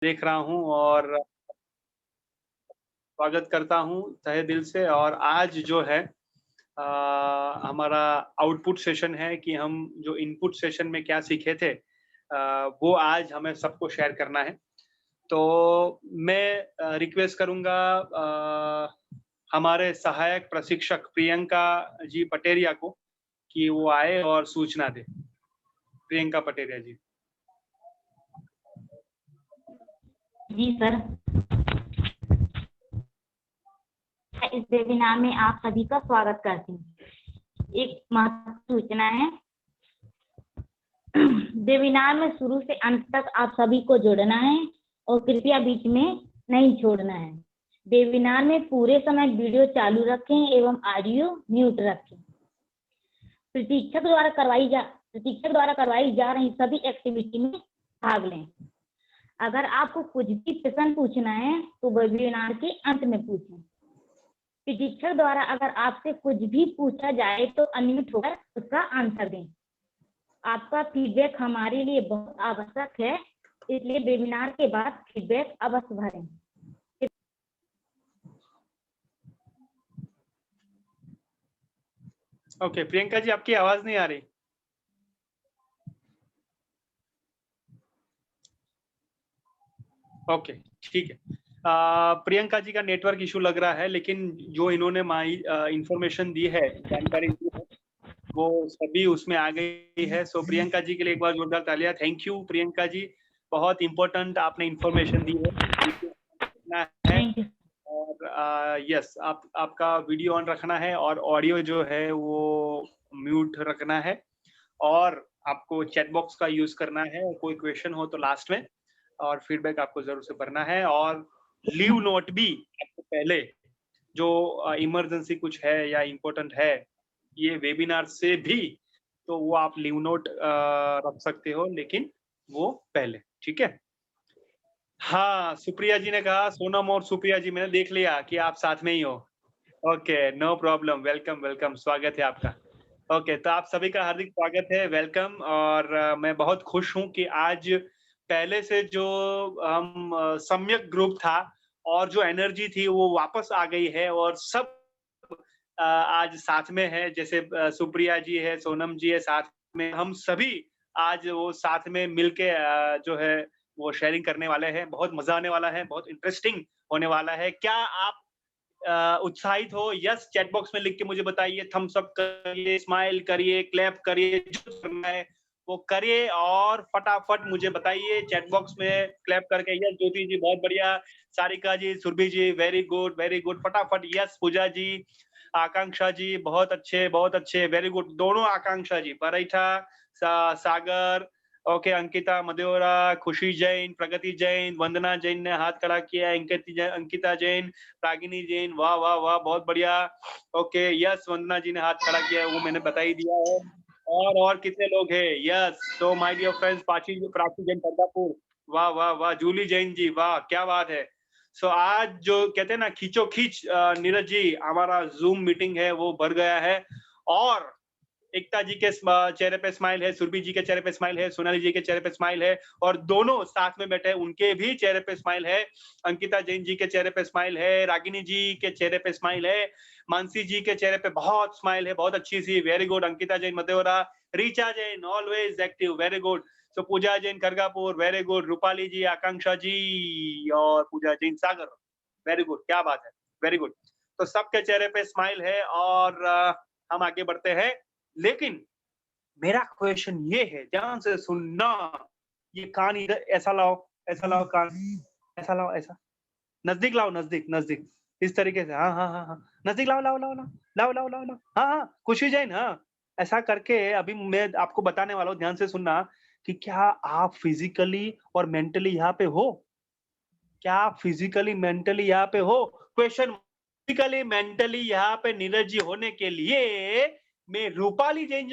देख रहा हूँ और स्वागत करता हूँ तहे दिल से। और आज जो है हमारा आउटपुट सेशन है कि हम जो इनपुट सेशन में क्या सीखे थे वो आज हमें सबको शेयर करना है। तो मैं रिक्वेस्ट करूँगा हमारे सहायक प्रशिक्षक प्रियंका जी पटेरिया को कि वो आए और सूचना दे। प्रियंका पटेरिया जी। जी सर, इस वेबिनार में आप सभी का स्वागत करती हूँ। एक महत्वपूर्ण सूचना है, वेबिनार में शुरू से अंत तक आप सभी को जुड़ना है और कृपया बीच में नहीं छोड़ना है। वेबिनार में पूरे समय वीडियो चालू रखें एवं ऑडियो म्यूट रखें। प्रशिक्षक द्वारा करवाई जा रही सभी एक्टिविटी में भाग लें। अगर आपको कुछ भी प्रश्न पूछना है तो वेबिनार के अंत में पूछें। प्रशिक्षक द्वारा अगर आपसे कुछ भी पूछा जाए तो अनम्यूट होकर उसका आंसर दें। आपका फीडबैक हमारे लिए बहुत आवश्यक है, इसलिए वेबिनार के बाद फीडबैक अवश्य भरें। ओके प्रियंका जी, आपकी आवाज नहीं आ रही। ओके ठीक है। प्रियंका जी का नेटवर्क इशू लग रहा है, लेकिन जो इन्होंने इंफॉर्मेशन दी है, जानकारी दी है, वो सभी उसमें आ गई है। सो प्रियंका जी के लिए एक बार जोरदार तालियां। थैंक यू प्रियंका जी, बहुत इंपॉर्टेंट आपने इंफॉर्मेशन दी है। और यस, आपका वीडियो ऑन रखना है और ऑडियो जो है वो म्यूट रखना है, और आपको चैट बॉक्स का यूज करना है। और कोई क्वेश्चन हो तो लास्ट में, और फीडबैक आपको जरूर से भरना है। और लीव नोट भी आपको पहले, जो इमरजेंसी कुछ है या इम्पोर्टेंट है ये वेबिनार से भी, तो वो आप लीव नोट रख सकते हो, लेकिन वो पहले, ठीक है। हाँ, सुप्रिया जी ने कहा, सोनम और सुप्रिया जी, मैंने देख लिया कि आप साथ में ही हो। Okay, no problem, welcome welcome, स्वागत है आपका। ओके, तो आप सभी का हार्दिक स्वागत है, वेलकम। और मैं बहुत खुश हूँ कि आज पहले से जो हम सम्यक ग्रुप था और जो एनर्जी थी वो वापस आ गई है, और सब आज साथ में है। जैसे सुप्रिया जी है, सोनम जी है साथ में, हम सभी आज वो साथ में मिलके जो है वो शेयरिंग करने वाले हैं। बहुत मजा आने वाला है, बहुत इंटरेस्टिंग होने वाला है। क्या आप उत्साहित हो? यस चैट बॉक्स में लिख के मुझे बताइए, थम्स अप करिए, स्माइल करिए, क्लैप करिए, जो करना है वो करिए, और फटाफट मुझे बताइए चैट बॉक्स में क्लैप करके। यस ज्योति जी बहुत बढ़िया, सारिका जी, सुरभि जी वेरी गुड, फटाफट। यस पूजा जी, आकांक्षा जी बहुत अच्छे, वेरी गुड। दोनों आकांक्षा जी, परेठा, सागर, ओके, अंकिता मदेवरा, खुशी जैन, प्रगति जैन, वंदना जैन ने हाथ खड़ा किया, अंकिता जैन, रागिनी जैन, वाह वाह वाह, बहुत बढ़िया। ओके यस, वंदना जी ने हाथ खड़ा किया है, वो मैंने बता ही दिया है। और कितने लोग हैं? Yes, so my dear friends, Prachi Jain Pardapur, वाह वाह वाह, जूली जैन जी, वाह क्या बात है। सो आज जो कहते हैं ना खींचो खींच, नीरज जी, हमारा जूम मीटिंग है वो भर गया है। और एकता जी के चेहरे पे स्माइल है, सुरभि जी के चेहरे पे स्माइल है, सोनाली जी के चेहरे पे स्माइल है, और दोनों साथ में बैठे उनके भी चेहरे पे स्माइल है। अंकिता जैन जी के चेहरे पे स्माइल है, रागिनी जी के चेहरे पे स्माइल है, मानसी जी के चेहरे पे बहुत स्माइल है, बहुत अच्छी सी, very good. Ankita Jain Madewara, Richa Jain always active, very good. So Pooja Jain Khargapur, very good. Rupali ji, Akanksha ji और पूजा जैन सागर, वेरी गुड, क्या बात है, वेरी गुड। तो सबके चेहरे पे स्माइल है, और हम आगे बढ़ते हैं। लेकिन मेरा क्वेश्चन ये है, ध्यान से सुनना, ये कान इधर ऐसा लाओ कान, ऐसा लाओ, ऐसा नजदीक लाओ, नजदीक, इस तरीके से। हाँ हाँ हाँ हाँ, नजदीक लाओ। हाँ हाँ, खुशी जैन, हाँ, ऐसा करके अभी मैं आपको बताने वाला हूँ, ध्यान से सुनना कि क्या आप फिजिकली और मेंटली यहाँ पे हो? क्या आप फिजिकली मेंटली यहाँ पे हो? क्वेश्चन, फिजिकली मेंटली यहाँ पे नीरज जी होने के लिए मैं रूपाली जैन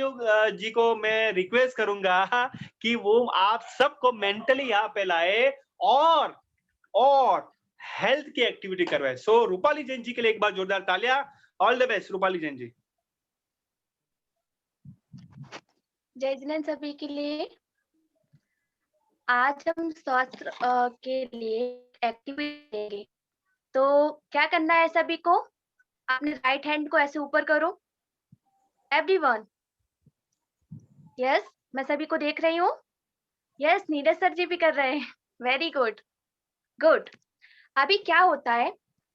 जी को मैं रिक्वेस्ट करूंगा कि वो आप सबको मेंटली यहाँ पे लाए, और हेल्थ की एक्टिविटी करवाए। सो रूपाली जैन जी के लिए एक बार जोरदार तालियां। All the best Rupali Jain ji. जय जिनेंद्र सभी के लिए। आज हम स्वास्थ्य के लिए एक्टिविटी देंगे। तो क्या करना है सभी को? अपने राइट हैंड को ऐसे ऊपर करो। एवरीवन, यस, मैं सभी को देख रही हूँ। यस, नीरज सर जी भी कर रहे हैं। Very good, good. अभी क्या होता है,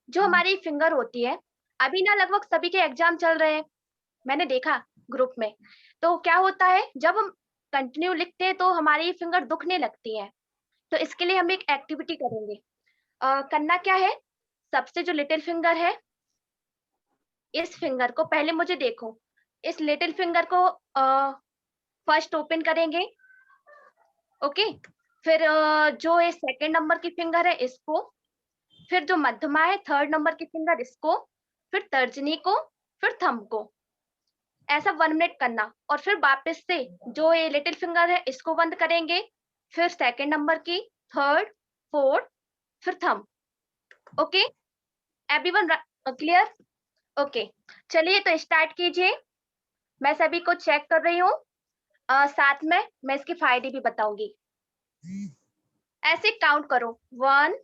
जो हमारी फिंगर होती है, अभी ना लगभग सभी के एग्जाम चल रहे हैं, मैंने देखा ग्रुप में। तो क्या होता है, जब हम कंटिन्यू लिखते हैं तो हमारी फिंगर दुखने लगती है। तो इसके लिए हम एक एक्टिविटी करेंगे। करना क्या है, सबसे जो लिटिल फिंगर है, इस फिंगर को पहले मुझे देखो, इस लिटिल फिंगर को फर्स्ट ओपन करेंगे। ओके, फिर जो ये सेकंड नंबर की फिंगर है इसको, फिर जो मध्यमा है थर्ड नंबर की फिंगर इसको, फिर तर्जनी को, फिर थंब को। ऐसा 1 मिनट करना, और फिर वापस से जो ये लिटिल फिंगर है इसको बंद करेंगे, फिर सेकंड नंबर की, थर्ड, फोर्थ, फिर thumb. Okay, everyone clear? Okay, चलिए तो स्टार्ट कीजिए। मैं सभी को चेक कर रही हूँ, साथ में मैं इसके फायदे भी बताऊंगी। ऐसे काउंट करो, 1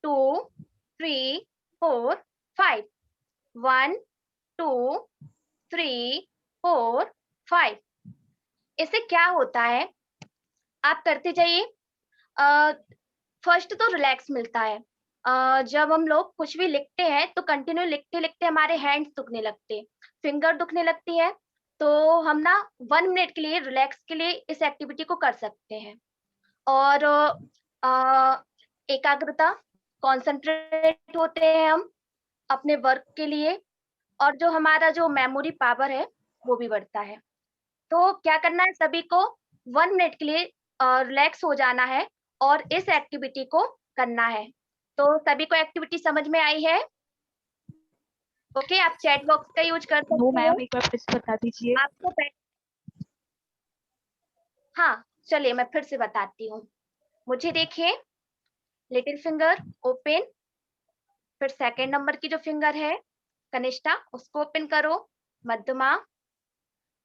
2 3 4 5, 1 2 3 4 5। इससे क्या होता है, आप करते जाइए। फर्स्ट तो रिलैक्स मिलता है। जब हम लोग कुछ भी लिखते हैं तो कंटिन्यू लिखते लिखते हमारे हैंड्स दुखने लगते हैं, फिंगर दुखने लगती है। तो हम ना 1 मिनट के लिए रिलैक्स के लिए इस एक्टिविटी को कर सकते हैं। और एकाग्रता, कॉन्सेंट्रेट होते हैं हम अपने वर्क के लिए, और जो हमारा जो मेमोरी पावर है वो भी बढ़ता है। तो क्या करना है, सभी को 1 मिनट के लिए रिलैक्स हो जाना है और इस एक्टिविटी को करना है। तो सभी को एक्टिविटी समझ में आई है? ओके, आप चैट बॉक्स का यूज कर सकते नो हो। मैम, एक बार फिर से बता दीजिए। आपको हाँ, चलिए मैं फिर से बताती हूँ। मुझे देखिए, लिटिल फिंगर ओपन, फिर सेकेंड नंबर की जो फिंगर है कनिष्ठा उसको ओपन करो, मध्यमा,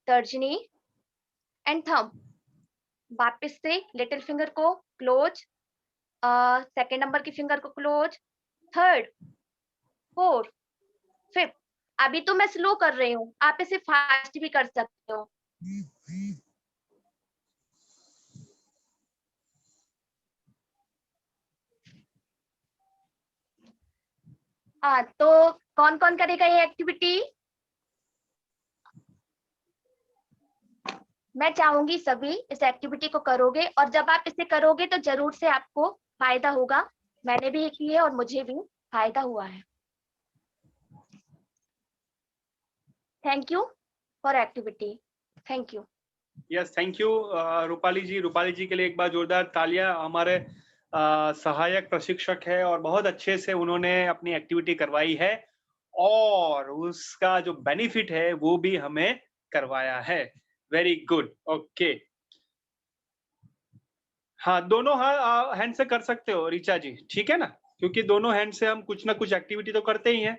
तर्जनी एंड थंब। वापस से लिटिल फिंगर को क्लोज, सेकेंड नंबर की फिंगर को क्लोज, थर्ड, फोर्थ, फिफ्थ। अभी तो मैं स्लो कर रही हूँ, आप इसे फास्ट भी कर सकते हो। हाँ, तो कौन कौन करेगा ये एक्टिविटी? मैं चाहूंगी सभी इस एक्टिविटी को करोगे, और जब आप इसे करोगे तो जरूर से आपको फायदा होगा। मैंने भी की है और मुझे भी फायदा हुआ है। Thank you for activity. Thank you. Yes, thank you Rupali ji. Rupali ji के लिए एक बार जोरदार तालियां। हमारे सहायक प्रशिक्षक है और बहुत अच्छे से उन्होंने अपनी एक्टिविटी करवाई है, और उसका जो बेनिफिट है वो भी हमें करवाया है। Very good. ओके, हाँ, दोनों हैंड से कर सकते हो ऋचा जी, ठीक है ना? क्योंकि दोनों हैंड से हम कुछ ना कुछ एक्टिविटी तो करते ही हैं,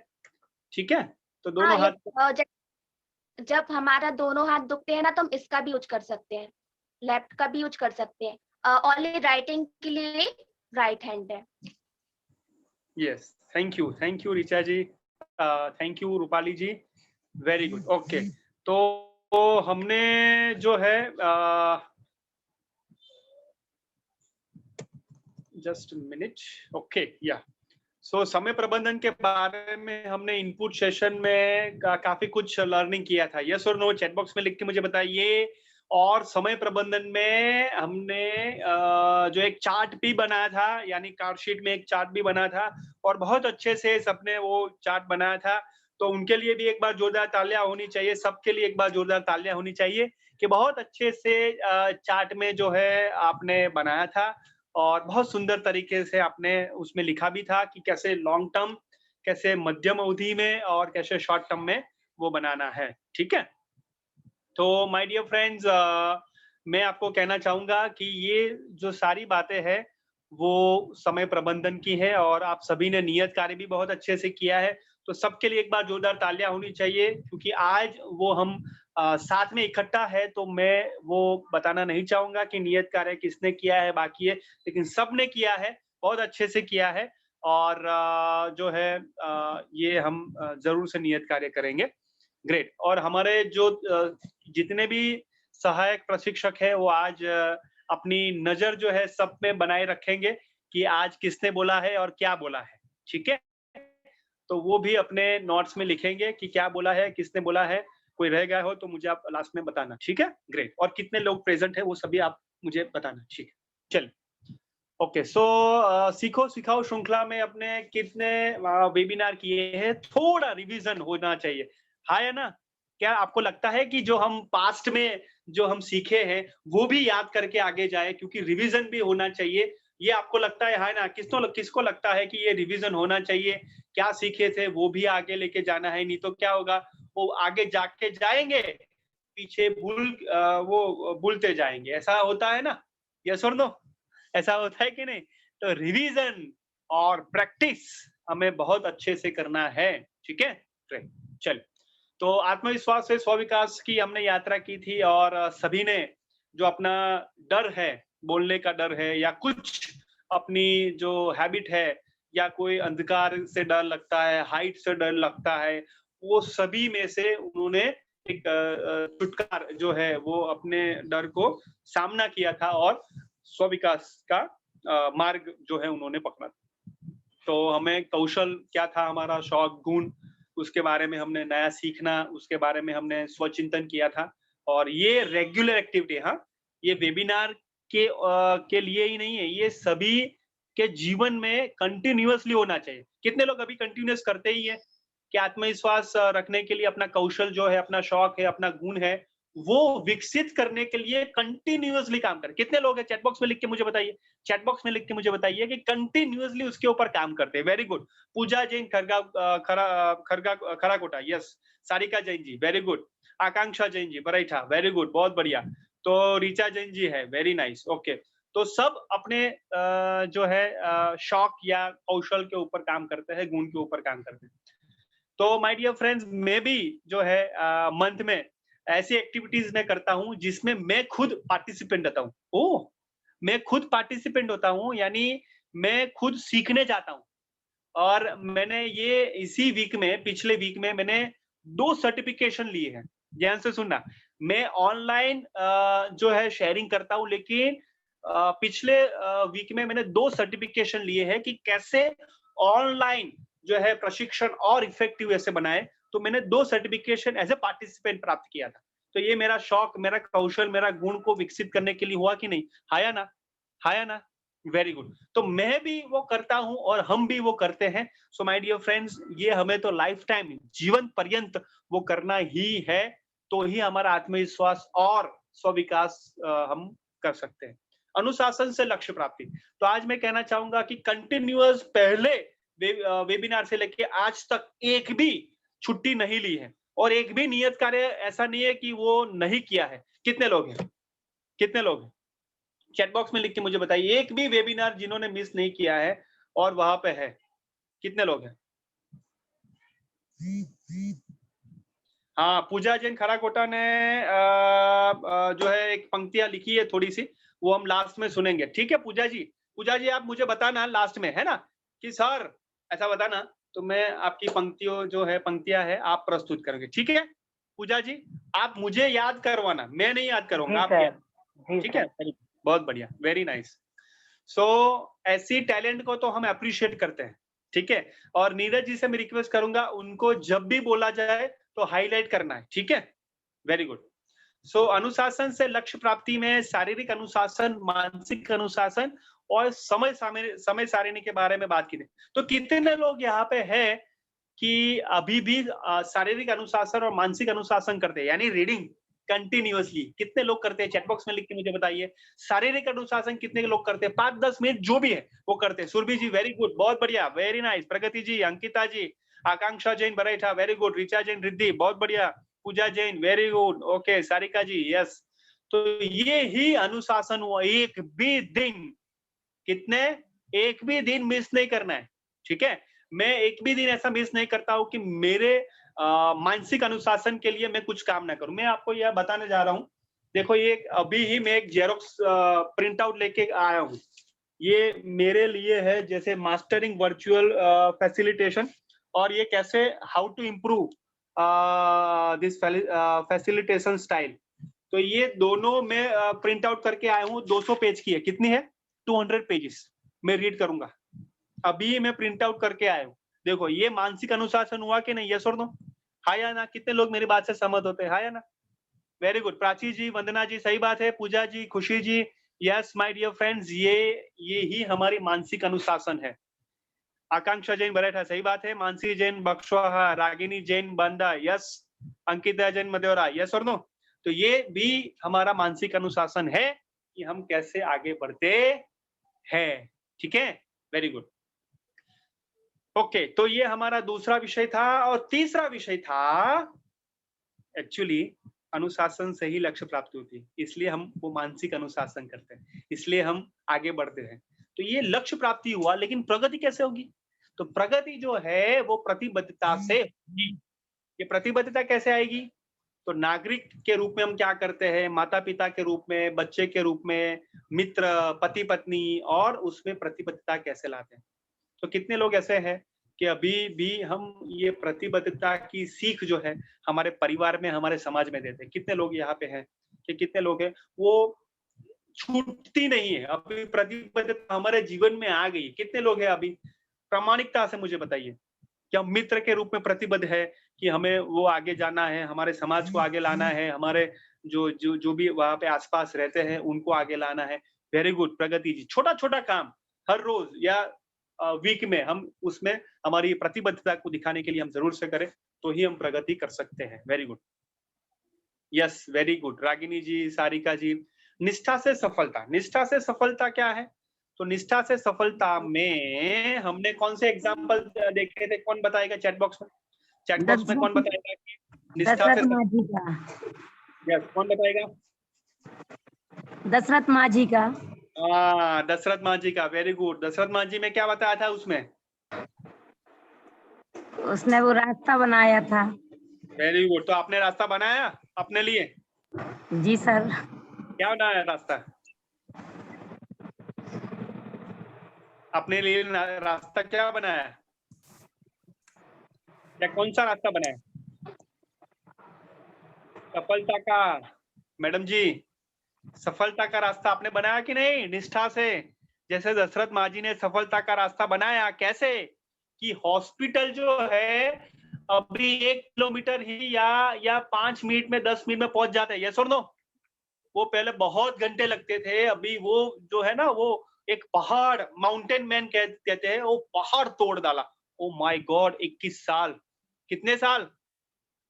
ठीक है? तो हाँ, दोनों हाथ जब हमारा दोनों हाथ दुखते हैं ना तो हम इसका भी यूज कर सकते हैं, लेफ्ट का भी यूज कर सकते हैं। ओनली राइटिंग के लिए राइट हैंड है। Yes, thank you Richa ji, thank you Rupali ji, very good. Okay, तो हमने जो है जस्ट मिनट। ओके, या सो समय प्रबंधन के बारे में हमने इनपुट सेशन में काफी कुछ लर्निंग किया था। यस और नो चैट बॉक्स में लिख के मुझे बताइए। और समय प्रबंधन में हमने जो एक चार्ट भी बनाया था, यानी कार्डशीट में एक चार्ट भी बना था, और बहुत अच्छे से सबने वो चार्ट बनाया था। तो उनके लिए भी एक बार जोरदार तालियां होनी चाहिए, सबके लिए एक बार जोरदार तालियां होनी चाहिए कि बहुत अच्छे से चार्ट में जो है आपने बनाया था, और बहुत सुंदर तरीके से आपने उसमें लिखा भी था कि कैसे लॉन्ग टर्म, कैसे मध्यम अवधि में, और कैसे शॉर्ट टर्म में वो बनाना है, ठीक है? तो माय डियर फ्रेंड्स, मैं आपको कहना चाहूंगा कि ये जो सारी बातें हैं वो समय प्रबंधन की है, और आप सभी ने नियत कार्य भी बहुत अच्छे से किया है। तो सबके लिए एक बार जोरदार तालियां होनी चाहिए, क्योंकि आज वो हम साथ में इकट्ठा है, तो मैं वो बताना नहीं चाहूंगा कि नियत कार्य किसने किया है बाकी है, लेकिन सबने किया है, बहुत अच्छे से किया है। और जो है ये हम जरूर से नियत कार्य करेंगे। ग्रेट। और हमारे जो जितने भी सहायक प्रशिक्षक है वो आज अपनी नजर जो है सब में बनाए रखेंगे कि आज किसने बोला है और क्या बोला है, ठीक है। तो वो भी अपने नोट्स में लिखेंगे कि क्या बोला है, किसने बोला है। कोई रह गया हो तो मुझे आप लास्ट में बताना, ठीक है। ग्रेट। और कितने लोग प्रेजेंट है वो सभी आप मुझे बताना, ठीक है। चलिए, ओके। सो सीखो सिखाओ श्रृंखला में अपने कितने वेबिनार किए हैं, थोड़ा रिवीजन होना चाहिए, है ना। क्या आपको लगता है कि जो हम पास्ट में जो हम सीखे हैं वो भी याद करके आगे जाए, क्योंकि रिवीजन भी होना चाहिए। ये आपको लगता है ना। किसको लगता है कि ये रिवीजन होना चाहिए, क्या सीखे थे वो भी आगे लेके जाना है, नहीं तो क्या होगा, वो आगे जाके जाएंगे पीछे वो भूलते जाएंगे। ऐसा होता है ना, यस और नो, ऐसा होता है कि नहीं। तो रिवीजन और प्रैक्टिस हमें बहुत अच्छे से करना है, ठीक है। चल, तो आत्मविश्वास से स्व-विकास की हमने यात्रा की थी, और सभी ने जो अपना डर है, बोलने का डर है, या कुछ अपनी जो हैबिट है, या कोई अंधकार से डर लगता है, हाइट से डर लगता है, वो सभी में से उन्होंने एक छुटकार जो है वो अपने डर को सामना किया था, और स्व-विकास का मार्ग जो है उन्होंने पकड़ा। तो हमें कौशल क्या था, हमारा शौक, गुण, उसके बारे में हमने नया सीखना, उसके बारे में हमने स्वचिंतन किया था। और ये रेगुलर एक्टिविटी, हाँ, ये वेबिनार के लिए ही नहीं है, ये सभी के जीवन में कंटिन्यूअसली होना चाहिए। कितने लोग अभी कंटिन्यूअस करते ही है कि आत्मविश्वास रखने के लिए अपना कौशल जो है, अपना शौक है, अपना गुण है, वो विकसित करने के लिए कंटिन्यूअसली काम करें। कितने लोग हैं, चैट बॉक्स में लिख के मुझे बताइए, चैट बॉक्स में लिख के मुझे बताइए कि कंटिन्यूअसली उसके ऊपर काम करते हैं। Very good. Pooja Jain Kharakota, yes. Sarika Jain ji, very good. Akanksha Jain ji, Baraitha, very good, बहुत बढ़िया। तो ऋचा जैन जी है, वेरी नाइस, ओके। तो सब अपने जो है शौक या कौशल के ऊपर काम करते हैं, गुण के ऊपर काम करते हैं। तो माय डियर फ्रेंड्स, मैं भी जो है मंथ में ऐसी एक्टिविटीज में करता हूँ जिसमें मैं खुद पार्टिसिपेंट होता हूँ। ओह, मैं खुद पार्टिसिपेंट होता हूँ, यानी मैं खुद सीखने जाता हूँ। और मैंने ये इसी वीक में, पिछले वीक में मैंने 2 सर्टिफिकेशन लिए हैं। ध्यान से सुनना, मैं ऑनलाइन जो है शेयरिंग करता हूँ, लेकिन पिछले वीक में मैंने 2 सर्टिफिकेशन लिए हैं कि कैसे ऑनलाइन जो है प्रशिक्षण और इफेक्टिव ऐसे बनाए। तो मैंने 2 सर्टिफिकेशन एज ए पार्टिसिपेंट प्राप्त किया था। तो ये मेरा शौक, मेरा कौशल, मेरा गुण को विकसित करने के लिए हुआ कि नहीं, हाया ना, हाया ना। Very good. तो मैं भी वो करता हूं और हम भी वो करते हैं। सो माय डियर फ्रेंड्स, ये हमें तो लाइफ टाइम, जीवन पर्यंत वो करना ही है, तो ही हमारा आत्मविश्वास और स्व-विकास हम कर सकते हैं। अनुशासन से लक्ष्य प्राप्ति। तो आज मैं कहना चाहूंगा कि कंटिन्यूअस पहले वेबिनार से लेके आज तक एक भी छुट्टी नहीं ली है, और एक भी नियत कार्य ऐसा नहीं है कि वो नहीं किया है। कितने लोग हैं, कितने लोग हैं? चैट बॉक्स में लिख के मुझे बताइए, एक भी वेबिनार जिन्होंने मिस नहीं किया है और वहां पे है, कितने लोग हैं? हाँ, पूजा जैन खराकोटा ने जो है एक पंक्तियां लिखी है थोड़ी सी, वो हम लास्ट में सुनेंगे, ठीक है। पूजा जी, पूजा जी आप मुझे बताना लास्ट में, है ना, कि सर ऐसा बताना, तो मैं आपकी पंक्तियों जो है, पंक्तियां है, आप प्रस्तुत करेंगे, ठीक है। पूजा जी, आप मुझे याद करवाना, मैं नहीं याद करूंगा, आप याद, ठीक है। बहुत बढ़िया, वेरी नाइस। सो ऐसी टैलेंट को तो हम अप्रिशिएट करते हैं, ठीक है। और नीरज जी से मैं रिक्वेस्ट करूंगा, उनको जब भी बोला जाए तो हाईलाइट करना है, ठीक है। Very good. सो अनुशासन से लक्ष्य प्राप्ति में शारीरिक अनुशासन, मानसिक अनुशासन और समय सारिणी के बारे में बात की थी। तो कितने लोग यहाँ पे है कि अभी भी शारीरिक अनुशासन और मानसिक अनुशासन करते हैं, यानी रीडिंग कंटिन्यूअसली? कितने लोग करते हैं, चैट बॉक्स में लिख के मुझे बताइए। शारीरिक अनुशासन कितने लोग करते हैं, 5-10 मिनट जो भी है वो करते हैं। सुरभि जी, वेरी गुड, बहुत बढ़िया, very nice. Pragati ji, Ankita ji, Akanksha Jain Baraitha, very good. Richa Jain Riddhi, बहुत बढ़िया। Pooja Jain, very good, okay. Sarika ji, yes. तो ये ही अनुशासन हुआ। एक भी दिन, कितने, एक भी दिन मिस नहीं करना है, ठीक है। मैं एक भी दिन ऐसा मिस नहीं करता हूँ कि मेरे मानसिक अनुशासन के लिए मैं कुछ काम ना करूं। मैं आपको यह बताने जा रहा हूँ। देखो ये अभी ही मैं एक जेरोक्स प्रिंट आउट लेके आया हूँ। ये मेरे लिए है जैसे मास्टरिंग वर्चुअल फैसिलिटेशन, और ये कैसे how to improve this facilitation style. तो ये दोनों मैं प्रिंट आउट करके आया हूँ। 200 पेज की है। कितनी है? 200 पेजेस मैं रीड करूंगा। अभी मैं प्रिंट आउट करके आया हूँ। देखो ये मानसिक अनुशासन हुआ कि नहीं? यस और नो? हाँ या ना? कितने लोग मेरी बात से सहमत होते हैं? हाँ या ना? Very good. प्राची जी, वंदना जी, सही बात है। Pooja ji, Khushi ji, yes my dear friends, ये ही हमारी मानसिक अनुशासन है। आकांक्षा जैन बरेठा, सही बात है। मानसी जैन बक्सवाहा, रागिनी जैन बांदा, यस। अंकिता जैन मदेवरा, यस और नो? तो ये भी हमारा मानसिक अनुशासन है कि हम कैसे आगे बढ़ते हैं। ठीक है, वेरी गुड। ओके, तो ये हमारा दूसरा विषय था। और तीसरा विषय था एक्चुअली अनुशासन से ही लक्ष्य प्राप्ति होती है, इसलिए हम वो मानसिक अनुशासन करते हैं, इसलिए हम आगे बढ़ते हैं। तो ये लक्ष्य प्राप्ति हुआ, लेकिन प्रगति कैसे होगी? तो प्रगति जो है वो प्रतिबद्धता से होगी। ये प्रतिबद्धता कैसे आएगी? तो नागरिक के रूप में हम क्या करते हैं, माता पिता के रूप में, बच्चे के रूप में, मित्र, पति पत्नी, और उसमें प्रतिबद्धता कैसे लाते हैं। तो कितने लोग ऐसे हैं कि अभी भी हम ये प्रतिबद्धता की सीख जो है हमारे परिवार में, हमारे समाज में देते हैं? कितने लोग यहाँ पे हैं कि कितने लोग हैं वो छूटती नहीं है, अभी प्रतिबद्धता हमारे जीवन में आ गई? कितने लोग हैं अभी? प्रामाणिकता से मुझे बताइए कि हम मित्र के रूप में प्रतिबद्ध है कि हमें वो आगे जाना है, हमारे समाज को आगे लाना है, हमारे जो भी वहां पे आसपास रहते हैं उनको आगे लाना है। वेरी गुड प्रगति जी। छोटा छोटा काम हर रोज या वीक में हम उसमें हमारी प्रतिबद्धता को दिखाने के लिए हम जरूर से करें, तो ही हम प्रगति कर सकते हैं। Very good, yes, very good. Ragini ji, Sarika ji, निष्ठा से सफलता। निष्ठा से सफलता क्या है? तो निष्ठा से सफलता में हमने कौन से एग्जाम्पल देखे थे? कौन बताएगा चैट बॉक्स में? चैट बॉक्स में कौन बताएगा कि निष्ठा से? दशरथ माझी का। यस, कौन बताएगा? दशरथ माझी का। हाँ, दशरथ मांझी का। Very good. दशरथ मांझी में क्या बताया था उसमें? उसने वो रास्ता बनाया था। Very good. तो आपने रास्ता बनाया अपने लिए? जी सर। क्या बनाया रास्ता अपने लिए? रास्ता क्या बनाया? क्या कौन सा रास्ता बनाया? सफलता का। मैडम जी, सफलता का रास्ता आपने बनाया कि नहीं निष्ठा से? जैसे दशरथ मांझी ने सफलता का रास्ता बनाया। कैसे? कि हॉस्पिटल जो है अभी 1 किलोमीटर ही या 5 मिनट में, 10 मिनट में पहुंच जाते हैं। यस और नो? वो पहले बहुत घंटे लगते थे, अभी वो जो है ना, वो एक पहाड़, माउंटेन मैन कहते हैं, वो पहाड़ तोड़ डाला। ओ माय गॉड, 21 साल। कितने साल?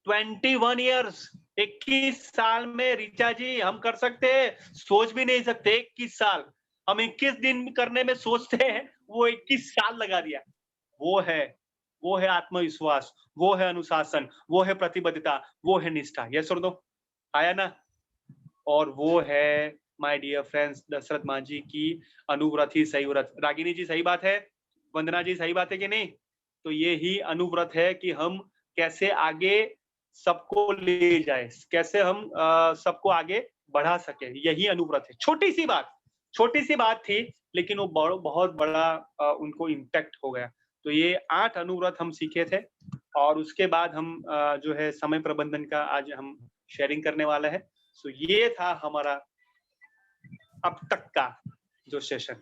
21 ईयर्स। 21 साल में ऋचा जी हम कर सकते हैं? सोच भी नहीं सकते। 21 साल हम 21 दिन करने में सोचते हैं, वो 21 साल लगा दिया। वो है आत्मविश्वास, वो है अनुशासन, वो है प्रतिबद्धता, वो है निष्ठा। यस और नो? आया ना? और वो है my dear friends Dashrath Manjhi की अनुव्रत ही सही व्रत। रागिनी जी, सही बात है। वंदना जी, सही बात है कि नहीं? तो ये ही अनुव्रत है कि हम कैसे आगे सबको ले जाए, कैसे हम सबको आगे बढ़ा सके। यही अनुव्रत है। छोटी सी बात थी, लेकिन वो बहुत बड़ा उनको इम्पैक्ट हो गया। तो ये 8 अनुव्रत हम सीखे थे, और उसके बाद हम जो है समय प्रबंधन का आज हम शेयरिंग करने वाला है। सो ये था हमारा अब तक का जो सेशन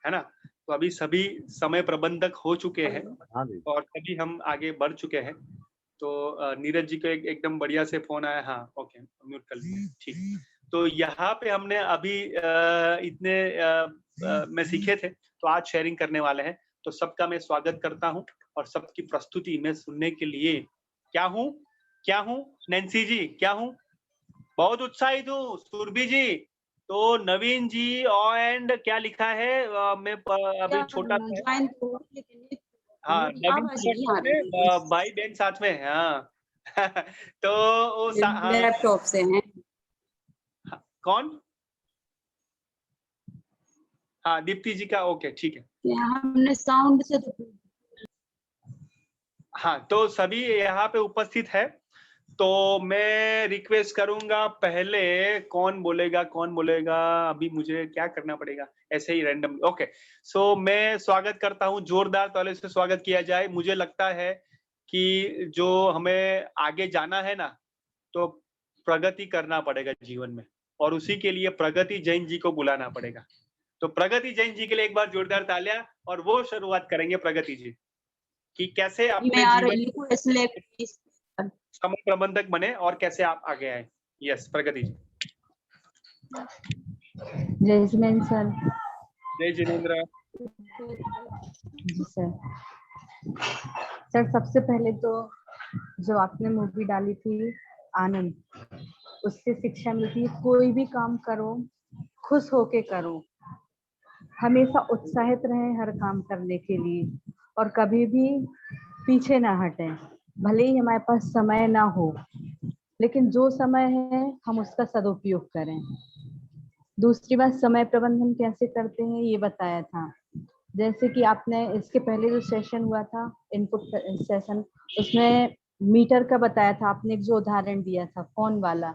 है ना। तो अभी सभी समय प्रबंधक हो चुके हैं और सभी हम आगे बढ़ चुके हैं। तो नीरज जी को एकदम बढ़िया से फोन आया। हाँ, ओके, म्यूट कर लीजिए। ठीक। तो यहाँ पे हमने अभी इतने में सीखे थे, तो आज शेयरिंग करने वाले हैं। तो सबका मैं स्वागत करता हूँ और सबकी प्रस्तुति में सुनने के लिए क्या हूँ नैन्सी जी, क्या हूँ? बहुत उत्साहित हूँ। सुरभि जी, तो नवीन जी और एंड क्या लिखा है? मैं अभी छोटा सा है। हाँ, नवीन भाई बहन साथ में है। हाँ तो वो हाँ, लैपटॉप से हैं। कौन? हाँ, दीप्ति जी का। ओके, ठीक है। हमने साउंड से तो हाँ, तो सभी यहाँ पे उपस्थित है। तो मैं रिक्वेस्ट करूंगा, पहले कौन बोलेगा, अभी मुझे क्या करना पड़ेगा, ऐसे ही रैंडम। ओके, सो मैं स्वागत करता हूँ, जोरदार ताली से स्वागत किया जाए। मुझे लगता है कि जो हमें आगे जाना है ना, तो प्रगति करना पड़ेगा जीवन में, और उसी के लिए प्रगति जैन जी को बुलाना पड़ेगा। तो प्रगति जैन जी के लिए एक बार जोरदार तालियां, और वो शुरुआत करेंगे प्रगति जी कि कैसे मैं अपने आ जीवन रही हूँ इसलिए प्लीज। समय प्रबंधक बने और कैसे आप आगे आए। यस, प्रगति जी। जय जिनेन्द्र सर। जय जिनेन्द्र। जी सर। सर सबसे पहले तो जो आपने मूवी डाली थी आनंद, उससे शिक्षा मिलती है कोई भी काम करो खुश होके करो, हमेशा उत्साहित रहें हर काम करने के लिए, और कभी भी पीछे ना हटें। भले ही हमारे पास समय ना हो, लेकिन जो समय है हम उसका सदुपयोग करें। दूसरी बात, समय प्रबंधन कैसे करते हैं ये बताया था। जैसे कि आपने इसके पहले जो सेशन हुआ था इनपुट सेशन, उसमें मीटर का बताया था आपने, जो उदाहरण दिया था फोन वाला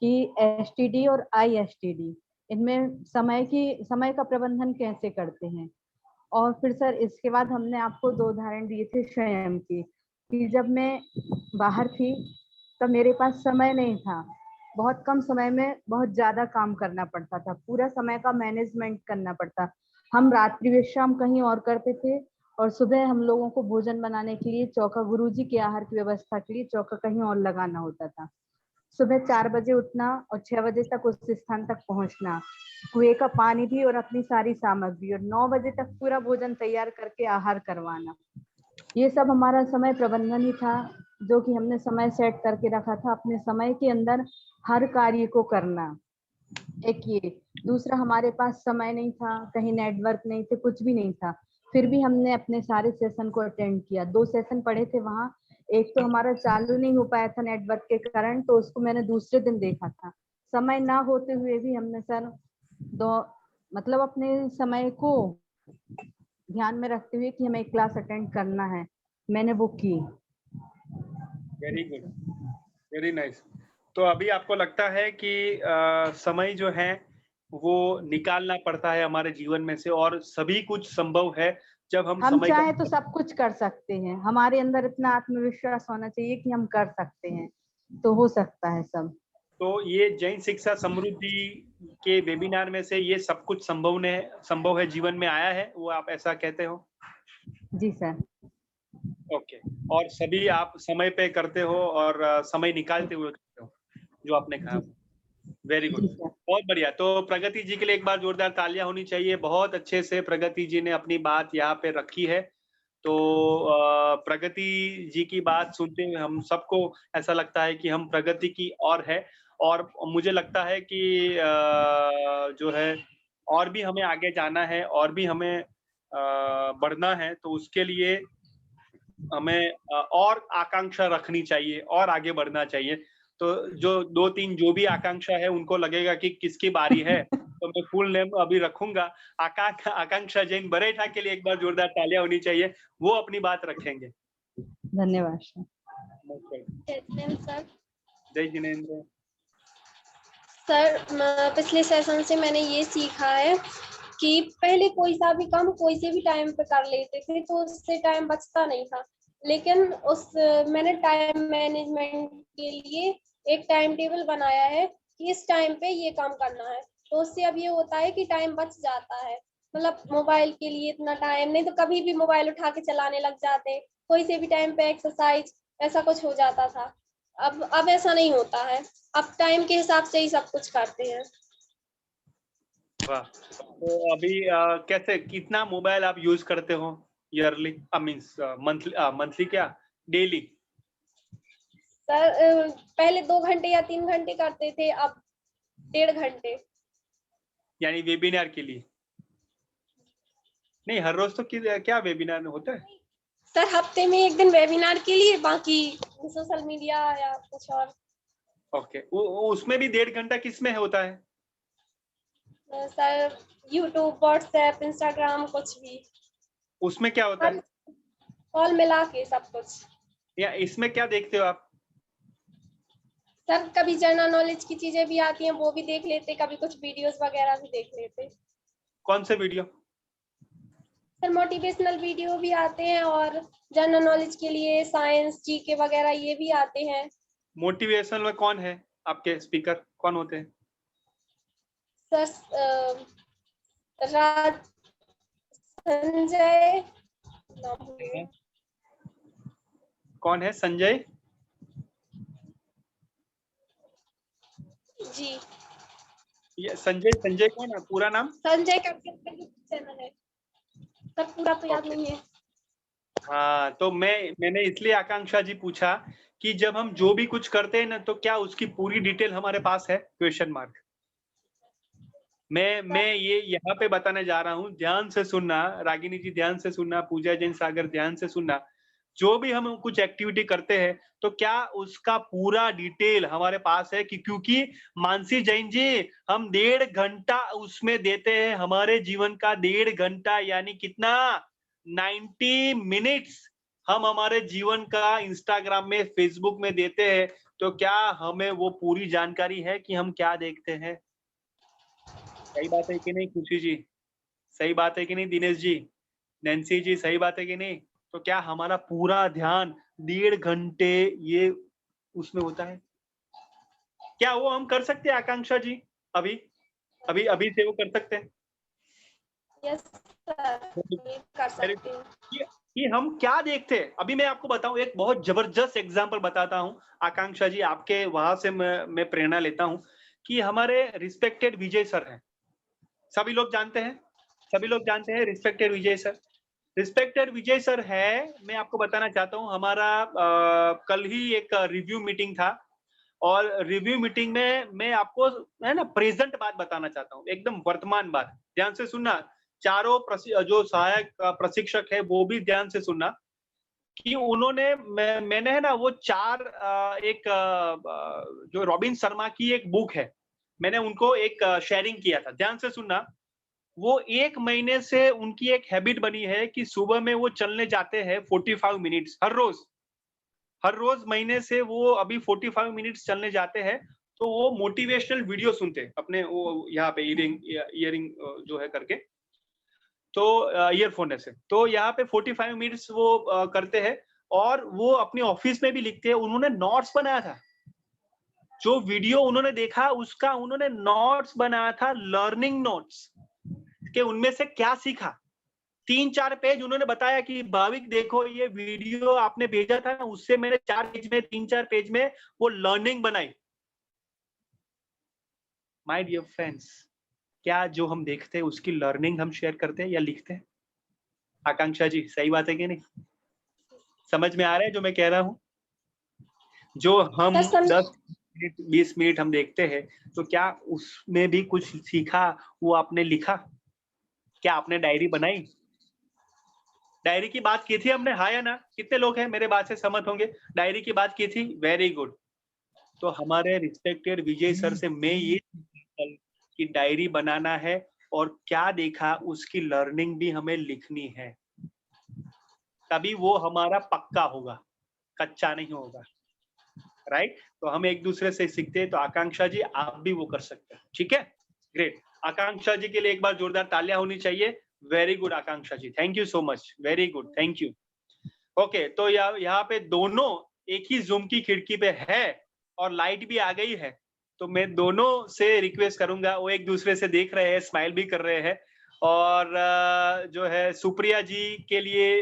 कि एसटीडी और आईएसटीडी, इनमें समय का प्रबंधन कैसे करते हैं। और फिर सर इसके बाद हमने आपको 2 उदाहरण दिए थे स्वयं की, कि जब मैं बाहर थी तब मेरे पास समय नहीं था, बहुत कम समय में बहुत ज्यादा काम करना पड़ता था, पूरा समय का मैनेजमेंट करना पड़ता। हम रात्रि विश्राम कहीं और करते थे, और सुबह हम लोगों को भोजन बनाने के लिए चौका, गुरुजी के आहार की व्यवस्था के लिए चौका कहीं और लगाना होता था। सुबह 4 बजे उठना और 6 बजे तक उस स्थान तक पहुंचना, कुएं का पानी भी और अपनी सारी सामग्री, और 9 बजे तक पूरा भोजन तैयार करके आहार करवाना। ये सब हमारा समय प्रबंधन ही था, जो कि हमने समय सेट करके रखा था, अपने समय के अंदर हर कार्य को करना। एक ये। दूसरा, हमारे पास समय नहीं था, कहीं नेटवर्क नहीं थे, कुछ भी नहीं था, फिर भी हमने अपने सारे सेशन को अटेंड किया। 2 सेशन पढ़े थे वहाँ, एक तो हमारा चालू नहीं हो पाया था नेटवर्क के कारण, तो उसको मैंने दूसरे दिन देखा था। समय ना होते हुए भी हमने सर मतलब अपने समय को ध्यान में रखते हुए कि हमें क्लास अटेंड करना है, मैंने वो की। Very good, very nice. तो अभी आपको लगता है कि समय जो है वो निकालना पड़ता है हमारे जीवन में से, और सभी कुछ संभव है जब हम हम समय चाहे तो का। सब कुछ कर सकते हैं, हमारे अंदर इतना आत्मविश्वास होना चाहिए कि हम कर सकते हैं, तो हो सकता है सब। तो ये जैन शिक्षा समृद्धि के वेबिनार में से ये सब कुछ संभव है जीवन में आया है, वो आप ऐसा कहते हो? जी सर। ओके, और सभी आप समय पे करते हो और समय निकालते हुए करते हो, जो आपने कहा। वेरी गुड, जी सर। बहुत बढ़िया। तो प्रगति जी के लिए एक बार जोरदार तालियां होनी चाहिए। बहुत अच्छे से प्रगति जी ने अपनी बात यहाँ पे रखी है। तो प्रगति जी की बात सुनते हुए हम सबको ऐसा लगता है कि हम प्रगति की ओर है, और मुझे लगता है कि जो है और भी हमें आगे जाना है, और भी हमें बढ़ना है। तो उसके लिए हमें और आकांक्षा रखनी चाहिए और आगे बढ़ना चाहिए। तो जो 2-3 जो भी आकांक्षा है, उनको लगेगा कि किसकी बारी है, तो मैं फुल नेम अभी रखूंगा। आकांक्षा जैन बरेठा के लिए एक बार जोरदार तालियां होनी चाहिए, वो अपनी बात रखेंगे। धन्यवाद सर। सर जय जिनेन्द्र। सर पिछले सेशन से मैंने ये सीखा है कि पहले कोई सा भी काम कोई से भी टाइम पे कर लेते थे, तो उससे टाइम बचता नहीं था। लेकिन मैंने टाइम मैनेजमेंट के लिए एक टाइम टेबल बनाया है कि इस टाइम पे ये काम करना है, तो उससे अब ये होता है कि टाइम बच जाता है। मतलब मोबाइल के लिए इतना टाइम नहीं, तो कभी भी मोबाइल उठा के चलाने लग जाते, कोई से भी टाइम पे एक्सरसाइज ऐसा कुछ हो जाता था। अब ऐसा नहीं होता है, अब टाइम के हिसाब से ही सब कुछ करते हैं। वाह, तो अभी कैसे, कितना मोबाइल आप यूज करते हो ईयरली, मीन्स मंथली क्या डेली? सर पहले 2 घंटे या 3 घंटे करते थे, अब 1.5 घंटे। यानी वेबिनार के लिए? नहीं, हर रोज तो क्या वेबिनार होता है? सर हफ्ते में 1 दिन वेबिनार के लिए, बाकी सोशल मीडिया या कुछ और। ओके, उसमें भी 1.5 घंटा किस में होता है? सर यूट्यूब, व्हाट्सएप, इंस्टाग्राम, कुछ भी। उसमें क्या होता है? ऑल मिला के सब कुछ। या इसमें क्या देखते हो आप? सर कभी जनरल नॉलेज की चीजें भी आती हैं, वो भी देख लेते, कभी कुछ वीडियोस वगैरह भी देख लेते। कौन से वीडियो? सर मोटिवेशनल वीडियो भी आते हैं और जनरल नॉलेज के लिए साइंस जीके वगैरह ये भी आते हैं। मोटिवेशनल में कौन है आपके स्पीकर, कौन होते हैं? सर राज संजय नाम भूल गई। कौन है संजय? जी ये संजय कौन है, पूरा नाम? संजय करके चैनल है सर, पूरा तो याद नहीं है। हाँ, तो मैंने इसलिए आकांक्षा जी पूछा कि जब हम जो भी कुछ करते हैं ना, तो क्या उसकी पूरी डिटेल हमारे पास है? Question mark. मैं ये यहाँ पे बताने जा रहा हूँ, ध्यान से सुनना, रागिनी जी ध्यान से सुनना, पूजा जैन सागर ध्यान से सुनना। जो भी हम कुछ एक्टिविटी करते हैं तो क्या उसका पूरा डिटेल हमारे पास है? कि क्योंकि मानसी जैन जी, हम 1.5 घंटा उसमें देते हैं, हमारे जीवन का 1.5 घंटा, यानी कितना, 90 मिनट्स हम हमारे जीवन का इंस्टाग्राम में, फेसबुक में देते हैं। तो क्या हमें वो पूरी जानकारी है कि हम क्या देखते हैं? सही बात है कि नहीं खुशी जी? सही बात है कि नहीं दिनेश जी, नैन्सी जी, सही बात है कि नहीं? तो क्या हमारा पूरा ध्यान 1.5 घंटे ये उसमें होता है? क्या वो हम कर सकते हैं आकांक्षा जी? अभी अभी अभी से वो कर सकते हैं? यस सर कर सकते हैं। कि हम क्या देखते हैं? अभी मैं आपको बताऊं, एक बहुत जबरदस्त एग्जांपल बताता हूं आकांक्षा जी, आपके वहां से मैं प्रेरणा लेता हूं कि हमारे रिस्पेक्टेड विजय सर हैं, सभी लोग जानते हैं, सभी लोग जानते हैं रिस्पेक्टेड विजय सर। रिस्पेक्टेड विजय सर है, मैं आपको बताना चाहता हूँ, हमारा कल ही एक रिव्यू मीटिंग था, और रिव्यू मीटिंग में मैं आपको है ना प्रेजेंट बात बताना चाहता हूँ, एकदम वर्तमान बात। ध्यान से सुनना, चारों जो सहायक प्रशिक्षक है वो भी ध्यान से सुनना कि उन्होंने मैंने है ना वो 4 एक जो रॉबिन शर्मा की एक बुक है, मैंने उनको एक शेयरिंग किया था। ध्यान से सुनना, वो 1 महीने से उनकी एक हैबिट बनी है कि सुबह में वो चलने जाते हैं 45 मिनट्स हर रोज महीने से वो अभी 45 मिनट्स चलने जाते हैं। तो वो मोटिवेशनल वीडियो सुनते हैं अपने वो यहाँ पे ईयरिंग जो है करके, तो ईयरफोन से, तो यहाँ पे 45 मिनट्स वो करते हैं, और वो अपने ऑफिस में भी लिखते हैं। उन्होंने नोट्स बनाया था, जो वीडियो उन्होंने देखा उसका उन्होंने नोट्स बनाया था, लर्निंग नोट्स कि उनमें से क्या सीखा। 3-4 पेज उन्होंने बताया कि भाविक देखो, ये वीडियो आपने भेजा था ना, उससे मैंने 4 पेज में, 3-4 पेज में वो लर्निंग बनाई। माय डियर फ्रेंड्स, क्या जो हम देखते हैं उसकी लर्निंग हम शेयर करते हैं या लिखते हैं? आकांक्षा जी, सही बात है कि नहीं? समझ में आ रहा है जो मैं कह रहा हूं? जो हम 10 मिनट 20 मिनट हम देखते हैं, तो क्या उसमें भी कुछ सीखा, वो आपने लिखा? क्या आपने डायरी बनाई? डायरी की बात की थी हमने, हाँ या ना? कितने लोग हैं मेरे बात से सहमत होंगे? डायरी की बात की थी, वेरी गुड। तो हमारे रिस्पेक्टेड विजय सर से मैं ये कल कि डायरी बनाना है, और क्या देखा उसकी लर्निंग भी हमें लिखनी है, तभी वो हमारा पक्का होगा, कच्चा नहीं होगा, राइट? तो हम एक दूसरे से सीखते हैं। तो आकांक्षा जी, आप भी वो कर सकते हैं, ठीक है? ग्रेट। आकांक्षा जी के लिए एक बार जोरदार तालियां होनी चाहिए। Very good Akanksha ji, thank you so much, very good, thank you. Okay, तो यहाँ पे दोनों एक ही जूम की खिड़की पे है और लाइट भी आ गई है, तो मैं दोनों से रिक्वेस्ट करूंगा, वो एक दूसरे से देख रहे हैं, स्माइल भी कर रहे हैं, और जो है सुप्रिया जी के लिए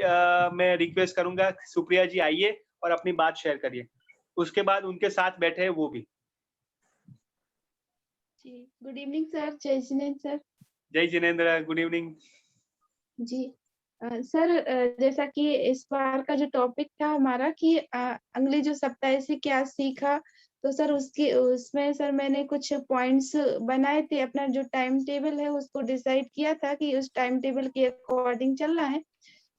मैं रिक्वेस्ट करूंगा, सुप्रिया जी आइए और अपनी बात शेयर करिए। उसके बाद उनके साथ बैठे हैं वो भी। जी, गुड इवनिंग सर, जय जिनेन्द्र सर। जय जिनेन्द्र, गुड इवनिंग जी सर, जैसा कि इस बार का जो टॉपिक था हमारा कि अगले जो सप्ताह से क्या सीखा, तो सर उसमें सर मैंने कुछ पॉइंट्स बनाए थे, अपना जो टाइम टेबल है उसको डिसाइड किया था कि उस टाइम टेबल के अकॉर्डिंग चलना है।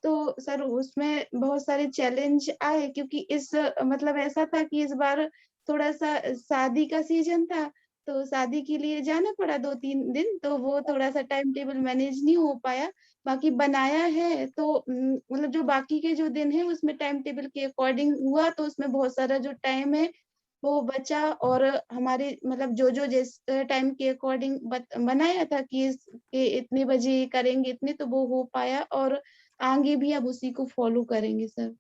तो सर उसमें बहुत सारे चैलेंज आए, क्योंकि इस मतलब ऐसा था कि इस बार थोड़ा सा शादी का सीजन था, तो शादी के लिए जाना पड़ा 2-3 दिन, तो वो थोड़ा सा टाइम टेबल मैनेज नहीं हो पाया। बाकी बनाया है तो मतलब जो बाकी के जो दिन है उसमें टाइम टेबल के अकॉर्डिंग हुआ, तो उसमें बहुत सारा जो टाइम है वो बचा। और हमारे मतलब जो जिस टाइम के अकॉर्डिंग बनाया था कि कि इतने बजे करेंगे इतने, तो वो हो पाया। और आगे भी अब उसी को फॉलो करेंगे सर।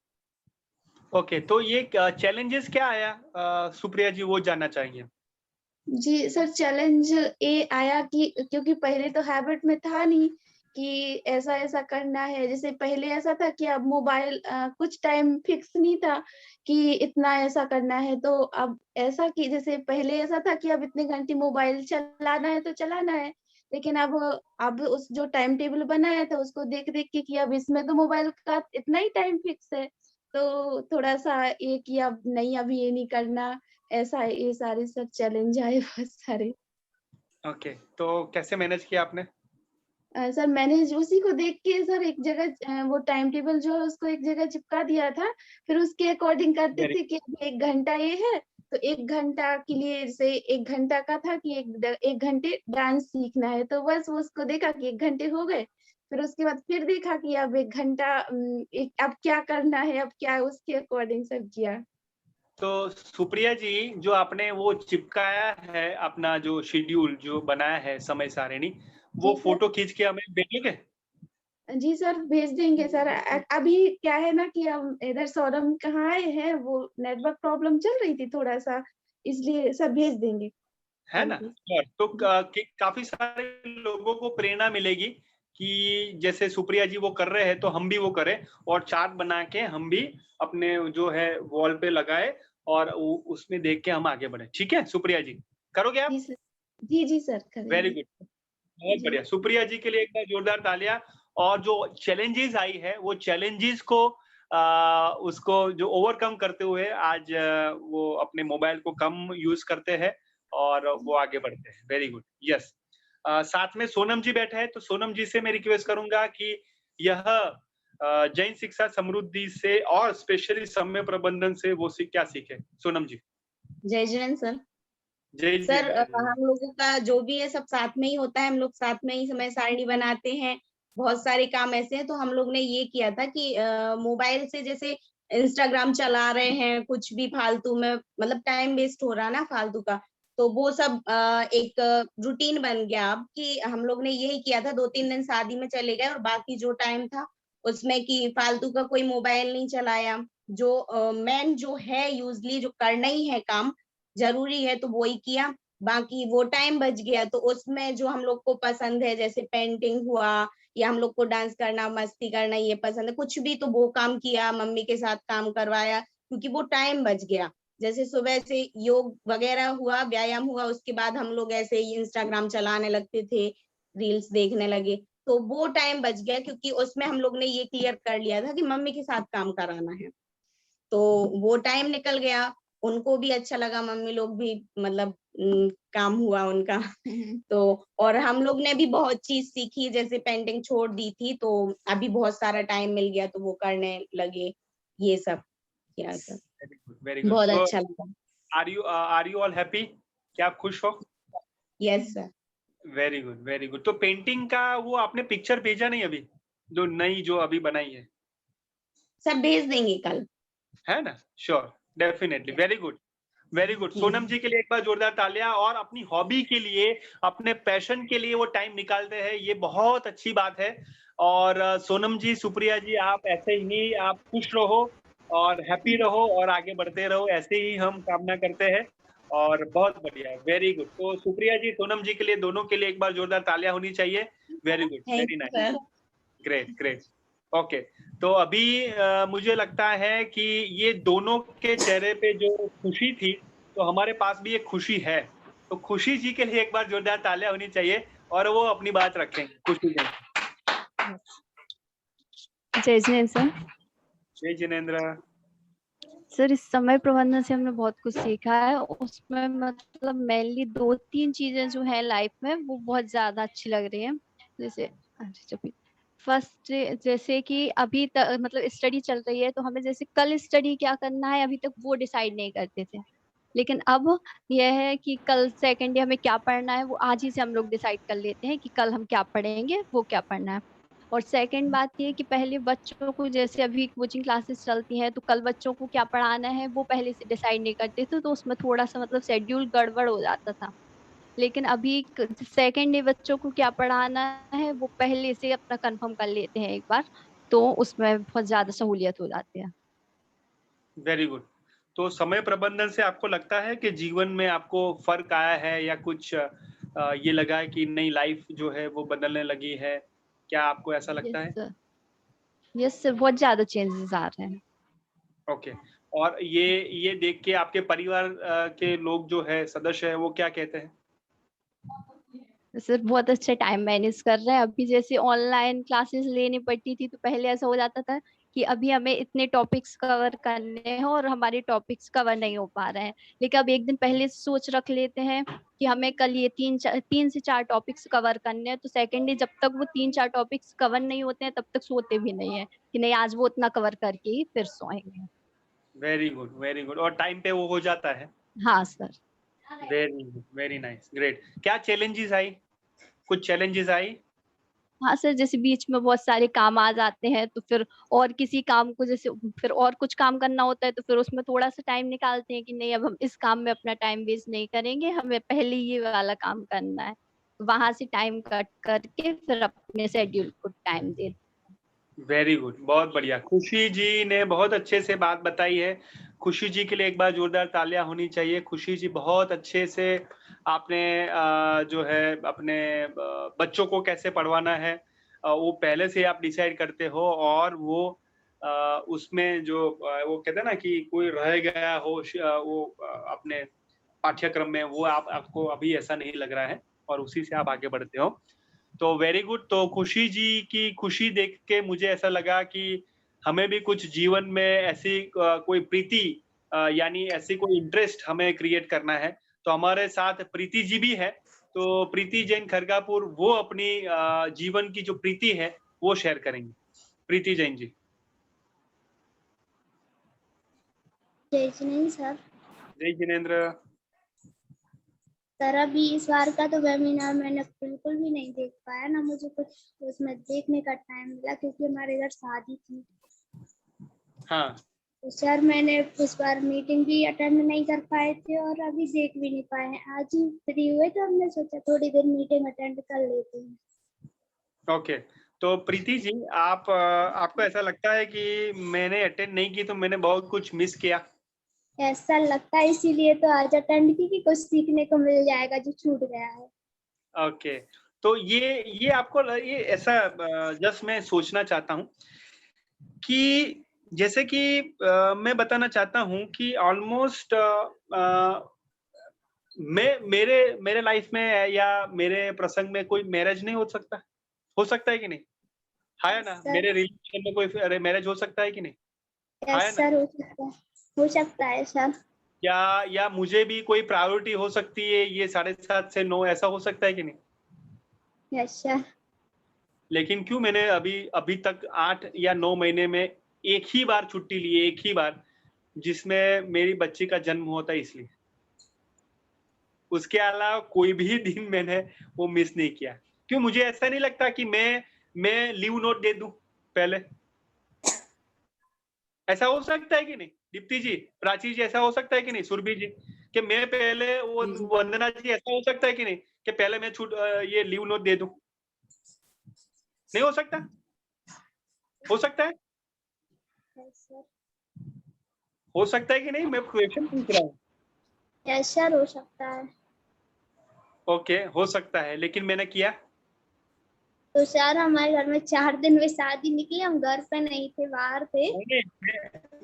ओके, तो ये चैलेंजेस क्या आया सुप्रिया जी, वो जानना चाहेंगे। जी सर, चैलेंज ये आया कि क्योंकि पहले तो हैबिट में था नहीं कि ऐसा ऐसा करना है। जैसे पहले ऐसा था कि अब मोबाइल कुछ टाइम फिक्स नहीं था कि इतना ऐसा करना है। तो अब ऐसा कि जैसे पहले ऐसा था कि अब इतने घंटे मोबाइल चलाना है तो चलाना है, लेकिन अब उस जो टाइम टेबल बनाया था उसको देख देख के कि अब इसमें तो मोबाइल का इतना ही टाइम फिक्स है। तो थोड़ा सा ये कि अब नहीं, अभी ये नहीं करना, ऐसा ये सारे सब चैलेंज आए बहुत सारे। ओके, तो कैसे मैनेज किया आपने? सर मैंने उसी को देख के सर एक जगह वो टाइम टेबल जो है उसको एक जगह चिपका दिया था। फिर उसके अकॉर्डिंग करते वेरी थे कि अब 1 घंटा ये है तो 1 घंटा के लिए, जैसे 1 घंटा का था कि 1 घंटे डांस सीखना है, तो बस वो उसको देखा कि 1 घंटे हो गए। फिर उसके बाद फिर देखा कि अब 1 घंटा अब क्या करना है, अब क्या, उसके अकॉर्डिंग सब किया। तो सुप्रिया जी, जो आपने वो चिपकाया है अपना जो शेड्यूल जो बनाया है समय सारिणी, वो जी सर। फोटो खींच के हमें भेजोगे? जी सर, भेज देंगे सर। अभी क्या है ना कि हम इधर सौरभ कहाँ आए हैं, वो नेटवर्क प्रॉब्लम चल रही थी थोड़ा सा, इसलिए सर भेज देंगे है कल ना? भी। और तो जी काफी सारे लोगों को प्रेरणा मिलेगी कि जैसे सुप्रिया जी वो कर रहे हैं तो हम भी वो करें, और चार्ट बना के हम भी अपने जो है वॉल पे लगाए और उसमें देख के हम आगे बढ़े। ठीक है सुप्रिया जी, करोगे आप? जी सर। जी सर वेरी करेंगे। गुड, बहुत जी बढ़िया। सुप्रिया जी के लिए एक बार जोरदार तालियां। और जो चैलेंजेस आई है वो चैलेंजेस को उसको जो ओवरकम करते हुए आज वो अपने मोबाइल को कम यूज करते हैं और वो आगे बढ़ते हैं। Very good, yes. साथ में सोनम जी बैठे हैं, तो सोनम जी से मैं रिक्वेस्ट करूंगा कि यह जैन शिक्षा समृद्धि से और स्पेशली समय प्रबंधन से वो क्या सीखे। सोनम जी। जय जिनेन्द्र सर। जय सर जिनेन्द्र जी। हम लोगों का जो भी है सब साथ में ही होता है, हम लोग साथ में ही समय सारणी बनाते हैं। बहुत सारे काम ऐसे हैं, तो हम लोग ने ये किया था कि मोबाइल से जैसे इंस्टाग्राम चला रहे हैं, कुछ भी फालतू में मतलब टाइम वेस्ट हो रहा ना फालतू का, तो वो सब एक रूटीन बन गया अब कि हम लोग ने यही किया था। 2-3 दिन शादी में चले गए और बाकी जो टाइम था उसमें कि फालतू का कोई मोबाइल नहीं चलाया। जो मेन जो है यूजली जो करना ही है काम जरूरी है तो वो ही किया। बाकी वो टाइम बच गया तो उसमें जो हम लोग को पसंद है, जैसे पेंटिंग हुआ या हम लोग को डांस करना, मस्ती करना ये पसंद है, कुछ भी, तो वो काम किया, मम्मी के साथ काम करवाया, क्योंकि वो टाइम बच गया। जैसे सुबह से योग वगैरह हुआ, व्यायाम हुआ, उसके बाद हम लोग ऐसे ही इंस्टाग्राम चलाने लगते थे, रील्स देखने लगे, तो वो टाइम बच गया क्योंकि उसमें हम लोग ने ये क्लियर कर लिया था कि मम्मी के साथ काम कराना है। तो वो टाइम निकल गया, उनको भी अच्छा लगा, मम्मी लोग भी मतलब काम हुआ उनका। तो और हम लोग ने भी बहुत चीज सीखी, जैसे पेंटिंग छोड़ दी थी तो अभी बहुत सारा टाइम मिल गया तो वो करने लगे, ये सब किया sir. Very good, very good. बहुत तो अच्छा लगा। Are you all happy? क्या आप खुश हो? Yes sir. Very good, very good. तो पेंटिंग का वो आपने पिक्चर भेजा नहीं अभी, जो नई जो अभी बनाई है? सर भेज देंगे कल। है ना? Sure, definitely. Very good, very good. Sonam ji के लिए एक बार जोरदार तालियां। और अपनी हॉबी के लिए, अपने पैशन के लिए वो टाइम निकालते हैं, ये बहुत अच्छी बात है। और सोनम जी, सुप्रिया जी, आप ऐसे ही आप खुश रहो और हैप्पी रहो और आगे बढ़ते रहो, ऐसे ही हम कामना करते हैं। और बहुत बढ़िया, वेरी गुड। तो सुप्रिया जी, सोनम जी के लिए, दोनों के लिए एक बार जोरदार तालियां होनी चाहिए। Very good, thank very you nice, sir. Great, great. Okay, तो अभी मुझे लगता है कि ये दोनों के चेहरे पे जो खुशी थी, तो हमारे पास भी एक खुशी है। तो खुशी जी के लिए एक बार जोरदार तालियां होनी चाहिए और वो अपनी बात रखेंगे। खुशी जी। जय जिनेन्द्र सर। जय जिनेन्द्र। सर इस समय प्रबंधन से हमने बहुत कुछ सीखा है। उसमें मतलब मेनली 2-3 चीजें जो है लाइफ में वो बहुत ज्यादा अच्छी लग रही है। जैसे फर्स्ट, जैसे कि अभी तक मतलब स्टडी चल रही है तो हमें जैसे कल स्टडी क्या करना है अभी तक वो डिसाइड नहीं करते थे। लेकिन अब यह है कि कल सेकंड डे हमें क्या पढ़ना है वो आज ही से हम लोग डिसाइड कर लेते हैं कि कल हम क्या पढ़ेंगे, वो क्या पढ़ना है। और सेकंड बात ये कि पहले बच्चों को, जैसे अभी कोचिंग क्लासेस चलती हैं, तो कल बच्चों को क्या पढ़ाना है वो पहले से डिसाइड नहीं करते थे, तो उसमें थोड़ा सा मतलब शेड्यूल गड़बड़ हो जाता था। लेकिन अभी सेकंड डे बच्चों को क्या पढ़ाना है वो पहले से अपना कंफर्म कर लेते हैं एक बार, तो उसमें बहुत ज्यादा सहूलियत हो जाती है। Very good. तो समय प्रबंधन से आपको लगता है कि जीवन में आपको फर्क आया है या कुछ ये लगा है कि नई लाइफ जो है वो बदलने लगी है, क्या आपको ऐसा लगता है? यस सर, बहुत ज्यादा चेंजेस आ रहे हैं। ओके। और ये देख के आपके परिवार के लोग जो है सदस्य है वो क्या कहते हैं? सर बहुत अच्छे टाइम मैनेज कर रहे हैं। अभी जैसे ऑनलाइन क्लासेस लेनी पड़ती थी, तो पहले ऐसा हो जाता था कि अभी हमें इतने टॉपिक्स कवर करने हैं और हमारे टॉपिक्स कवर नहीं हो पा रहे हैं। लेकिन अब एक दिन पहले से सोच रख लेते हैं कि हमें कल ये 3 से 4 टॉपिक्स कवर करने हैं, तो सेकेंड डे जब तक वो 3-4 टॉपिक्स कवर नहीं होते हैं तब तक सोते भी नहीं है कि नहीं आज वो उतना कवर करके ही फिर सोएंगे। Very good, very good. और टाइम पे वो हो जाता है? हाँ sir. Very good, very nice, great. क्या चैलेंजेस आई? कुछ चैलेंजेस आई? हाँ सर, जैसे बीच में बहुत सारे काम आ जाते हैं, तो फिर और किसी काम को, जैसे फिर और कुछ काम करना होता है, तो फिर उसमें थोड़ा सा टाइम निकालते हैं कि नहीं अब हम इस काम में अपना टाइम वेस्ट नहीं करेंगे, हमें पहले ये वाला काम करना है। वहां से टाइम कट करके फिर अपने शेड्यूल को टाइम दे। वेरी गुड, बहुत बढ़िया। खुशी जी ने बहुत अच्छे से बात बताई है। खुशी जी के लिए एक बार जोरदार तालियां होनी चाहिए। खुशी जी बहुत अच्छे से आपने जो है अपने बच्चों को कैसे पढ़वाना है वो पहले से आप डिसाइड करते हो, और वो उसमें जो वो कहते हैं ना कि कोई रह गया हो वो अपने पाठ्यक्रम में, वो आपको अभी ऐसा नहीं लग रहा है और उसी से आप आगे बढ़ते हो। तो वेरी गुड। तो खुशी जी की खुशी देख के मुझे ऐसा लगा कि हमें भी कुछ जीवन में ऐसी कोई प्रीति यानी ऐसी कोई इंटरेस्ट हमें क्रिएट करना है। तो हमारे साथ प्रीति जी भी है। तो प्रीति जैन खरगापुर वो अपनी जीवन की जो प्रीति है वो शेयर करेंगी। प्रीति जैन जी। जय जिनेन्द्र सर। जय जिनेन्द्र। सर अभी इस बार का तो वेबिनार मैंने बिल्कुल भी नहीं देख पाया, ना मुझे कुछ उसमें देखने का टाइम मिला क्योंकि हमारे घर शादी थी। हाँ। तो सर मैंने इस बार मीटिंग भी अटेंड नहीं कर पाए थे और अभी देख भी नहीं पाए हैं। आज ही फ्री हुए तो हमने सोचा थोड़ी देर मीटिंग अटेंड कर लेते हैं। ओके। तो प्रीति जी आपको ऐसा लगता है कि मैंने अटेंड नहीं की तो मैंने बहुत कुछ मिस किया? ऐसा लगता है, इसीलिए तो आज अटेंड की कि कुछ सीखने को मिल जाएगा जो छूट गया है। ओके। तो ये आपको ये ऐसा जस्ट मैं सोचना चाहता हूँ कि जैसे कि मैं बताना चाहता हूँ कि ऑलमोस्ट मेरे लाइफ में या मेरे प्रसंग में कोई मैरिज नहीं हो सकता है कि नहीं? हाँ या ना? मेरे रिलेशन में कोई मैरिज हो सकता है कि नहीं? हाँ या ना? सर हो सकता है सर। या मुझे भी कोई प्रायोरिटी हो सकती है, ये 7:30 से 9 ऐसा हो सकता है कि नहीं? Yes sir. लेकिन क्यों मैंने अभी तक 8 या 9 महीने में एक ही बार छुट्टी ली है, एक ही बार, जिसमें मेरी बच्ची का जन्म हुआ था इसलिए। उसके अलावा कोई भी दिन मैंने वो मिस नहीं किया। क्यों मुझे ऐसा नहीं लगता कि मैं लीव नोट दे दूं पहले? ऐसा हो सकता है कि नहीं? दीप्ति जी, प्राची जी, ऐसा हो सकता है कि नहीं? सुरभि जी, कि मैं पहले वो वंदना जी, ऐसा हो सकता है कि नहीं कि पहले मैं ये लीव नोट दे दूं? नहीं हो सकता? हो सकता है? हो सकता है कि नहीं? मैं क्वेश्चन पूछ रहा हूँ। यस सर, हो सकता है। ओके, हो सकता है, लेकिन मैंने किया। तो सर हमारे घर में 4 दिन में शादी निकली, हम घर पे नहीं थे, बाहर थे।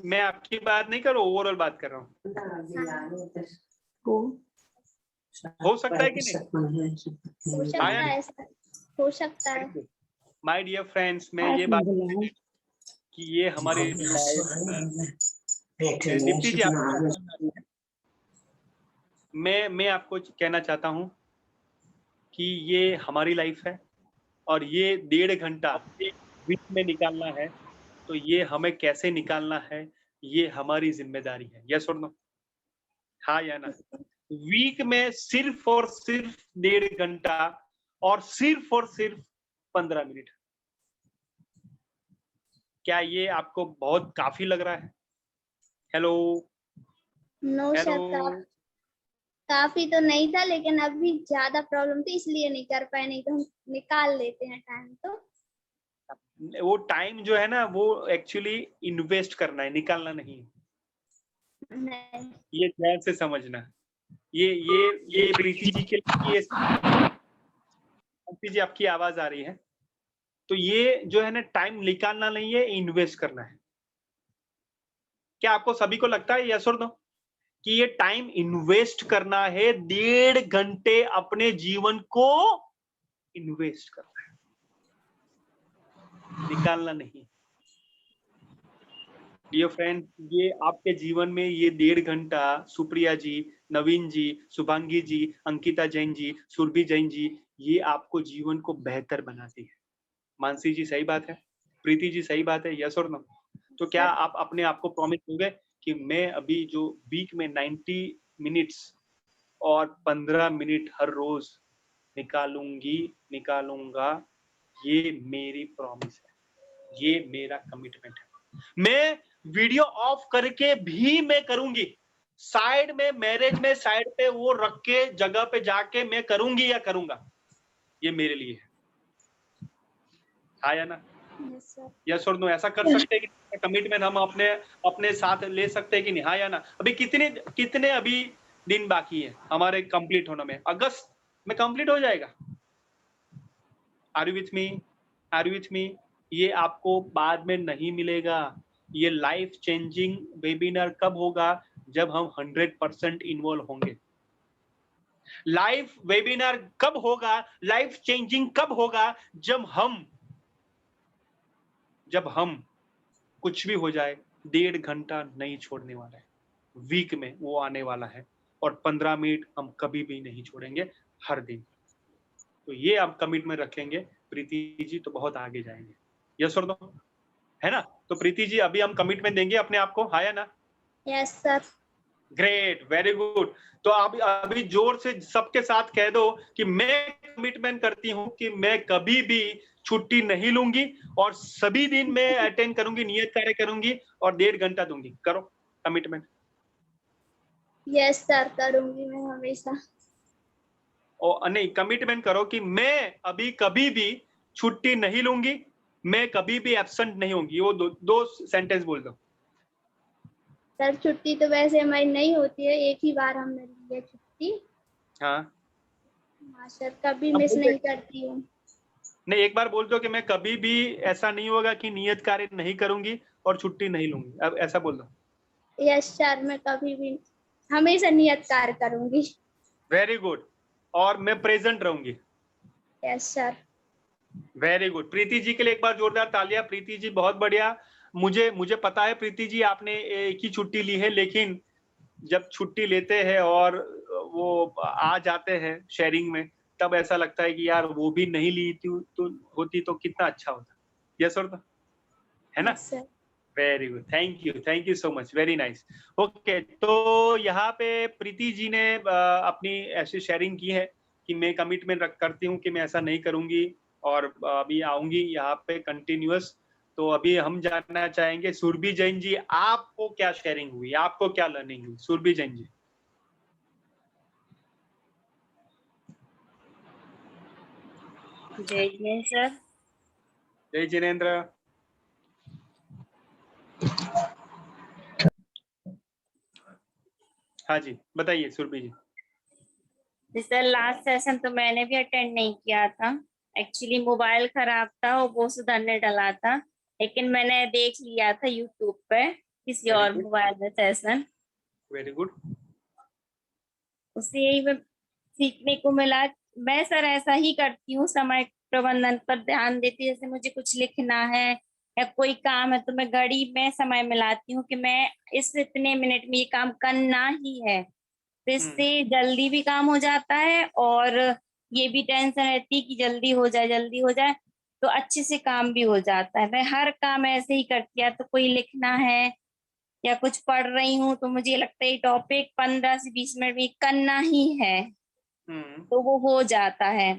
मैं आपकी बात नहीं कर रहा हूँ, ओवरऑल बात कर रहा हूँ। हो सकता है कि नहीं? हो सकता है सर, हो सकता है। माय डियर फ्रेंड्स, मैं ये बात कि ये हमारी दीप्ति जी, मैं आपको कहना चाहता हूँ कि ये हमारी लाइफ है और ये 1.5 घंटा बीच में निकालना है, तो ये हमें कैसे निकालना है, ये हमारी जिम्मेदारी है। यस और नो? हाँ या ना? वीक में सिर्फ और सिर्फ 1.5 घंटा और सिर्फ 15 मिनट। क्या ये आपको बहुत काफी लग रहा है? Hello no hello. सर, काफी तो नहीं था, लेकिन अभी ज्यादा प्रॉब्लम थी इसलिए नहीं कर पाए, नहीं तो हम निकाल लेते हैं टाइम तो। वो टाइम जो है ना, वो एक्चुअली इन्वेस्ट करना है, निकालना नहीं है। नहीं। ये ध्यान से समझना। ये प्रीति जी के लिए, प्रीति जी आपकी आवाज आ रही है, तो ये जो है ना, टाइम निकालना नहीं है, इन्वेस्ट करना है। क्या आपको सभी को लगता है, यस और नो, कि ये टाइम इन्वेस्ट करना है? 1.5 घंटे अपने जीवन को इन्वेस्ट करना है, निकालना नहीं। डियर फ्रेंड, ये आपके जीवन में ये 1.5 घंटा सुप्रिया जी, नवीन जी, शुभांगी जी, अंकिता जैन जी, सुरभि जैन जी, ये आपको जीवन को बेहतर बनाती है। मानसी जी सही बात है, प्रीति जी सही बात है, यस और नो? तो क्या आप अपने आप को प्रॉमिस दोगे कि मैं अभी जो वीक में 90 मिनट्स और 15 मिनट हर रोज निकालूंगा? ये मेरी प्रॉमिस है, ये मेरा कमिटमेंट है। मैं वीडियो ऑफ करके भी मैं करूंगी, साइड में मैरिज में साइड पे वो रख के जगह पे जाके मैं करूंगी या करूंगा, ये मेरे लिए है। हाँ या ना? यस और नो? ऐसा कर सकते हैं कि कमिटमेंट हम अपने साथ ले सकते हैं कि नहीं? हाँ या ना? अभी कितने अभी दिन बाकी है हमारे कंप्लीट होने में? अगस्त में कंप्लीट हो जाएगा। Are you with me? Are you with me? ये आपको बाद में नहीं मिलेगा। ये लाइफ चेंजिंग वेबिनार कब होगा? जब हम 100% इन्वॉल्व होंगे। लाइफ वेबिनार कब होगा, लाइफ चेंजिंग कब होगा? जब हम कुछ भी हो जाए 1.5 घंटा नहीं छोड़ने वाला है। वीक में वो आने वाला है, और 15 मिनट हम कभी भी नहीं छोड़ेंगे, हर दिन। तो ये आप कमिटमेंट रखेंगे प्रीति जी, तो बहुत आगे जाएंगे। यस और नो? है ना? तो प्रीति जी, अभी हम कमिटमेंट देंगे अपने आप को, हाँ या ना? Yes sir. Great, very good. तो आप अभी जोर से सबके साथ कह दो कि मैं कमिटमेंट करती हूं कि मैं कभी भी छुट्टी नहीं लूंगी और सभी दिन मैं अटेंड करूंगी, नियत कार्य करूंगी और 1.5 घंटा दूंगी। करो कमिटमेंट। यस सर, करूंगी मैं हमेशा। और नहीं, कमिटमेंट करो कि मैं अभी कभी भी छुट्टी नहीं लूंगी, मैं कभी भी एब्सेंट नहीं होंगी। वो दो सेंटेंस बोल दो। सर छुट्टी तो वैसे हमारी नहीं होती है, एक ही बार हमने ली है छुट्टी। हाँ हाँ सर, कभी मिस नहीं करती हूँ। नहीं, एक बार बोल दो कि मैं कभी भी ऐसा नहीं होगा कि नियत कार्य नहीं करूंगी और छुट्टी नहीं लूंगी। अब ऐसा बोल दो। यस सर, मैं कभी भी हमेशा नियत कार्य करूंगी। Very good. और मैं प्रेजेंट रहूंगी। Yes sir. Very good. Preeti ji के लिए एक बार जोरदार तालियां। प्रीति जी बहुत बढ़िया। मुझे पता है प्रीति जी, आपने एक ही छुट्टी ली है, लेकिन जब छुट्टी लेते हैं और वो आ जाते हैं शेयरिंग में, तब ऐसा लगता है कि यार वो भी नहीं ली होती तो कितना अच्छा होता। यस सर, है ना? Very good, thank you so much, very nice. Okay, तो यहाँ पे प्रीति जी ने अपनी ऐसी शेयरिंग की है कि मैं कमिटमेंट करती हूँ कि मैं ऐसा नहीं करूंगी और अभी आऊंगी यहाँ पे कंटिन्यूअस। तो अभी हम जानना चाहेंगे सुरभि जैन जी, आपको क्या शेयरिंग हुई, आपको क्या लर्निंग हुई? सुरभि जैन जी। जय जिनेन्द्र सर। जय जिनेन्द्र। हाँ जी, बताइए सुरभि जी। सर लास्ट सेशन तो मैंने भी अटेंड नहीं किया था, एक्चुअली मोबाइल खराब था और वो सुधरने डला था, लेकिन मैंने देख लिया था यूट्यूब पे किसी और मोबाइल में सेशन। Very good. उससे यही सीखने को मिला। मैं सर ऐसा ही करती हूँ, समय प्रबंधन पर ध्यान देती हूँ। जैसे मुझे कुछ लिखना है या कोई काम है तो मैं घड़ी में समय मिलाती हूँ कि मैं इस इतने मिनट में ये काम करना ही है। तो इससे जल्दी भी काम हो जाता है और ये भी टेंशन रहती है कि जल्दी हो जाए, तो अच्छे से काम भी हो जाता है। मैं हर काम ऐसे ही करती है, तो कोई लिखना है या कुछ पढ़ रही हूँ तो मुझे लगता है टॉपिक 15 से 20 मिनट में करना ही है, तो वो हो जाता है।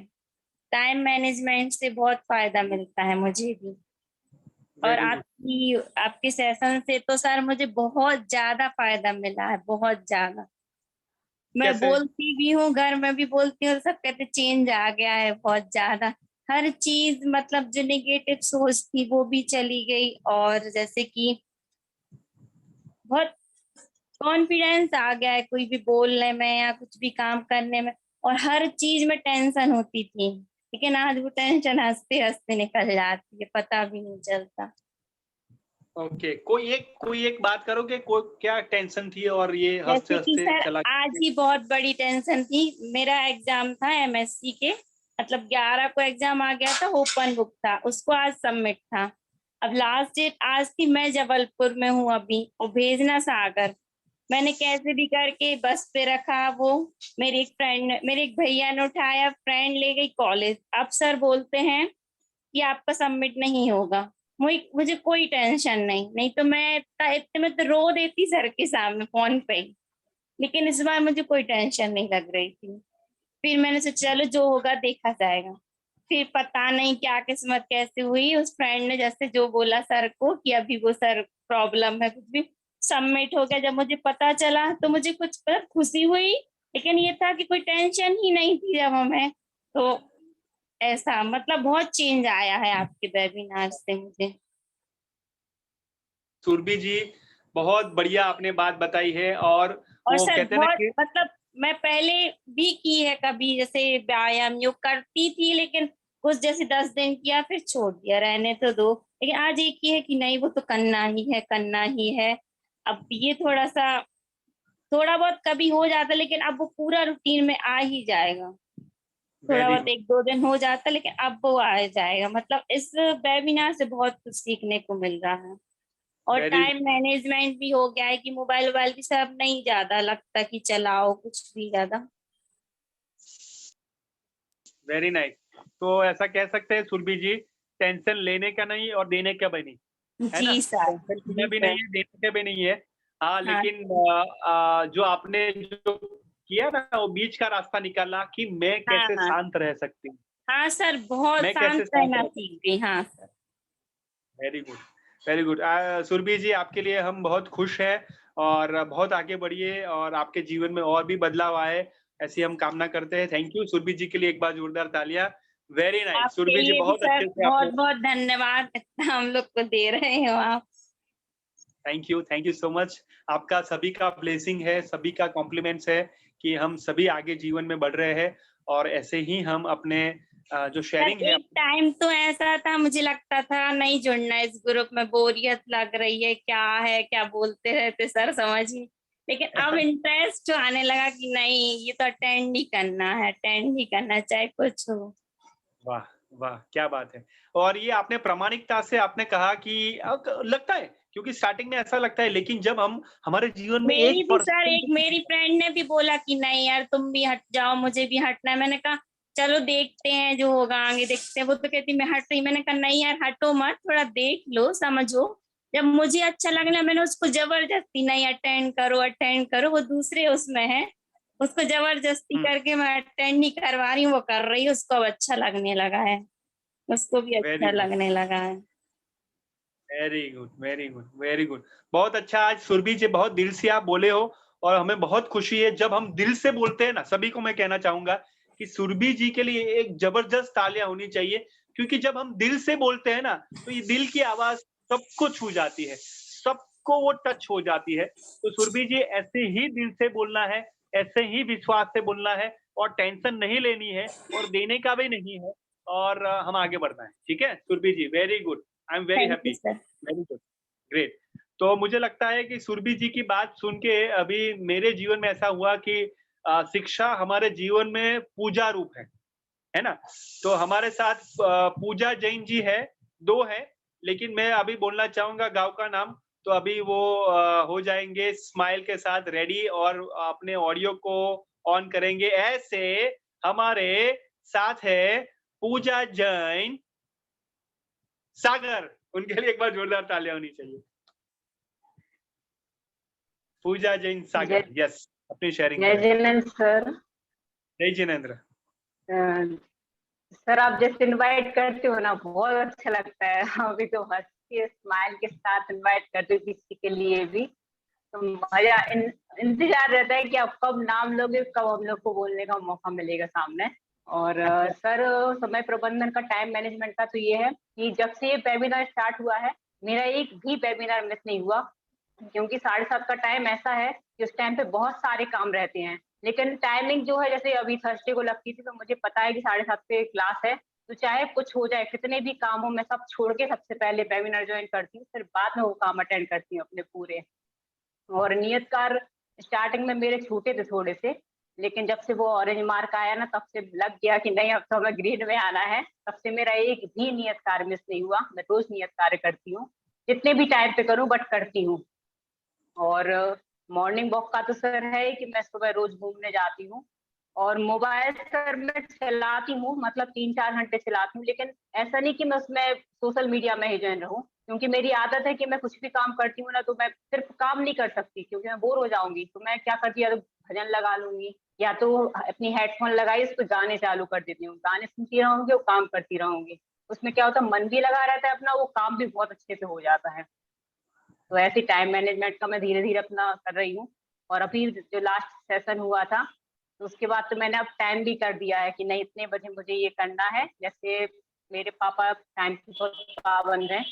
टाइम मैनेजमेंट से बहुत फायदा मिलता है मुझे भी। और आपके सेशन से तो सर मुझे बहुत ज्यादा फायदा मिला है, बहुत ज्यादा। मैं कैसे? बोलती भी हूँ, घर में भी बोलती हूँ, सब कहते चेंज आ गया है बहुत ज्यादा। हर चीज मतलब जो नेगेटिव सोच थी वो भी चली गई, और जैसे कि बहुत कॉन्फिडेंस आ गया है कोई भी बोलने में या कुछ भी काम करने में। और हर चीज में टेंशन होती थी, लेकिन आज वो टेंशन हंसते हंसते निकल जाती है, पता भी नहीं चलता। ओके, कोई एक बात करो कि क्या टेंशन थी और ये हंसते जैसे कि हंसते सर चला आज ही बहुत बड़ी टेंशन थी। मेरा एग्जाम था एमएससी के, मतलब 11 को एग्जाम आ गया था, ओपन बुक था, उसको आज सबमिट था। अब लास्ट डेट आज थी, मैं जबलपुर में हूँ अभी, और भेजना सागर। मैंने कैसे भी करके बस पे रखा, वो मेरे एक भैया ने उठाया, फ्रेंड ले गई कॉलेज। अब सर बोलते हैं कि आपका सबमिट नहीं होगा। मुझे कोई टेंशन नहीं तो मैं इतने में तो रो देती सर के सामने फोन पे ही। लेकिन इस बार मुझे कोई टेंशन नहीं लग रही थी। फिर मैंने सोचा चलो जो होगा देखा जाएगा। फिर पता नहीं क्या किस्मत कैसे हुई, उस फ्रेंड ने जैसे जो बोला सर को कि अभी वो सर प्रॉब्लम है, कुछ भी सबमिट हो गया। जब मुझे पता चला तो मुझे कुछ खुशी हुई, लेकिन ये था कि कोई टेंशन ही नहीं थी जब हमें। तो ऐसा मतलब बहुत चेंज आया है आपके वेबिनार से मुझे। सुरभि जी, बहुत बढ़िया आपने बात बताई है। और वो सर कहते हैं ना बहुत कि मतलब मैं पहले भी की है, कभी जैसे व्यायाम योग करती थी, लेकिन कुछ जैसे 10 दिन किया फिर छोड़ दिया, रहने तो दो। लेकिन आज एक ही है कि नहीं वो तो करना ही है, करना ही है। अब ये थोड़ा बहुत कभी हो जाता, लेकिन अब वो पूरा रूटीन में आ ही जाएगा। थोड़ा वेरी बहुत 1-2 दिन हो जाता, लेकिन अब वो आ जाएगा। मतलब इस वेबिनार से बहुत कुछ सीखने को मिल रहा है। और वेरी टाइम मैनेजमेंट भी हो गया है कि मोबाइल भी सब नहीं ज्यादा लगता कि चलाओ कुछ भी ज्यादा। Very nice. तो ऐसा कह सकते हैं सुरभि जी, टेंशन लेने का नहीं और देने का भी नहीं, है ना? जी सर। टेंशन लेना जी भी सर। नहीं है, देने का भी नहीं है। हाँ, हाँ। लेकिन जो आपने जो किया ना, वो बीच का रास्ता निकाला कि मैं हाँ कैसे हाँ। शांत रह सकती हूँ, हाँ सर बहुत मैं शांत कैसे शांत रहना रह सकती सीख गई। हाँ सर। हूँ। Very good, very good. Surabhi ji, आपके लिए हम बहुत खुश हैं और बहुत आगे बढ़िए और आपके जीवन में और भी बदलाव आए, ऐसी हम कामना करते हैं। थैंक यू सुरभि जी के लिए एक बार जोरदार तालियां। वेरी नाइस आपके सुरभि जी, लिए भी बहुत सर अच्छे से बहुत आपने। बहुत धन्यवाद, इतना हम लोग को दे रहे हो आप। Thank you so much. आपका सभी का ब्लेसिंग है, सभी का कॉम्प्लीमेंट्स है कि हम सभी आगे जीवन में बढ़ रहे हैं और ऐसे ही हम अपने जो सर शेयरिंग है। एक टाइम तो ऐसा था, मुझे लगता था नहीं जुड़ना इस ग्रुप में, बोरियत लग रही है, क्या बोलते रहते सर समझ नहीं। लेकिन अब इंटरेस्ट जो आने लगा कि नहीं ये तो अटेंड ही करना है, अटेंड ही करना चाहे कुछ हो। वाह वाह, क्या बात है। और ये आपने प्रामाणिकता से आपने कहा कि लगता है, क्योंकि स्टार्टिंग में ऐसा लगता है, लेकिन जब हम हमारे जीवन में मेरी भी सर एक 1% मेरी फ्रेंड ने भी बोला कि नहीं यार तुम भी हट जाओ, मुझे भी हटना है। मैंने कहा चलो देखते हैं जो होगा आगे देखते हैं। वो तो कहती मैं हट रही, मैंने कहा नहीं यार हटो मत, थोड़ा देख लो समझो। जब मुझे अच्छा लगना मैंने उसको जबरदस्ती नहीं अटेंड करो, वो दूसरे उसमें है, उसको जबरदस्ती करके मैं अटेंड नहीं करवा रही हूँ, वो कर रही है, उसको अब अच्छा लगने लगा है, उसको भी वेरी अच्छा गुड, लगने लगा है। Very good, very good, very good. बहुत अच्छा, आज सुरभि जी बहुत दिल से आप बोले हो और हमें बहुत खुशी है जब हम दिल से बोलते हैं ना। सभी को मैं कहना चाहूंगा कि सुरभि जी के लिए एक जबरदस्त तालियां होनी चाहिए, क्योंकि जब हम दिल से बोलते हैं ना तो ये दिल की आवाज सबको छू जाती है, सबको वो टच हो जाती है। तो सुरभि जी, ऐसे ही दिल से बोलना है, ऐसे ही विश्वास से बोलना है और टेंशन नहीं लेनी है और देने का भी नहीं है, और हम आगे बढ़ना है। ठीक है Surabhi ji, very good, I am very thank you happy. Sir. Very good, great. तो मुझे लगता है कि सुरभि जी की बात सुन के अभी मेरे जीवन में ऐसा हुआ कि शिक्षा हमारे जीवन में पूजा रूप है ना? तो हमारे साथ पूजा जैन जी है, 2 है, लेकिन मैं अभी बोलना चाहूंगा गाँव का नाम। तो अभी वो हो जाएंगे स्माइल के साथ रेडी और अपने ऑडियो को ऑन करेंगे। ऐसे हमारे साथ है पूजा जैन सागर, उनके लिए एक बार जोरदार तालियां होनी चाहिए। पूजा जैन सागर, यस, अपनी शेयरिंग जय करें। जिनेंद्र सर। जय जिनेंद्र। सर आप जैसे इनवाइट करते हो ना, बहुत अच्छा लगता है। अभी तो हंस के स्माइल के साथ इनवाइट करते हो किसी के लिए भी, तो मजा इंतजार रहता है कि आप कब नाम लोगे, कब हम लोग को बोलने का मौका मिलेगा सामने। और सर समय प्रबंधन का, टाइम मैनेजमेंट का तो ये है कि जब से ये वेबिनार स्टार्ट हुआ है, मेरा एक भी वेबिनार मिस नहीं हुआ, क्योंकि 7:30 का टाइम ऐसा है कि उस टाइम पे बहुत सारे काम रहते हैं। लेकिन टाइमिंग जो है, जैसे अभी थर्सडे को लगती थी, तो मुझे पता है कि 7:30 पे क्लास है, तो चाहे कुछ हो जाए, कितने भी काम हो, मैं सब छोड़ के सबसे पहले वेबिनार ज्वाइन करती हूँ, फिर बाद में वो काम अटेंड करती हूँ अपने पूरे। और नियत कार्य स्टार्टिंग में मेरे छूटे थे थोड़े से, लेकिन जब से वो ऑरेंज मार्क आया ना, तब से लग गया कि नहीं अब तो हमें ग्रीन में आना है। तब से मेरा एक भी नियत कार्य मिस नहीं हुआ, मैं रोज नियत कार्य करती हूँ, जितने भी टाइम पे करूँ बट करती हूँ। और मॉर्निंग वॉक का तो सर है कि मैं सुबह रोज घूमने जाती हूँ। और मोबाइल सर मैं चलाती हूँ, मतलब 3-4 घंटे चलाती हूँ, लेकिन ऐसा नहीं कि मैं उसमें सोशल मीडिया में ही ज्वाइन रहूँ, क्योंकि मेरी आदत है कि मैं कुछ भी काम करती हूँ ना, तो मैं सिर्फ काम नहीं कर सकती, क्योंकि मैं बोर हो जाऊंगी। तो मैं क्या करती हूँ, या तो भजन लगा लूंगी, या तो अपनी हेडफोन लगाई, उस पर गाने चालू कर देती हूँ, गाने सुनती रहूंगी और काम करती रहूंगी। उसमें क्या होता है, मन भी लगा रहता है अपना, वो काम भी बहुत अच्छे से हो जाता है। तो ऐसे टाइम मैनेजमेंट का मैं धीरे धीरे अपना कर रही हूँ। और अभी जो लास्ट सेशन हुआ था, तो उसके बाद तो मैंने अब टाइम भी कर दिया है कि नहीं इतने बजे मुझे ये करना है। जैसे मेरे पापा टाइम की बहुत पाबंद हैं,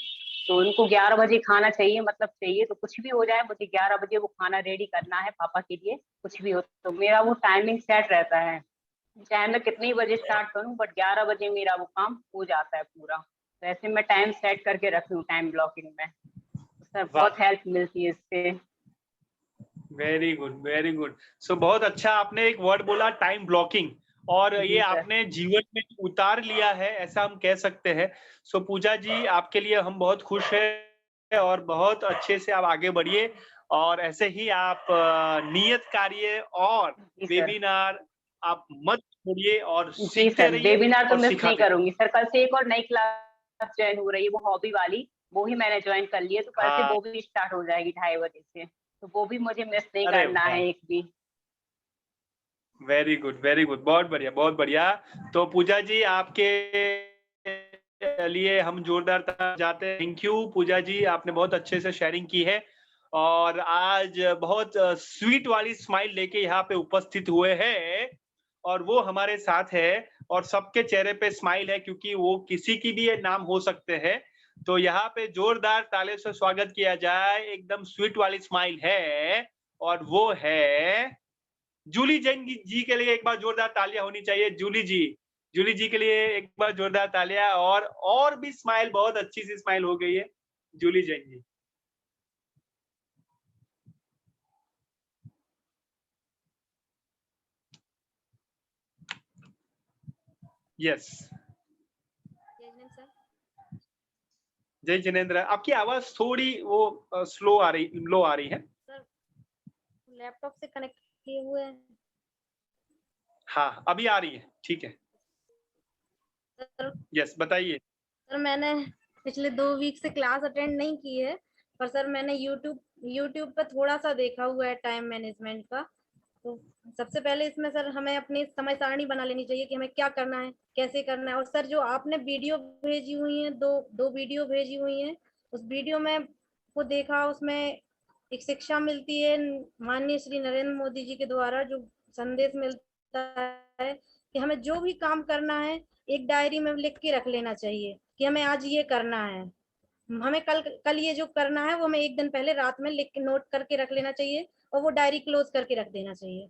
तो उनको 11 बजे खाना चाहिए, मतलब चाहिए, तो कुछ भी हो जाए मुझे 11 बजे वो खाना रेडी करना है पापा के लिए, कुछ भी हो। तो मेरा वो टाइमिंग सेट रहता है, चाहे मैं कितनी बजे स्टार्ट करूँ, बट 11 बजे मेरा वो काम हो जाता है पूरा। तो ऐसे मैं टाइम सेट करके रखी हूँ टाइम ब्लॉकिंग में। सर बहुत हेल्प मिलती है इससे। Very good, very good. So बहुत अच्छा आपने एक वर्ड बोला, टाइम ब्लॉकिंग, और ये आपने जीवन में उतार लिया है, ऐसा हम कह सकते हैं। सो पूजा जी, आपके लिए हम बहुत खुश हैं और बहुत अच्छे से आप आगे बढ़िए, और ऐसे ही आप नियत कार्य और वेबिनार आप मत छोड़िए, और सीखते रहिए। वेबिनार तो और मिस नहीं करूंगी सर। कल से एक और नई क्लास ज्वाइन हो रही है, वो हॉबी वाली, वो ही मैंने ज्वाइन कर ली है, तो कल से वो भी स्टार्ट हो जाएगी 2:30 बजे से, तो वो भी मुझे मिस नहीं करना है एक भी। वेरी गुड, वेरी गुड, बहुत बढ़िया, बहुत बढ़िया। तो पूजा जी, आपके लिए हम जोरदार जाते हैं। थैंक यू पूजा जी, आपने बहुत अच्छे से शेयरिंग की है, और आज बहुत स्वीट वाली स्माइल लेके यहाँ पे उपस्थित हुए हैं, और वो हमारे साथ है, और सबके चेहरे पे स्माइल है, क्योंकि वो किसी की भी नाम हो सकते हैं। तो यहाँ पे जोरदार तालियों से स्वागत किया जाए, एकदम स्वीट वाली स्माइल है, और वो है जूली जैन जी के लिए एक बार जोरदार तालियां होनी चाहिए। जूली जी के लिए एक बार जोरदार तालियां, और भी स्माइल, बहुत अच्छी सी स्माइल हो गई है जूली जैन जी। यस, जय जिनेंद्र, आपकी आवाज थोड़ी वो लो आ रही है। सर लैपटॉप से कनेक्ट किए हुए हैं। हाँ, अभी आ रही है, ठीक है। यस, बताइए। सर मैंने पिछले 2 वीक से क्लास अटेंड नहीं की है, पर सर मैंने यूट्यूब पे थोड़ा सा देखा हुआ है टाइम मैनेजमेंट का। तो सबसे पहले इसमें सर हमें अपनी समय सारणी बना लेनी चाहिए कि हमें क्या करना है, कैसे करना है। और सर जो आपने वीडियो भेजी हुई है, दो वीडियो भेजी हुई है, उस वीडियो में को देखा, उसमें एक शिक्षा मिलती है माननीय श्री नरेंद्र मोदी जी के द्वारा, जो संदेश मिलता है कि हमें जो भी काम करना है एक डायरी में लिख के रख लेना चाहिए कि हमें आज ये करना है, हमें कल ये जो करना है वो हमें एक दिन पहले रात में लिख के नोट करके रख लेना चाहिए, और वो डायरी क्लोज करके रख देना चाहिए।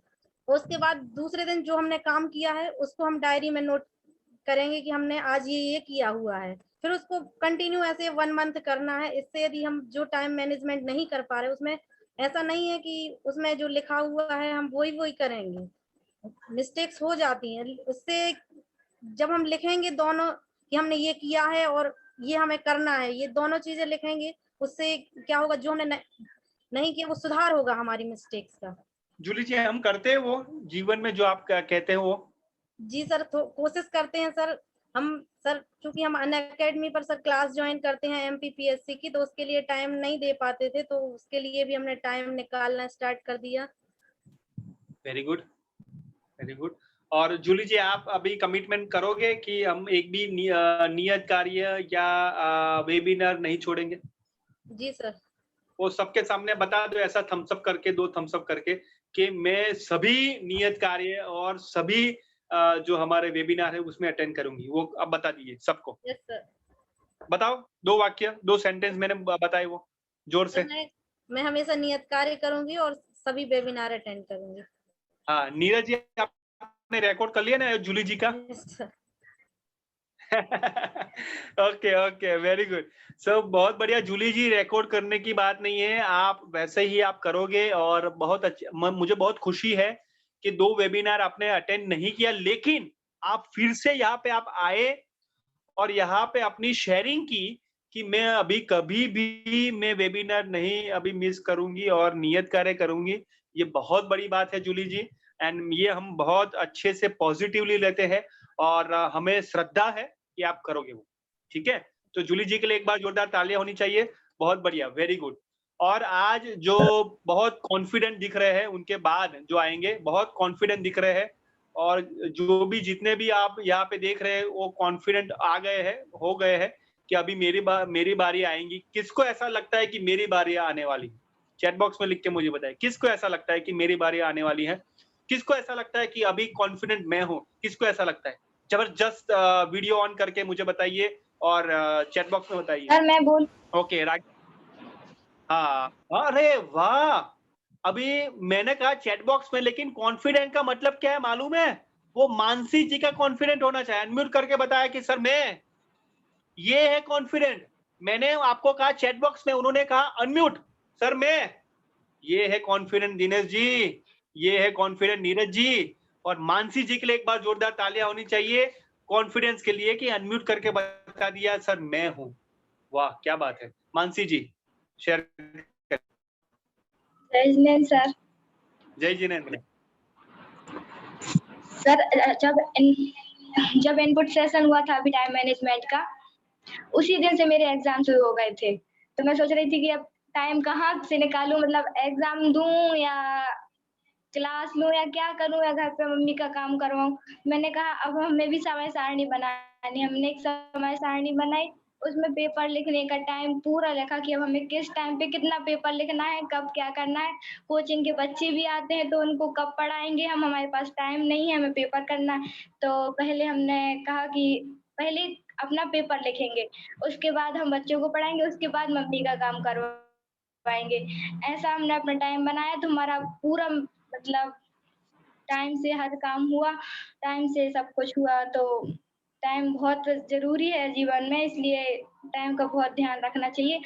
उसके बाद दूसरे दिन जो हमने काम किया है उसको हम डायरी में नोट करेंगे कि हमने आज ये किया हुआ है, फिर उसको कंटिन्यू ऐसे 1 मंथ करना है। इससे यदि हम जो टाइम मैनेजमेंट नहीं कर पा रहे, उसमें ऐसा नहीं है कि उसमें जो लिखा हुआ है हम वही करेंगे, मिस्टेक्स हो जाती हैं। उससे जब हम लिखेंगे दोनों कि हमने ये किया है और ये हमें करना है, ये दोनों चीजें लिखेंगे, उससे क्या होगा, जो हमने नहीं किया वो सुधार होगा हमारी मिस्टेक्स का। जूली जी, हम करते हैं वो जीवन में जो आप कहते हैं वो? जी सर, तो कोशिश करते हैं सर, हम सर चूंकि हम अनअकैडमी पर सर क्लास ज्वाइन करते हैं MPPSC की, तो उसके लिए टाइम नहीं दे पाते थे, तो उसके लिए भी हमने टाइम निकालना स्टार्ट कर दिया। Very good, very good. और जूली जी, आप अभी कमिटमेंट करोगे कि हम एक भी नियत कार्य या वेबिनार नहीं छोड़ेंगे? जी सर। वो सबके सामने बता दो, ऐसा थम्स अप करके, 2 थम्स अप करके, कि मैं सभी नियत कार्य और सभी जो हमारे वेबिनार है उसमें अटेंड करूंगी। वो अब बता दीजिए सबको। Yes sir. बताओ 2 वाक्य, 2 सेंटेंस मैंने बताए, वो जोर से। मैं हमेशा नियत कार्य करूंगी और सभी वेबिनार अटेंड करूंगी। हाँ, नीरज जी आपने रिकॉर्ड कर लिया ना जूली जी का? Okay okay, very good. So बहुत बढ़िया जूली जी, रिकॉर्ड करने की बात नहीं है, आप वैसे ही आप करोगे। और बहुत अच्छा, मुझे बहुत खुशी है कि 2 वेबिनार आपने अटेंड नहीं किया, लेकिन आप फिर से यहाँ पे आप आए और यहाँ पे अपनी शेयरिंग की कि मैं अभी कभी भी मैं वेबिनार नहीं अभी मिस करूंगी और नियत कार्य करूंगी। ये बहुत बड़ी बात है जूली जी, एंड ये हम बहुत अच्छे से पॉजिटिवली लेते हैं और हमें श्रद्धा है कि आप करोगे वो। ठीक है, तो जूली जी के लिए एक बार जोरदार तालियां होनी चाहिए। बहुत बढ़िया, वेरी गुड। और आज जो बहुत कॉन्फिडेंट दिख रहे हैं, उनके बाद जो आएंगे बहुत कॉन्फिडेंट दिख रहे हैं, और जो भी जितने भी आप यहाँ पे देख रहे हैं वो कॉन्फिडेंट आ गए हैं, हो गए हैं कि अभी मेरी बारी आएंगी। किसको ऐसा लगता है कि मेरी बारी आने वाली है? चैट बॉक्स में लिख के मुझे बताएं, किसको ऐसा लगता है कि मेरी बारी आने वाली है? किसको ऐसा लगता है कि अभी कॉन्फिडेंट मैं हूँ? किसको ऐसा लगता है? जबरदस्त वीडियो ऑन करके मुझे बताइए और चैट बॉक्स में बताइए। सर मैं बोल ओके, राइट। हाँ, अरे वाह! अभी मैंने कहा चैट बॉक्स में, लेकिन कॉन्फिडेंट का मतलब क्या है मालूम है? वो मानसी जी का कॉन्फिडेंट होना चाहिए। अनम्यूट करके बताया कि सर मैं, ये है कॉन्फिडेंट। मैंने आपको कहा चैट बॉक्स में, उन्होंने कहा अनम्यूट, सर मैं, ये है कॉन्फिडेंट दिनेश जी, ये है कॉन्फिडेंट नीरज जी। और मानसी जी के लिए एक बार जोरदार तालियां होनी चाहिए कॉन्फिडेंस के लिए कि अनम्यूट करके बता दिया सर मैं हूं। वाह, क्या बात है। मानसी जी शेयर। जय जिनेन्द्र सर। जय जिनेन्द्र सर। जब इनपुट सेशन हुआ था अभी टाइम मैनेजमेंट का, उसी दिन से मेरे एग्जाम शुरू हो गए थे, तो मैं सोच रही थी कि अब टाइम कहाँ से निकालूं, मतलब एग्जाम दूं या क्लास लूं या क्या करूं या घर पे मम्मी का काम करवाऊं। मैंने कहा अब हमें भी समय सारणी बनानी। हमने एक समय सारणी बनाई, उसमें पेपर लिखने का टाइम पूरा लिखा कि अब हमें किस टाइम पे कितना पेपर लिखना है, कब क्या करना है। कोचिंग के बच्चे भी आते हैं तो उनको कब पढ़ाएंगे हम, हमारे पास टाइम नहीं है, हमें पेपर करना है। तो पहले हमने कहा कि पहले अपना पेपर लिखेंगे, उसके बाद हम बच्चों को पढ़ाएंगे, उसके बाद मम्मी का काम करवाएंगे। ऐसा हमने अपना टाइम बनाया तो हमारा पूरा मतलब टाइम से हर काम हुआ, टाइम से सब कुछ हुआ। तो टाइम बहुत जरूरी है जीवन में, इसलिए टाइम का बहुत ध्यान रखना चाहिए।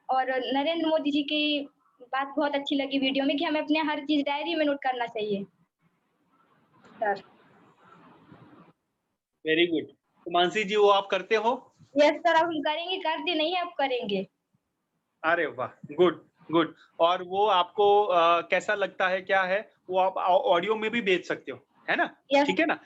और नरेंद्र मोदी जी की बात बहुत अच्छी लगी वीडियो में कि हमें अपने हर चीज डायरी में नोट करना चाहिए सर। Very good. तो मानसी जी वो आप करते हो? यस सर, अब हम करेंगे, करते नहीं है अब करेंगे। अरे वाह, गुड गुड। और वो आपको कैसा लगता है, क्या है वो आप ऑडियो में भी भेज सकते हो, है ना? ठीक है ना?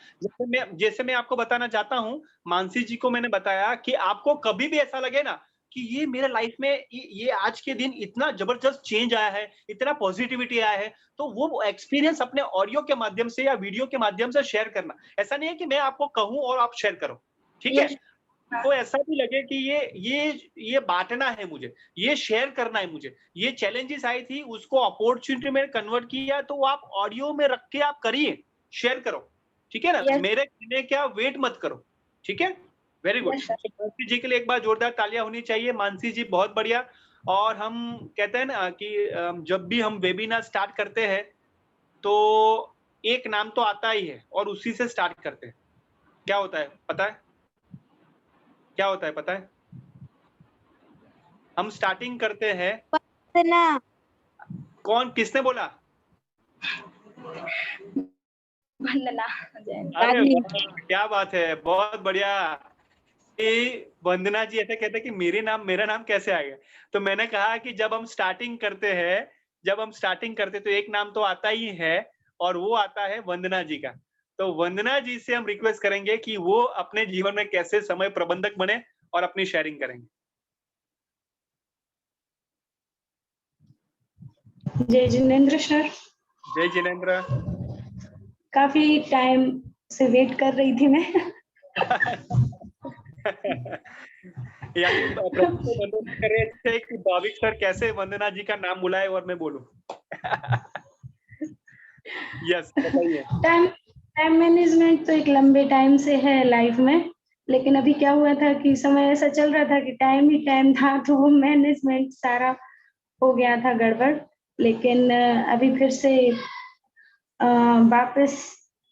जैसे मैं आपको बताना चाहता हूँ, मानसी जी को मैंने बताया कि आपको कभी भी ऐसा लगे ना कि ये मेरे लाइफ में ये आज के दिन इतना जबरदस्त चेंज आया है, इतना पॉजिटिविटी आया है, तो वो एक्सपीरियंस अपने ऑडियो के माध्यम से या वीडियो के माध्यम से शेयर करना। ऐसा नहीं है कि मैं आपको कहूँ और आप शेयर करो, ठीक है? तो ऐसा भी लगे कि ये बांटना है मुझे, ये शेयर करना है मुझे, ये चैलेंजेस आई थी उसको अपॉर्चुनिटी में कन्वर्ट किया, तो आप ऑडियो में रख के आप करिए, शेयर करो, ठीक है ना? मेरे कहने क्या वेट मत करो, ठीक है? Very good. मानसी जी के लिए एक बार जोरदार तालियां होनी चाहिए। मानसी जी बहुत बढ़िया। और हम कहते हैं ना कि जब भी हम वेबिनार स्टार्ट करते हैं तो एक नाम तो आता ही है और उसी से स्टार्ट करते हैं। क्या होता है पता है? क्या होता है पता है? हम स्टार्टिंग करते हैं ना। कौन, किसने बोला? वंदना। अरे क्या बात है, बहुत बढ़िया। वंदना जी ऐसे कहते हैं कि मेरा नाम कैसे आ गया? तो मैंने कहा कि जब हम स्टार्टिंग करते तो एक नाम तो आता ही है और वो आता है वंदना जी का। तो वंदना जी से हम रिक्वेस्ट करेंगे कि वो अपने जीवन में कैसे समय प्रबंधक बने और अपनी शेयरिंग करेंगे। जय जिनेंद्र सर। जय जिनेंद्र। काफी टाइम से वेट कर रही थी मैं। यानी वंदना कर रहे थे कि भाविक सर कैसे वंदना जी का नाम बुलाए और मैं बोलूं। यस, बताइए। टाइम मैनेजमेंट तो एक लंबे टाइम से है लाइफ में, लेकिन अभी क्या हुआ था कि समय ऐसा चल रहा था कि टाइम ही टाइम था, तो वो मैनेजमेंट सारा हो गया था गड़बड़। लेकिन अभी फिर से वापस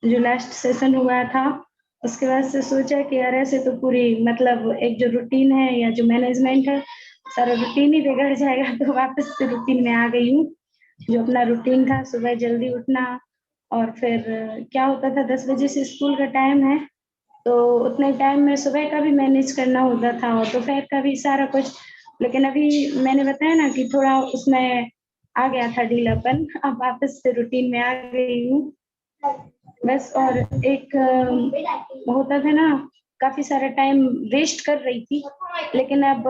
जो लास्ट सेशन हुआ था उसके बाद से सोचा कि यार ऐसे तो पूरी मतलब एक जो रूटीन है या जो मैनेजमेंट है सारा रूटीन ही बिगड़ जाएगा, तो वापस से रूटीन में आ गई हूँ। जो अपना रूटीन था सुबह जल्दी उठना, और फिर क्या होता था 10 बजे से स्कूल का टाइम है, तो उतने टाइम में सुबह का भी मैनेज करना होता था और दोपहर का भी सारा कुछ। लेकिन अभी मैंने बताया ना कि थोड़ा उसमें आ गया था ढीलापन, अब वापस से रूटीन में आ गई हूँ बस। और एक होता था ना, काफी सारा टाइम वेस्ट कर रही थी, लेकिन अब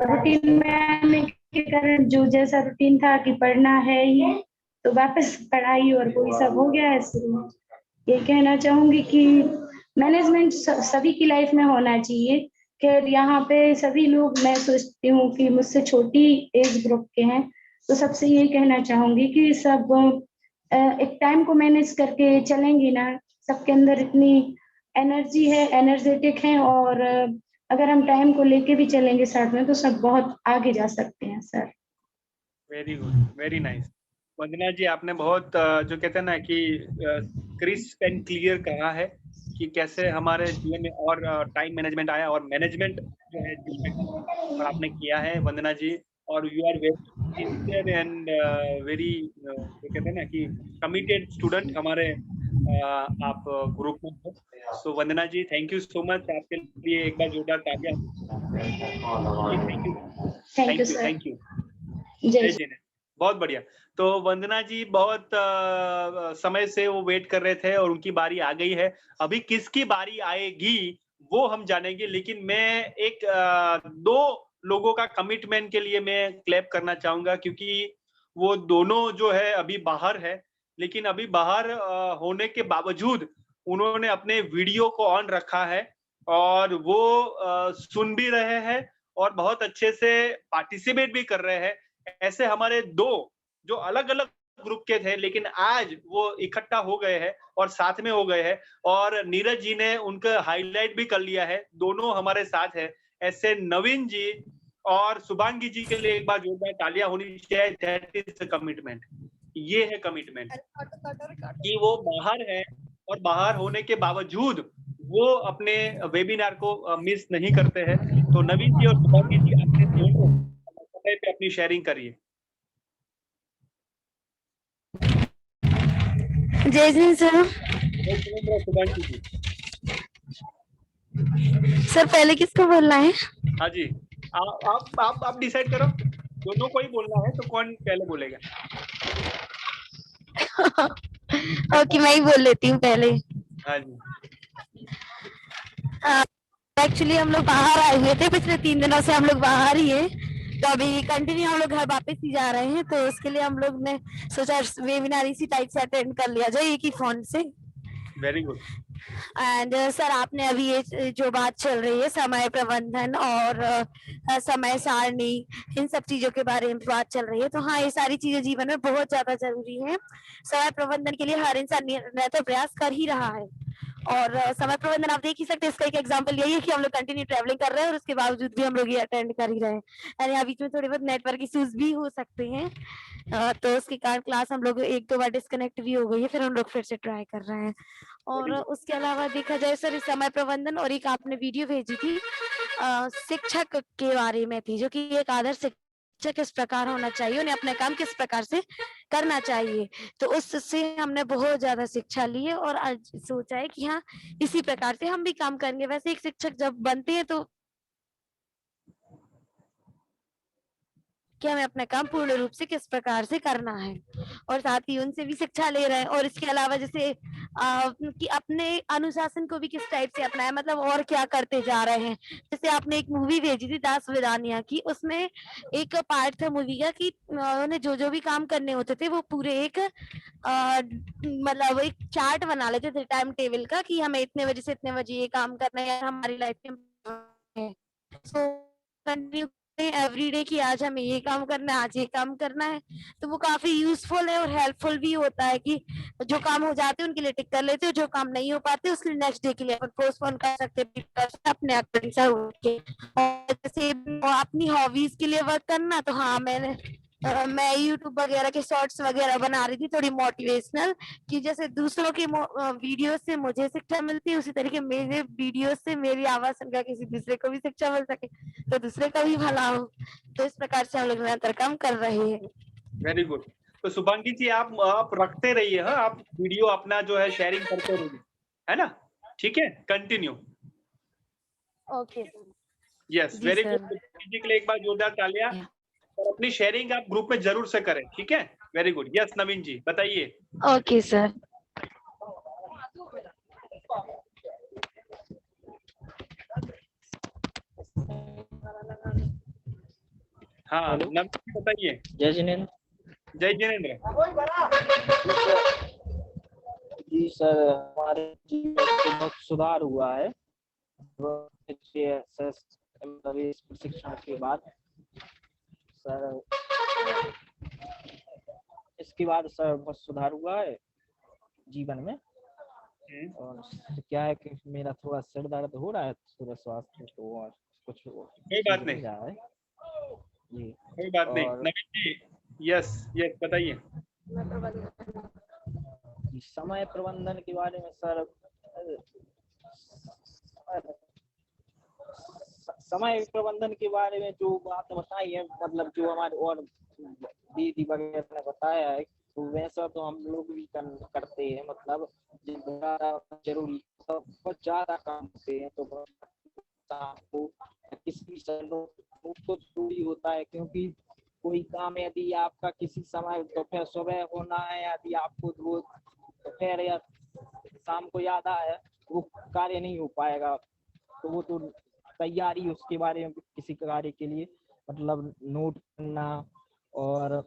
रूटीन में आने के कारण जो जैसा रूटीन था कि पढ़ना है ही, तो वापस पढ़ाई और वही सब हो गया है शुरू। ये कहना चाहूंगी कि मैनेजमेंट सभी की लाइफ में होना चाहिए। खैर यहाँ पे सभी लोग, मैं सोचती हूँ कि मुझसे छोटी एज ग्रुप के हैं, तो सबसे ये कहना चाहूंगी कि सब एक टाइम को मैनेज करके चलेंगी ना, सबके अंदर इतनी एनर्जी है, एनर्जेटिक है, और अगर हम टाइम को लेके भी चलेंगे साथ में तो सब बहुत आगे जा सकते हैं sir. Very good, very nice. Vandana ji, आपने बहुत जो कहते हैं ना कि क्रिस्प एंड क्लियर कहा है कि कैसे हमारे जीवन में और टाइम मैनेजमेंट आया और मैनेजमेंट जो है और आपने किया है वंदना जी, और you are very sincere and very जो कहते हैं ना कि कमिटेड स्टूडेंट हमारे आप ग्रुप में हो। सो वंदना जी, थैंक यू सो मच। आपके लिए एक बार जोरदार तालियां। Thank you. जय जिनेंद्र। बहुत बढ़िया। तो वंदना जी बहुत समय से वो वेट कर रहे थे और उनकी बारी आ गई है। अभी किसकी बारी आएगी वो हम जानेंगे, लेकिन मैं एक दो लोगों का कमिटमेंट के लिए मैं क्लैप करना चाहूंगा, क्योंकि वो दोनों जो है अभी बाहर है, लेकिन अभी बाहर होने के बावजूद उन्होंने अपने वीडियो को ऑन रखा है और वो सुन भी रहे हैं और बहुत अच्छे से पार्टिसिपेट भी कर रहे हैं। ऐसे हमारे दो जो अलग अलग ग्रुप के थे, लेकिन आज वो इकट्ठा हो गए हैं और साथ में हो गए हैं, और नीरज जी ने उनका हाईलाइट भी कर लिया है। दोनों हमारे साथ है। ऐसे नवीन जी और शुभांगी जी के लिए एक बार जोरदार तालियां होनी चाहिए। That is commitment. ये है कमिटमेंट कि वो बाहर है और बाहर होने के बावजूद वो अपने वेबिनार को मिस नहीं करते हैं। तो नवीन जी और शुभांगी जी, अपने दोनों समय पे अपनी शेयरिंग करिए। जय जिनेंद्र सर। जय जिनेंद्र। शुभांगी जी। सर पहले किसको बोलना है? हाँ जी, आप डिसाइड करो। दोनों को ही बोलना है, तो कौन पहले बोलेगा? ओके, मैं ही बोल लेती हूँ पहले। हाँ जी। एक्चुअली हम लोग बाहर आए हुए थे, पिछले 3 दिनों से हम लोग बाहर ही है, तो अभी कंटिन्यू हम लोग घर वापस ही जा रहे हैं, तो उसके लिए हम लोग ने सोचा वेबिनार इसी टाइप से अटेंड कर लिया जाए एक ही फोन से। Very good. एंड सर, आपने अभी ये जो बात चल रही है समय प्रबंधन और समय सारणी, इन सब चीजों के बारे में बात चल रही है, तो हाँ, ये सारी चीजें जीवन में बहुत ज्यादा जरूरी है। समय प्रबंधन के लिए हर इंसान निरंतर प्रयास कर ही रहा है, और समय प्रबंधन आप देख ही सकते हैं। इसका एक एग्जांपल यही है कि हम लोग कंटिन्यू ट्रैवलिंग कर रहे हैं और उसके बावजूद भी हम लोग ये अटेंड कर ही रहे हैं। यानी यहाँ बीच में थोड़े बहुत नेटवर्क इश्यूज भी हो सकते हैं, तो उसके कारण क्लास हम लोग 1-2 बार डिस्कनेक्ट भी हो गई है, फिर हम लोग फिर से ट्राई कर रहे हैं। और उसके अलावा देखा जाए सर, समय प्रबंधन और एक आपने वीडियो भेजी थी शिक्षक के बारे में थी, जो कि एक आदर्श शिक्षक किस प्रकार होना चाहिए, उन्हें अपने काम किस प्रकार से करना चाहिए, तो उससे हमने बहुत ज्यादा शिक्षा ली है और आज सोचा है कि हाँ, इसी प्रकार से हम भी काम करेंगे। वैसे एक शिक्षक जब बनते हैं तो कि हमें अपना काम पूर्ण रूप से किस प्रकार से करना है, और साथ ही उनसे भी शिक्षा ले रहे हैं। और इसके अलावा जैसे कि अपने अनुशासन को भी किस टाइप से अपनाया, मतलब और क्या करते जा रहे हैं। जैसे आपने एक मूवी भेजी थी दास विदानिया की, उसमें एक पार्ट था मूवी का कि उन्हें जो जो भी काम करने होते थे वो पूरे एक मतलब एक चार्ट बना लेते थे टाइम टेबल का, कि हमें इतने बजे से इतने बजे ये काम करना है, हमारी लाइफ में सो कंटिन्यू एवरी डे कि आज हमें ये काम करना है, आज ये काम करना है। तो वो काफी यूजफुल है और हेल्पफुल भी होता है कि जो काम हो जाते हैं उनके लिए टिक कर लेते हो, जो काम नहीं हो पाते उसके लिए नेक्स्ट डे के लिए अपन पोस्टपोन कर सकते हैं अपने अकॉर्डिंग से उठ के। और जैसे अपनी हॉबीज के लिए वर्क करना, तो हाँ मैं यूट्यूब वगैरह के शॉर्ट्स वगैरह बना रही थी थोड़ी मोटिवेशनल, कि जैसे दूसरों के वीडियो से मुझे शिक्षा मिलती है, उसी तरीके मेरे वीडियो से मेरी आवाज सुनकर किसी दूसरे को भी शिक्षा मिल सके, तो दूसरे का भी भला हो। तो इस प्रकार से हम लोग निरंतर काम कर रहे हैं। Very good. तो शुभांगी जी आप रखते रहिए, हाँ, आप वीडियो अपना जो है शेयरिंग करते रहिए, है ना? ठीक है, continue. Okay yes, very good. Ji के लिए एक बार जोरदार तालियां। और अपनी शेयरिंग आप ग्रुप में जरूर से करें, ठीक है? Very good. यस नवीन जी बताइए। Okay sir. हाँ नवीन जी बताइए। जय जिनेंद्र। जय जिनेंद्र। जी सर, हमारे जीवन में बहुत सुधार हुआ है इस प्रशिक्षण के बाद। सर इसके बाद सर बहुत सुधार हुआ है जीवन में। और क्या है कि मेरा थोड़ा सिर दर्द हो रहा है, थोड़ा स्वास्थ्य तो और कुछ कोई बात नहीं रहा है जी। कोई बात नहीं नवीन जी। यस यस बताइए। समय प्रबंधन के बारे में सर, समय प्रबंधन के बारे में जो बात बताई है, मतलब जो हमारे और दीदी वगैरह ने बताया है, तो वैसा तो हम लोग भी करते हैं। मतलब जरूरी तो बहुत ज्यादा काम करते हैं, तो आपको किसी तो जरूरी होता है, क्योंकि कोई काम यदि आपका किसी समय दोपहर सुबह होना है, यदि आपको दोपहर या शाम को याद आया, वो कार्य नहीं हो पाएगा। तो वो तो तैयारी उसके बारे में किसी कार्य के लिए मतलब नोट करना और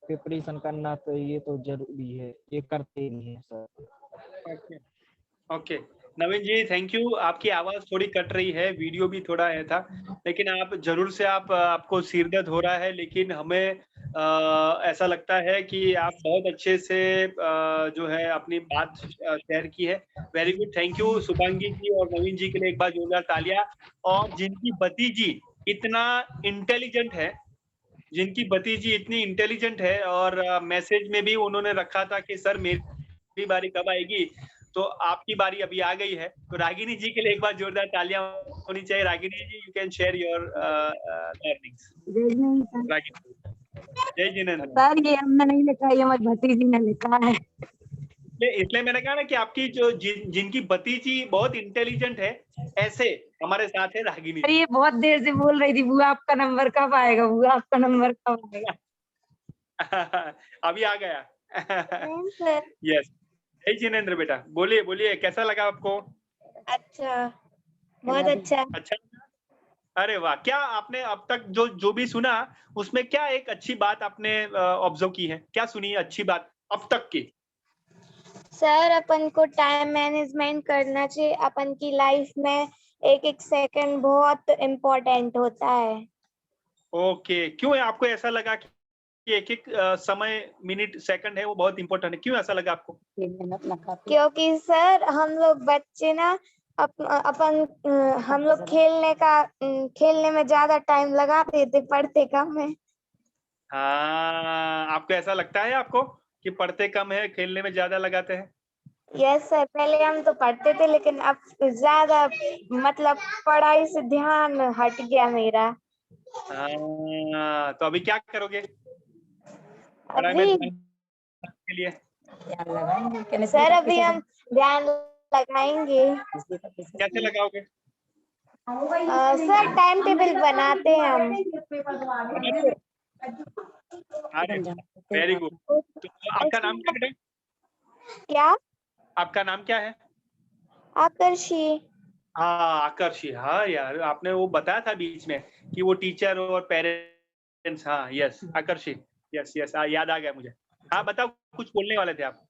प्रिपरेशन करना, तो ये तो जरूरी है, ये करते ही हैं sir. Okay Naveen ji thank you. आपकी आवाज थोड़ी कट रही है, वीडियो भी थोड़ा है था, लेकिन आप जरूर से आपको सिर दर्द हो रहा है, लेकिन हमें ऐसा लगता है कि आप बहुत अच्छे से जो है अपनी बात शेयर की है। Very good, thank you Shubhangi ji और नवीन जी के लिए एक बार जोरदार तालियां। और जिनकी भतीजी इतना इंटेलिजेंट है, जिनकी भतीजी इतनी इंटेलिजेंट है, और मैसेज में भी उन्होंने रखा था कि सर मेरी बारी कब आएगी, तो आपकी बारी अभी आ गई है। तो रागिनी जी के लिए एक बार जोरदार तालियां होनी चाहिए। Ragini ji you can share your learnings. Ragini जय जिनेंद्र। सर ये हमने नहीं लिखा, ये हमारी भतीजी ने लिखा है। इसलिए मैंने कहा ना कि आपकी जो जिनकी भतीजी बहुत इंटेलिजेंट है, ऐसे हमारे साथ है रागिनी। अरे ये बहुत देर से बोल रही थी, बुआ आपका नंबर कब आएगा, बुआ आपका नंबर कब आएगा। अभी आ गया। यस जय जिनेंद्र बेटा, बोलिए बोलिए, कैसा लगा आपको? अच्छा, बहुत अच्छा। अच्छा, अरे वाह। क्या आपने अब तक जो भी सुना उसमें क्या एक अच्छी बात आपने ऑब्जर्व की है? क्या सुनी अच्छी बात अब तक की? सर अपन को टाइम मैनेजमेंट करना चाहिए। अपन की लाइफ में एक एक सेकंड बहुत इम्पोर्टेंट होता है। ओके, क्यों है आपको ऐसा लगा कि एक एक समय मिनट सेकंड है वो बहुत इंपॉर्टेंट है? क्यों ऐसा लगा आपको? क्योंकि सर हम लोग बच्चे ना हम लोग खेलने में ज्यादा टाइम लगाते थे, पढ़ते कम है। हाँ, आपको ऐसा लगता है आपको कि पढ़ते कम है, खेलने में ज्यादा लगाते हैं? यस सर, पहले हम तो पढ़ते थे, लेकिन अब ज्यादा मतलब पढ़ाई से ध्यान हट गया मेरा। हाँ, तो अभी क्या करोगे पढ़ाई में ध्यान के लिए? सर अभी हम ध्यान लगाएंगे। कैसे लगाओगे? सर टाइम टेबल बनाते हैं हम। अरे वेरी गुड। तो आपका नाम क्या है? क्या? आपका नाम क्या है? आकर्षी। हाँ आकर्षी, हाँ यार आपने वो बताया था बीच में कि वो टीचर और पेरेंट्स, हाँ यस आकर्षी, यस यस याद आ गया मुझे। हाँ बताओ, कुछ बोलने वाले थे आप।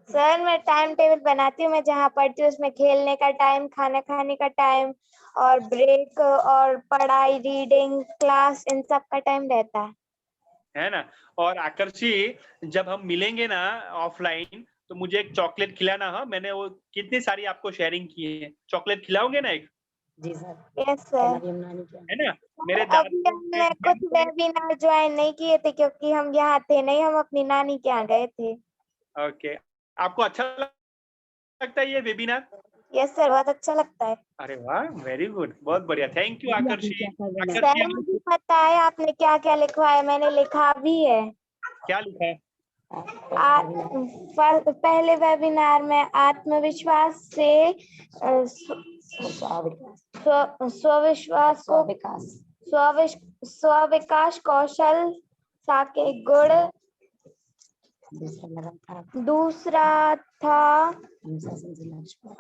सर मैं टाइम टेबल बनाती हूँ, मैं जहाँ पढ़ती हूँ उसमें खेलने का टाइम, खाना खाने का टाइम और ब्रेक और पढ़ाई, रीडिंग, क्लास, इन सब का टाइम रहता है ना। और आकर्षी जब हम मिलेंगे ना ऑफलाइन तो मुझे एक चॉकलेट खिलाना। हाँ मैंने वो कितनी सारी आपको शेयरिंग की है, चॉकलेट खिलाओगे ना एक? जी सर। Yes sir. है ना। मेरे अभी हमने कुछ वेबिनार ज्वाइन नहीं किए थे क्योंकि हम यहाँ थे नहीं, हम अपनी नानी के यहाँ गए थे। ओके, आपको अच्छा लगता है ये वेबिनार? यस सर, बहुत अच्छा लगता है। अरे वाह वेरी गुड, बहुत बढ़िया, थैंक यू आकर्षी। सर मुझे पता है आपने क्या क्या लिखवाया, मैंने लिखा भी है। क्या लिखा है? पहले वेबिनार में आत्मविश्वास से स्वविश्वास को स्वविकास कौशल के गुण। दूसरा था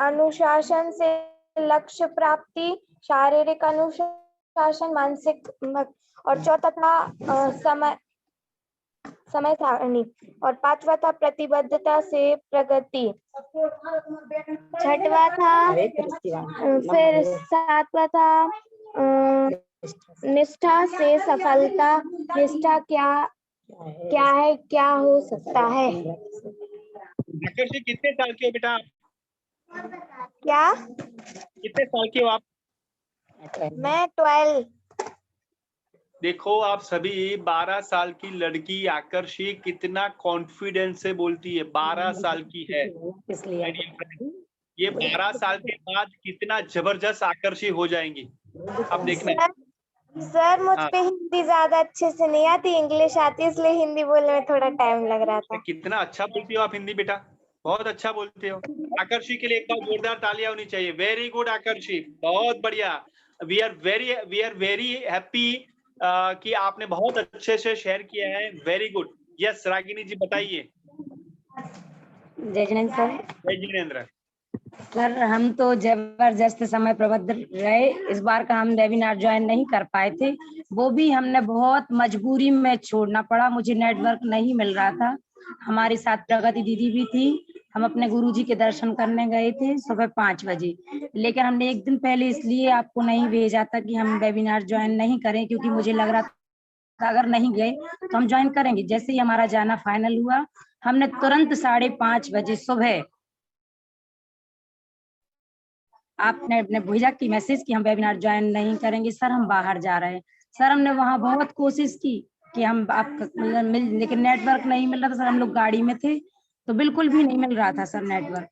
अनुशासन से लक्ष्य प्राप्ति, शारीरिक अनुशासन, मानसिक, और चौथा था समय सारणी, और पांचवा था प्रतिबद्धता से प्रगति। छठवा था, फिर सातवा था निष्ठा से सफलता। निष्ठा क्या है, क्या हो सकता है? आकर्षी कितने साल के हो बेटा आप? क्या? कितने साल के हो आप? मैं 12। देखो आप सभी 12 साल की लड़की आकर्षी कितना कॉन्फिडेंस से बोलती है, 12 साल की है। ये 12 साल के बाद कितना जबरदस्त आकर्षी हो जाएंगी, अब देखना। सर मुझ पे हिंदी ज्यादा अच्छे से नहीं आती, इंग्लिश आती, इसलिए हिंदी बोलने में थोड़ा टाइम लग रहा था। कितना अच्छा बोलती हो आप हिंदी बेटा, बहुत अच्छा बोलते हो। आकर्षी के लिए एक बार जोरदार तालियां होनी चाहिए। वेरी गुड आकर्षी, बहुत बढ़िया। वी आर वेरी हैप्पी कि आपने बहुत अच्छे से शेयर किया है। Very good. यस रागिनी जी बताइए। जय जिनेंद्र सर। जय जिनेंद्र सर हम तो जबरदस्त समय प्रबंधन रहे, इस बार का हम वेबिनार ज्वाइन नहीं कर पाए थे, वो भी हमने बहुत मजबूरी में छोड़ना पड़ा, मुझे नेटवर्क नहीं मिल रहा था। हमारे साथ प्रगति दीदी भी थी, हम अपने गुरुजी के दर्शन करने गए थे सुबह 5 बजे, लेकिन हमने एक दिन पहले इसलिए आपको नहीं भेजा था कि हम वेबिनार ज्वाइन नहीं करें, क्योंकि मुझे लग रहा था अगर नहीं गए तो हम ज्वाइन करेंगे। जैसे ही हमारा जाना फाइनल हुआ, हमने तुरंत 5:30 बजे सुबह आपने भेजा कि मैसेज कि हम वेबिनार ज्वाइन नहीं करेंगे सर, हम बाहर जा रहे हैं। सर हमने वहां बहुत कोशिश की कि हम आपका लेकिन नेटवर्क नहीं मिल रहा था सर, हम लोग गाड़ी में थे तो बिल्कुल भी नहीं मिल रहा था सर नेटवर्क।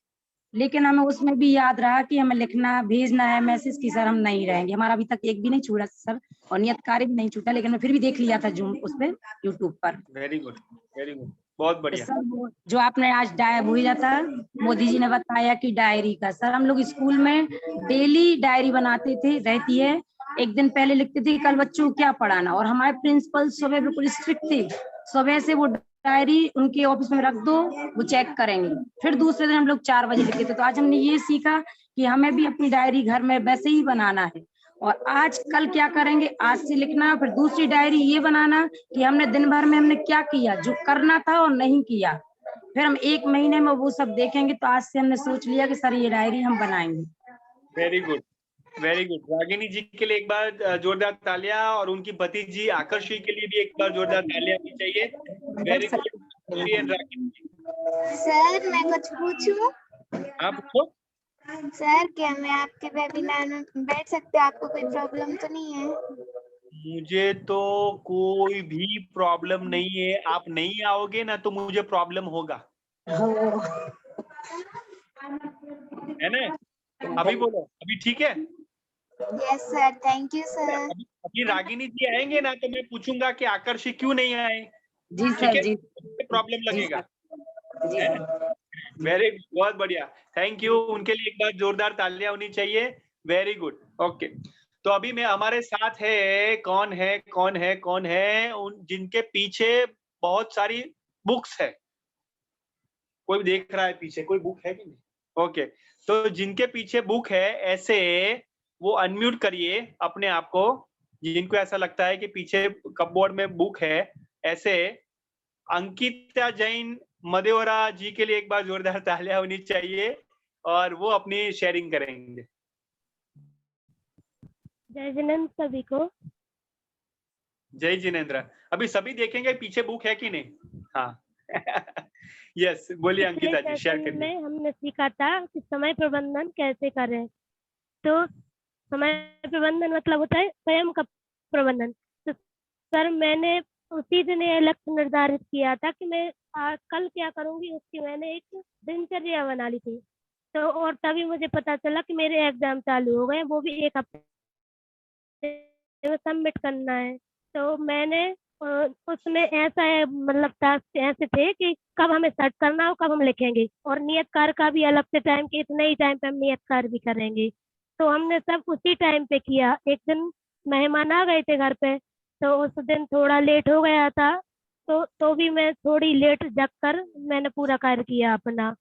लेकिन हमें उसमें भी याद रहा कि हमें लिखना भेजना है मैसेज की सर हम नहीं रहेंगे। हमारा अभी तक एक भी नहीं छूटा सर, और नियत कार्य भी नहीं छूटा, लेकिन मैं फिर भी देख लिया था जूम उस पर यूट्यूब पर। वेरी गुड वेरी गुड, बहुत बढ़िया। सर जो आपने आज भेजा था, मोदी जी ने बताया कि डायरी का, सर हम लोग स्कूल में डेली डायरी बनाते थे, रहती है, एक दिन पहले लिखते थे कल बच्चों को क्या पढ़ाना, और हमारे प्रिंसिपल सुबह बिल्कुल स्ट्रिक्ट थे, सुबह से वो डायरी उनके ऑफिस में रख दो, वो चेक करेंगे, फिर दूसरे दिन हम लोग 4 बजे लिखते थे। तो आज हमने ये सीखा कि हमें भी अपनी डायरी घर में वैसे ही बनाना है, और आज कल क्या करेंगे, आज से लिखना, फिर दूसरी डायरी ये बनाना कि हमने दिन भर में हमने क्या किया, जो करना था और नहीं किया, फिर हम 1 महीने में वो सब देखेंगे। तो आज से हमने सोच लिया कि सर ये डायरी हम बनाएंगे। Very good very good. Ragini ji के लिए एक बार जोरदार तालियां, और उनकी भतीजी आकर्षी के लिए भी एक बार जोरदार तालियां होनी चाहिए। वेरी गुड रागिनी जी। सर मैं कुछ पूछूं? आप पूछो। सर क्या मैं आपके वेबिनार में बैठ सकती हूँ? आपको कोई प्रॉब्लम तो नहीं है? मुझे तो कोई भी प्रॉब्लम नहीं है, आप नहीं आओगे ना तो मुझे प्रॉब्लम होगा, है ना? अभी बोलो, अभी ठीक है? Yes sir, thank you sir. अभी रागिनी जी आएंगे ना तो मैं पूछूंगा कि आकर्षी क्यों नहीं आए। जी सर जी, प्रॉब्लम लगेगा। वेरी बहुत बढ़िया, थैंक यू। उनके लिए एक बार जोरदार तालियां होनी चाहिए। Very good, okay. तो अभी मैं हमारे साथ है कौन है कौन है कौन है उन जिनके पीछे बहुत सारी बुक्स है। कोई देख रहा है पीछे कोई बुक है कि नहीं? ओके, तो जिनके पीछे बुक है ऐसे वो अनम्यूट करिए अपने आप को, जिनको ऐसा लगता है कि पीछे कपबोर्ड में बुक है ऐसे। अंकिता जैन मदेवरा जी के लिए एक बार जोरदार तालियां होनी चाहिए और वो अपनी शेयरिंग करेंगे। जय जिनेंद्र सभी को। जय जिनेंद्र। अभी सभी देखेंगे पीछे बुक है कि नहीं? हाँ यस, बोलिए अंकिता जी, शेयर सेशन करिए। में हमने सीखा था कि समय प्रबंधन कैसे करें। तो समय प्रबंधन मतलब होता है स्वयं का प्रबंधन। तो सर मैंने उसी दिन ये लक्ष्य निर्धारित किया था कि मैं कल क्या करूंगी, उसकी मैंने एक दिनचर्या बना ली थी। तो और तभी मुझे पता चला कि मेरे एग्जाम चालू हो गए, वो भी एक हफ्ते में सबमिट करना है। तो मैंने उसमें ऐसा है मतलब टास्क ऐसे थे कि कब हमें सर्च करना हो, कब हम लिखेंगे, और नियत कार्य का भी अलग से टाइम कि इतने ही टाइम पे हम नियत कार्य भी करेंगे। तो हमने सब उसी टाइम पे किया। एक दिन मेहमान आ गए थे घर पे, तो उस दिन थोड़ा लेट हो गया था, तो भी मैं थोड़ी लेट जग कर मैंने पूरा कार्य किया अपना।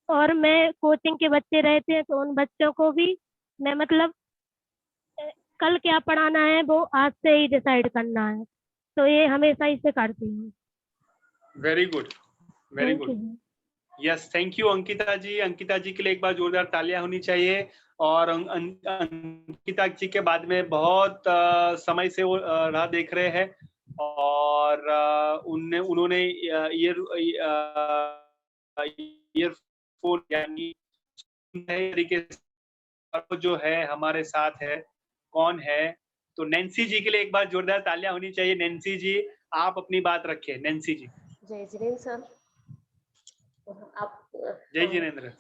और मैं कोचिंग के बच्चे रहते हैं तो उन बच्चों को भी मैं मतलब कल क्या पढ़ाना है वो आज से ही डिसाइड करना है। तो ये हमेशा इसे करती हूँ। Very good, very thank good. You. Yes, thank you Ankita ji. Ankita ji के लिए एक बार जोरदार तालियां होनी चाहिए। और अंकिता जी के बाद में बहुत समय से वो राह देख रहे हैं और उन्होंने ईयरफोन यानी तरीके से जो है हमारे साथ है कौन है, तो नैन्सी जी के लिए एक बार जोरदार तालियां होनी चाहिए। नैन्सी जी, आप अपनी बात रखिए। नैन्सी जी। जय जिनेंद्र सर। आप जय जिनेंद्र।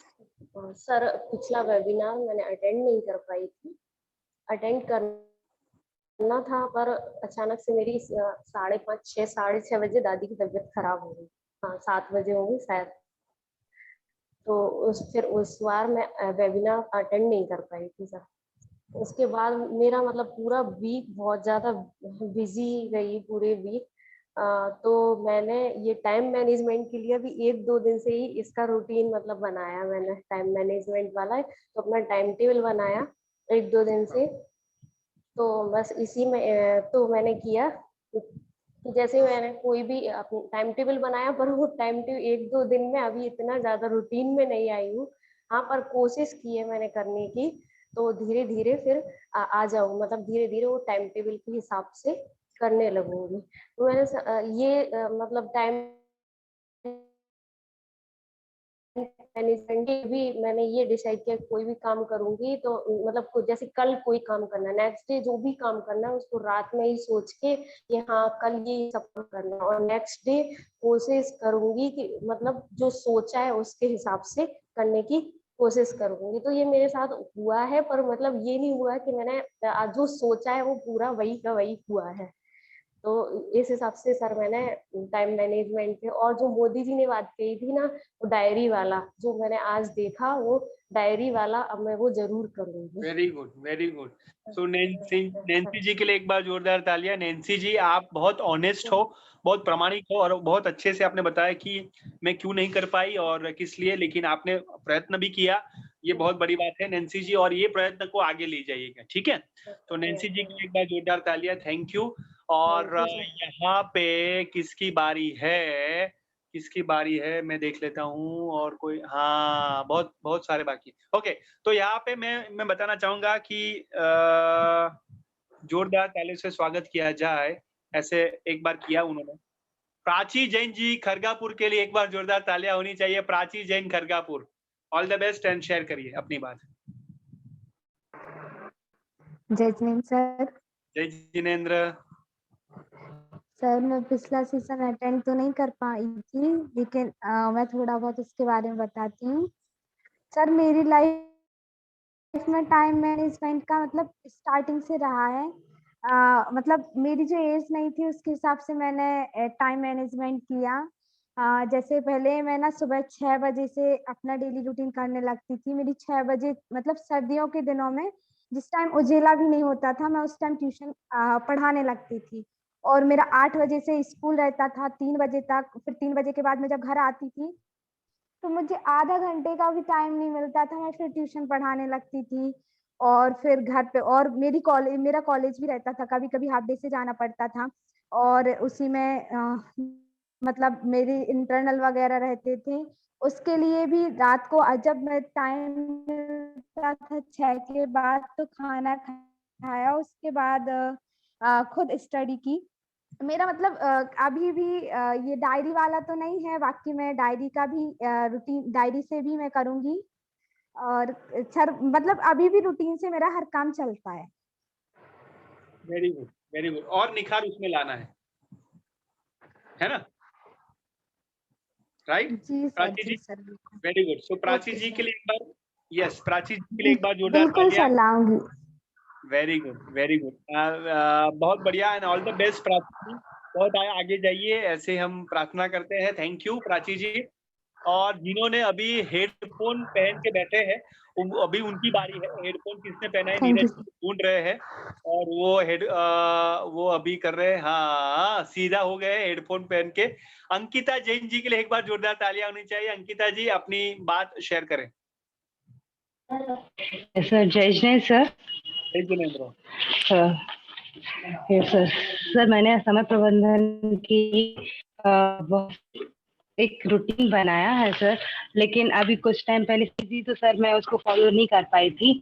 सर, पिछला वेबिनार मैंने अटेंड नहीं कर पाई थी। अटेंड करना था पर अचानक से मेरी 5:30, 6:30 बजे दादी की तबीयत खराब हो गई। हाँ, 7 बजे होगी शायद। तो फिर उस बार मैं वेबिनार अटेंड नहीं कर पाई थी सर। उसके बाद मेरा मतलब पूरा वीक बहुत ज़्यादा बिजी गई, पूरे वीक। तो मैंने ये टाइम मैनेजमेंट के लिए भी 1-2 दिन से ही इसका रूटीन मतलब बनाया मैंने, टाइम मैनेजमेंट वाला। तो अपना टाइम टेबल बनाया 1-2 दिन से। तो बस इसी में तो मैंने किया कि जैसे मैंने कोई भी टाइम टेबल बनाया, पर वो टाइम टेबल 1-2 दिन में अभी इतना ज़्यादा रूटीन में नहीं आई हूँ। हाँ, पर कोशिश की है मैंने करने की। तो धीरे धीरे फिर आ जाऊँ, मतलब धीरे धीरे वो टाइम टेबल के हिसाब से करने लगूंगी। तो मैंने ये मतलब टाइम मैनेजमेंट भी मैंने ये डिसाइड किया, कोई भी काम करूंगी तो मतलब जैसे कल कोई काम करना है, नेक्स्ट डे जो भी काम करना है उसको रात में ही सोच के कि हाँ कल ये सब करना है, और नेक्स्ट डे कोशिश करूंगी कि मतलब जो सोचा है उसके हिसाब से करने की कोशिश करूंगी। तो ये मेरे साथ हुआ है, पर मतलब ये नहीं हुआ कि मैंने जो सोचा है वो पूरा वही का वही हुआ है। तो इस हिसाब से सर मैंने टाइम मैनेजमेंट पे, और जो मोदी जी ने बात कही थी ना, वो डायरी वाला जो मैंने आज देखा, वो डायरी वाला अब मैं वो जरूर करूंगी। Very good, very good. So Nancy ji के लिए एक बार जोरदार तालियां। नैन्सी जी, आप बहुत ऑनेस्ट हो, बहुत प्रामाणिक हो और बहुत अच्छे से आपने बताया कि मैं क्यों नहीं कर पाई और किस लिए, लेकिन आपने प्रयत्न भी किया। ये बहुत बड़ी बात है नैन्सी जी, और ये प्रयत्न को आगे ले जाइएगा, ठीक है? तो नैन्सी जी के लिए एक बार जोरदार तालियां। Thank you. और यहाँ पे किसकी बारी है? किसकी बारी है मैं देख लेता हूँ। और कोई? हाँ, बहुत बहुत सारे बाकी। ओके, तो यहाँ पे मैं बताना चाहूंगा कि जोरदार तालियों से स्वागत किया जाए, ऐसे एक बार किया उन्होंने। प्राची जैन जी खरगापुर के लिए एक बार जोरदार तालियां होनी चाहिए। Prachi Jain Kharagpur, all the best and share करिए अपनी बात। जय जिनेंद्र सर। जय जिनेंद्र। सर, मैं पिछला सेशन अटेंड तो नहीं कर पाई थी, लेकिन मैं थोड़ा बहुत उसके बारे में बताती हूँ। सर, मेरी लाइफ में टाइम मैनेजमेंट का मतलब स्टार्टिंग से रहा है। मतलब मेरी जो एज नहीं थी उसके हिसाब से मैंने टाइम मैनेजमेंट किया। जैसे पहले मैं ना सुबह 6 बजे से अपना डेली रूटीन करने लगती थी। मेरी 6 बजे मतलब सर्दियों के दिनों में जिस टाइम उजेला भी नहीं होता था मैं उस टाइम ट्यूशन पढ़ाने लगती थी। और मेरा 8 बजे से स्कूल रहता था 3 बजे तक, फिर 3 बजे के बाद मैं जब घर आती थी तो मुझे आधा घंटे का भी टाइम नहीं मिलता था, मैं फिर ट्यूशन पढ़ाने लगती थी। और फिर घर पे और मेरा कॉलेज भी रहता था, कभी-कभी हाफ डे से जाना पड़ता था और उसी में मतलब मेरी इंटरनल वगैरह रहते थे। उसके लिए भी रात को जब मैं टाइम मिलता था 6 के बाद तो खाना खाया, उसके बाद खुद स्टडी की। मेरा मतलब अभी भी ये डायरी वाला तो नहीं है, बाकी मैं डायरी का भी रूटीन डायरी से भी मैं करूँगी और सर मतलब अभी भी रूटीन से मेरा हर काम चलता है। Very good, very good. और निखार उसमें लाना है ना? राइट? जी सर, प्राची जी जी, सर, बिल्कुल। Very good. So Prachi okay जी सर। के लिए एक बार, यस, प्राची जी के लिए एक बार जोरदार बिल्कुल तालियां। सर, लाऊँगी। Very good, very good. बहुत बढ़िया and all the best Prachi ji. बहुत आगे जाइए, ऐसे हम प्रार्थना करते हैं। Thank you Prachi ji. और जिन्होंने अभी हेडफोन पहन के बैठे हैं, अभी उनकी बारी है। हेडफोन किसने पहना है, थैंक नीरज यू। जी ढूंढ रहे हैं और वो अभी कर रहे हैं। हाँ, सीधा हो गए हेडफोन पहन के। अंकिता जैन जी के लिए एक बार जोरदार तालियां होनी चाहिए। अंकिता जी अपनी बात शेयर करें। सर जय जय सर। जय जिनेंद्र। सर सर मैंने समय प्रबंधन की एक रूटीन बनाया है सर, लेकिन अभी कुछ टाइम पहले थी तो सर मैं उसको फॉलो नहीं कर पाई थी।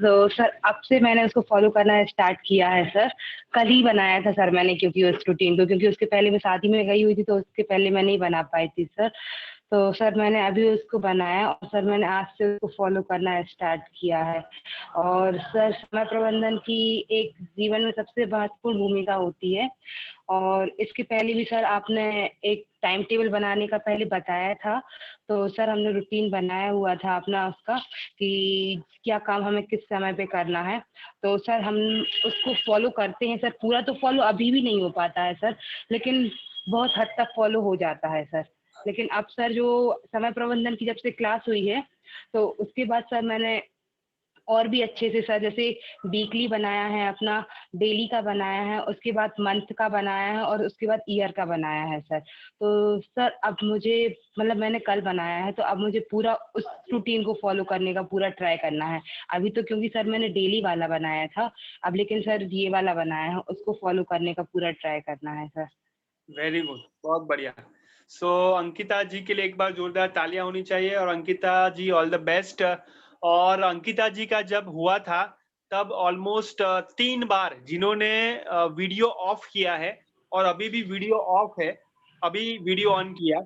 तो सर अब से मैंने उसको फॉलो करना स्टार्ट किया है सर। कल ही बनाया था सर मैंने, क्योंकि उस रूटीन को, क्योंकि उसके पहले मैं शादी में गई हुई थी तो उसके पहले मैं नहीं बना पाई थी सर। तो सर मैंने अभी उसको बनाया और सर मैंने आज से उसको फॉलो करना स्टार्ट किया है। और सर समय प्रबंधन की एक जीवन में सबसे महत्वपूर्ण भूमिका होती है। और इसके पहले भी सर आपने एक टाइम टेबल बनाने का पहले बताया था, तो सर हमने रूटीन बनाया हुआ था अपना उसका कि क्या काम हमें किस समय पे करना है। तो सर हम उसको फॉलो करते हैं सर। पूरा तो फॉलो अभी भी नहीं हो पाता है सर, लेकिन बहुत हद तक फॉलो हो जाता है सर। लेकिन अब सर जो समय प्रबंधन की जब से क्लास हुई है तो उसके बाद सर मैंने और भी अच्छे से सर, जैसे वीकली बनाया है अपना, डेली का बनाया है, उसके बाद मंथ का बनाया है और उसके बाद ईयर का बनाया है सर। तो सर अब मुझे मतलब मैंने कल बनाया है तो अब मुझे पूरा उस रूटीन को फॉलो करने का पूरा ट्राई करना है। अभी तो क्योंकि सर मैंने डेली वाला बनाया था, अब लेकिन सर ये वाला बनाया है, उसको फॉलो करने का पूरा ट्राई करना है सर। वेरी गुड, बहुत बढ़िया। सो अंकिता जी के लिए एक बार जोरदार तालियां होनी चाहिए। और अंकिता जी ऑल द बेस्ट। और अंकिता जी का जब हुआ था तब ऑलमोस्ट 3 बार जिन्होंने वीडियो ऑफ किया है और अभी भी वीडियो ऑफ है, अभी वीडियो ऑन किया,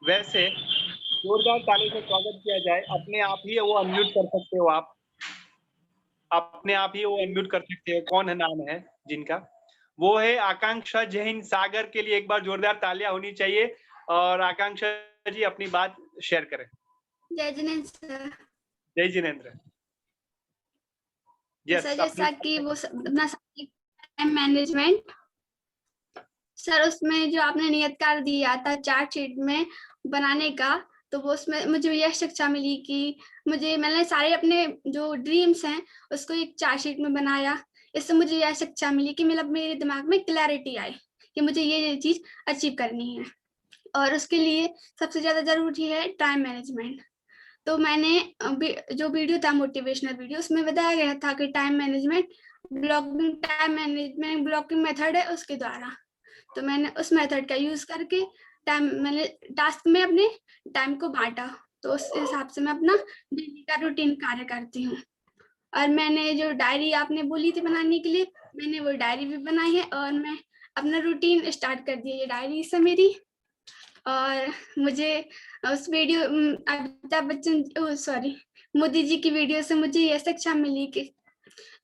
वैसे जोरदार ताली से स्वागत किया जाए। अपने आप ही वो अनम्यूट कर सकते हो आप, अपने आप ही वो अनम्यूट कर सकते हो। कौन है, नाम है जिनका, वो है आकांक्षा जैन। सागर के लिए एक बार जोरदार तालियां होनी चाहिए। और आकांक्षा जी अपनी बात शेयर करें। जय जिनेंद्र सर। जय जिनेंद्र। सर जैसा कि वो अपना टाइम मैनेजमेंट, सर उसमें जो आपने नियत कार्य दिया था चार्ट शीट में बनाने का, तो वो उसमें मुझे यह शिक्षा मिली कि मैंने सारे अपने जो ड्रीम्स हैं उसको एक चार्ट शीट में बनाया। इससे मुझे यह शिक्षा मिली कि मतलब मेरे दिमाग में क्लैरिटी आए कि मुझे ये चीज अचीव करनी है। और उसके लिए सबसे ज्यादा जरूरी है टाइम मैनेजमेंट। तो मैंने जो वीडियो था मोटिवेशनल वीडियो, उसमें बताया गया था कि टाइम मैनेजमेंट ब्लॉकिंग मेथड है उसके द्वारा। तो मैंने उस मेथड का यूज करके मैंने टास्क में अपने टाइम को बांटा। तो उस हिसाब से मैं अपना डेली का रूटीन कार्य करती हूँ। और मैंने जो डायरी आपने बोली थी बनाने के लिए, मैंने वो डायरी भी बनाई है और मैं अपना रूटीन स्टार्ट कर दिया ये डायरी से मेरी। और मुझे उस वीडियो अमिताभ बच्चन सॉरी मोदी जी की वीडियो से मुझे यह शिक्षा मिली कि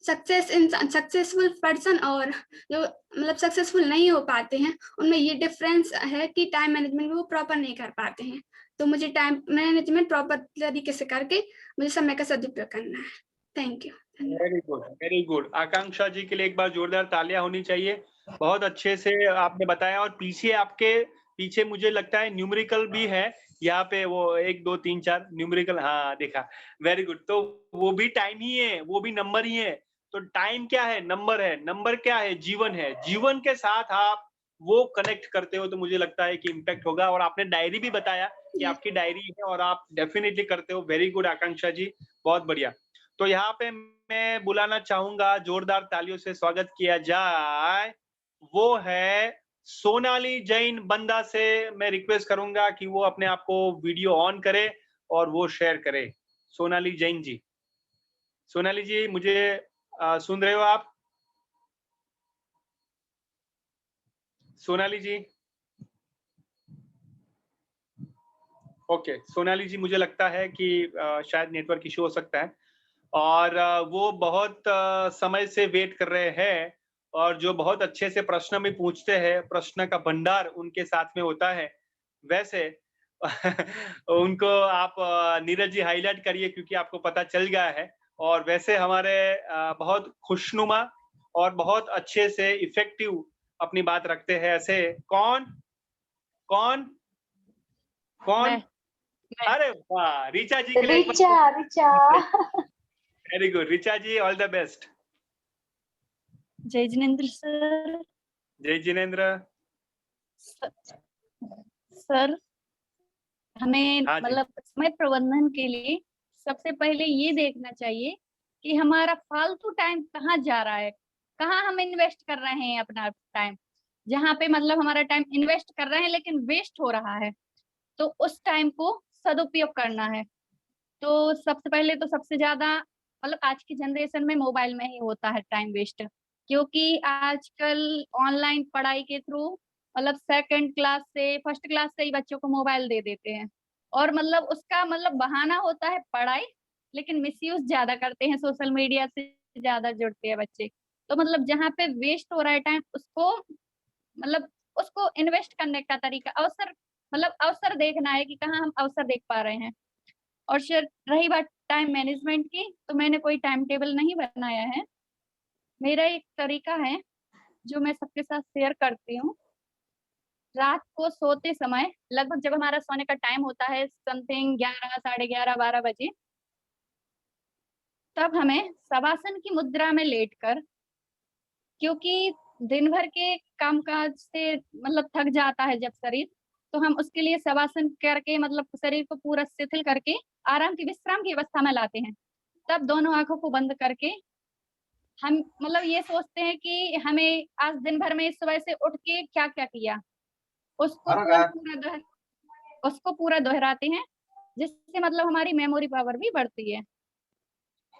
सक्सेसफुल पर्सन और जो मतलब सक्सेसफुल नहीं हो पाते हैं उनमें ये डिफरेंस है कि टाइम मैनेजमेंट वो प्रॉपर नहीं कर पाते हैं। तो मुझे टाइम मैनेजमेंट प्रॉपर तरीके से करके मुझे समय का सदुपयोग करना है। Thank you. Very good, very good. Akanksha ji के लिए एक बार जोरदार तालियां होनी चाहिए। बहुत अच्छे से आपने बताया और पीछे आपके पीछे मुझे लगता है न्यूमेरिकल भी है यहाँ पे, वो 1 2 3 4 न्यूमेरिकल, हाँ देखा, वेरी गुड। तो वो भी टाइम ही है, वो भी नंबर ही है। तो टाइम क्या है? नंबर है। नंबर क्या है? जीवन है। जीवन के साथ आप वो कनेक्ट करते हो तो मुझे लगता है कि इम्पैक्ट होगा। और आपने डायरी भी बताया कि आपकी डायरी है और आप डेफिनेटली करते हो। वेरी गुड आकांक्षा जी, बहुत बढ़िया। तो यहाँ पे मैं बुलाना चाहूंगा, जोरदार तालियों से स्वागत किया जाए, वो है सोनाली जैन बंदा से। मैं रिक्वेस्ट करूंगा कि वो अपने आप को वीडियो ऑन करे और वो शेयर करे। सोनाली जैन जी, सोनाली जी मुझे सुन रहे हो आप? सोनाली जी, ओके। सोनाली जी मुझे लगता है कि शायद नेटवर्क इशू हो सकता है, और वो बहुत समय से वेट कर रहे हैं, और जो बहुत अच्छे से प्रश्न भी पूछते हैं, प्रश्न का भंडार उनके साथ में होता है। वैसे उनको आप नीरज जी हाईलाइट करिए, क्योंकि आपको पता चल गया है। और वैसे हमारे बहुत खुशनुमा और बहुत अच्छे से इफेक्टिव अपनी बात रखते हैं। ऐसे कौन कौन कौन? अरे वाह, ऋचा जी के लिए एक बार। Richa very good Richa ji, all the best. जय जिनेंद्र सर। जय जिनेंद्र सर हमें हाँ जी। मतलब समय प्रबंधन के लिए सबसे पहले ये देखना चाहिए कि हमारा फालतू टाइम कहाँ जा रहा है, कहाँ हम इन्वेस्ट कर रहे हैं अपना टाइम। जहाँ पे मतलब हमारा टाइम इन्वेस्ट कर रहे हैं लेकिन वेस्ट हो रहा है, तो उस टाइम को सदुपयोग करना है। तो सबसे पहले तो सबसे ज्यादा मतलब आज की जनरेशन में मोबाइल में ही होता है टाइम वेस्ट, क्योंकि आजकल ऑनलाइन पढ़ाई के थ्रू मतलब सेकंड क्लास से फर्स्ट क्लास से ही बच्चों को मोबाइल दे देते हैं, और मतलब उसका मतलब बहाना होता है पढ़ाई, लेकिन मिसयूज ज्यादा करते हैं, सोशल मीडिया से ज्यादा जुड़ते हैं बच्चे। तो मतलब जहाँ पे वेस्ट हो रहा है टाइम, उसको मतलब उसको इन्वेस्ट करने का तरीका, अवसर मतलब अवसर देखना है कि कहाँ हम अवसर देख पा रहे हैं। और फिर रही बात टाइम मैनेजमेंट की, तो मैंने कोई टाइम टेबल नहीं बनाया है। मेरा एक तरीका है जो मैं सबके साथ शेयर करती हूँ। रात को सोते समय लगभग जब हमारा सोने का टाइम होता है समथिंग 11 साढ़े 11 12 बजे, तब हमें शवासन की मुद्रा में लेटकर, क्योंकि दिन भर के कामकाज से मतलब थक जाता है जब शरीर, तो हम उसके लिए शवासन करके मतलब शरीर को पूरा शिथिल करके आराम की विश्राम की अवस्था में लाते हैं। तब दोनों आंखों को बंद करके हम मतलब ये सोचते हैं कि हमें आज दिन भर में इस सुबह से उठ के क्या क्या किया, उसको पूरा दोहराते हैं, जिससे मतलब हमारी मेमोरी पावर भी बढ़ती है।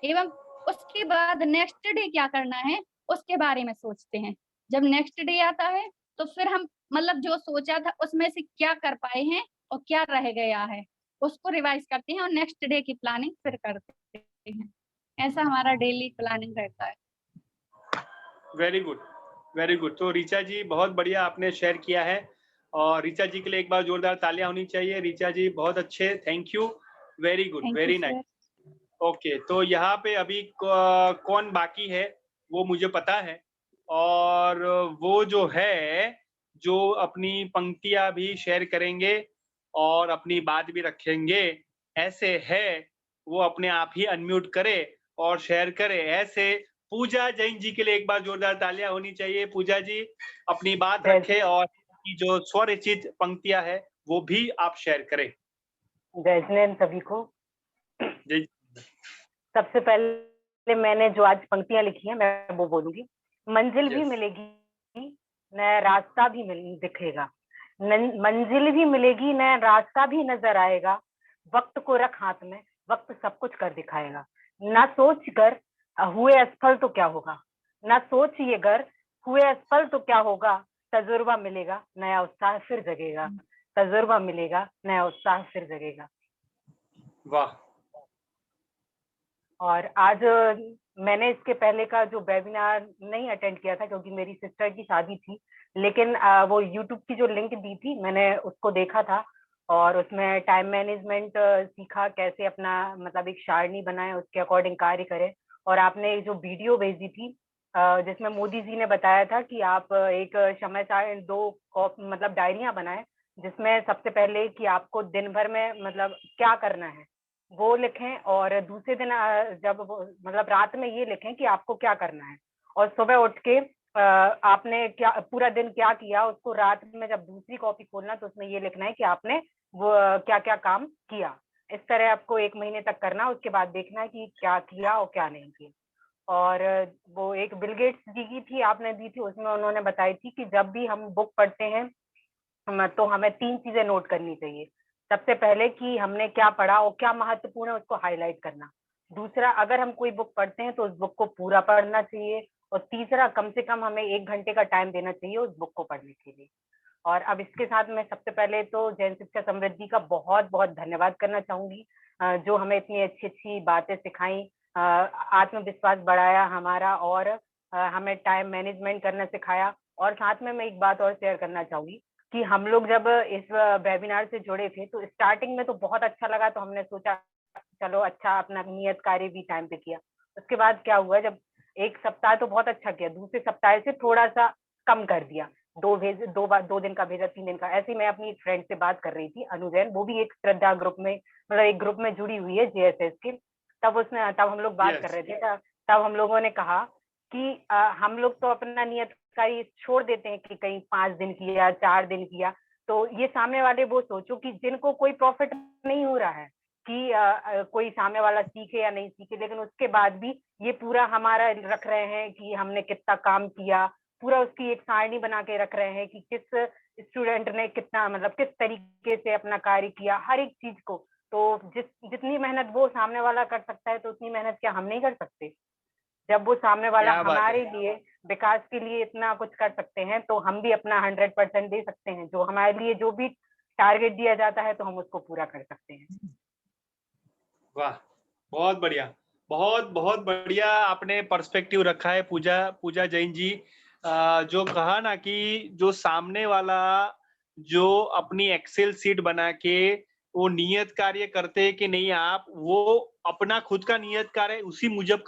एवं उसके बाद नेक्स्ट डे क्या करना है उसके बारे में सोचते हैं। जब नेक्स्ट डे आता है तो फिर हम मतलब जो सोचा था उसमें से क्या कर पाए हैं और क्या रह गया है उसको रिवाइज करते हैं और नेक्स्ट डे की प्लानिंग फिर करते हैं। ऐसा हमारा डेली प्लानिंग रहता है। Very good, very good. तो ऋचा जी बहुत बढ़िया आपने शेयर किया है, और ऋचा जी के लिए एक बार जोरदार तालियां होनी चाहिए। ऋचा जी बहुत अच्छे, thank you, very good, very nice. Okay, तो यहाँ पे अभी कौन बाकी है वो मुझे पता है, और वो जो है जो अपनी पंक्तियां भी शेयर करेंगे और अपनी बात भी रखेंगे, ऐसे है वो अपने आप ही अनम्यूट करे और शेयर करे। ऐसे पूजा जैन जी के लिए एक बार जोरदार तालियां होनी चाहिए। पूजा जी अपनी बात रखे और जो स्वरचित पंक्तियां है वो भी आप शेयर करें। जय जिनेंद्र सभी को। जय। सबसे पहले मैंने जो आज पंक्तियां लिखी हैं मैं वो बोलूंगी। मंजिल भी मिलेगी नया रास्ता भी दिखेगा, मंजिल भी मिलेगी नया रास्ता भी नजर आएगा, वक्त को रख हाथ में वक्त सब कुछ कर दिखाएगा। ना सोच कर हुए असफल तो क्या होगा, ना सोच ये गर हुए असफल तो क्या होगा, तजुर्बा मिलेगा नया उत्साह फिर जगेगा, तजुर्बा मिलेगा नया उत्साह फिर जगेगा। वाह। और आज मैंने इसके पहले का जो वेबिनार नहीं अटेंड किया था क्योंकि मेरी सिस्टर की शादी थी, लेकिन वो यूट्यूब की जो लिंक दी थी मैंने उसको देखा था, और उसमें टाइम मैनेजमेंट सीखा, कैसे अपना मतलब एक सारणी बनाए उसके अकॉर्डिंग कार्य करें। और आपने जो वीडियो भेजी थी जिसमें मोदी जी ने बताया था कि आप एक समय सारणी 2 मतलब डायरियां बनाएं जिसमें सबसे पहले कि आपको दिन भर में मतलब क्या करना है वो लिखें, और दूसरे दिन जब मतलब रात में ये लिखें कि आपको क्या करना है, और सुबह उठ के आपने क्या पूरा दिन क्या किया, उसको रात में जब दूसरी कॉपी खोलना तो उसमें ये लिखना है कि आपने वो क्या क्या काम किया। इस तरह आपको 1 महीने तक करना, उसके बाद देखना है कि क्या किया और क्या नहीं किया। और वो एक बिल गेट्स जी की थी, आपने दी थी, उसमें उन्होंने बताई थी कि जब भी हम बुक पढ़ते हैं तो हमें 3 चीजें नोट करनी चाहिए। सबसे पहले कि हमने क्या पढ़ा और क्या महत्वपूर्ण है उसको हाईलाइट करना। दूसरा, अगर हम कोई बुक पढ़ते हैं तो उस बुक को पूरा पढ़ना चाहिए। और तीसरा, कम से कम हमें 1 घंटे का टाइम देना चाहिए उस बुक को पढ़ने के लिए। और अब इसके साथ मैं सबसे पहले तो जैन शिक्षा समृद्धि का बहुत बहुत धन्यवाद करना चाहूंगी, जो हमें इतनी अच्छी अच्छी बातें सिखाई, आत्मविश्वास बढ़ाया हमारा, और हमें टाइम मैनेजमेंट करना सिखाया। और साथ में मैं एक बात और शेयर करना चाहूंगी कि हम लोग जब इस वेबिनार से जुड़े थे तो स्टार्टिंग में तो बहुत अच्छा लगा, तो हमने सोचा चलो अच्छा अपना नियत कार्य भी टाइम पे किया। उसके बाद क्या हुआ, जब 1 सप्ताह तो बहुत अच्छा किया, दूसरे सप्ताह से थोड़ा सा कम कर दिया, 2 दिन का भेजा, 3 दिन का। ऐसे ही मैं अपनी फ्रेंड से बात कर रही थी, अनुजैन, वो भी एक श्रद्धा ग्रुप में मतलब एक ग्रुप में जुड़ी हुई है JSS के। तब हम लोग बात कर रहे थे, तब हम लोगों ने कहा कि हम लोग तो अपना नियत कार्य छोड़ देते हैं कि कहीं 5 दिन किया, 4 दिन किया, तो ये सामने वाले वो सोचो कि जिनको कोई प्रॉफिट नहीं हो रहा है कि कोई सामने वाला सीखे या नहीं सीखे, लेकिन उसके बाद भी ये पूरा हमारा रख रहे हैं कि हमने कितना काम किया, पूरा उसकी एक सारणी बना के रख रहे हैं कि किस स्टूडेंट ने कितना मतलब किस तरीके से अपना कार्य किया, हर एक चीज को। तो जितनी मेहनत वो सामने वाला कर सकता है तो उतनी मेहनत क्या हम नहीं कर सकते? जब वो सामने वाला हमारे लिए विकास के लिए इतना कुछ कर सकते हैं तो हम भी अपना 100% दे सकते हैं। जो हमारे लिए जो भी टारगेट दिया जाता है तो हम उसको पूरा कर सकते हैं। वाह, बहुत बढ़िया, बहुत बहुत बढ़िया आपने पर्सपेक्टिव रखा है पूजा जैन जी। जो कहा ना कि जो सामने वाला जो अपनी एक्सेल सीट बना के वो नियत कार्य करते कि नहीं, आप वो अपना खुद का नियत कार्य उसी मुजब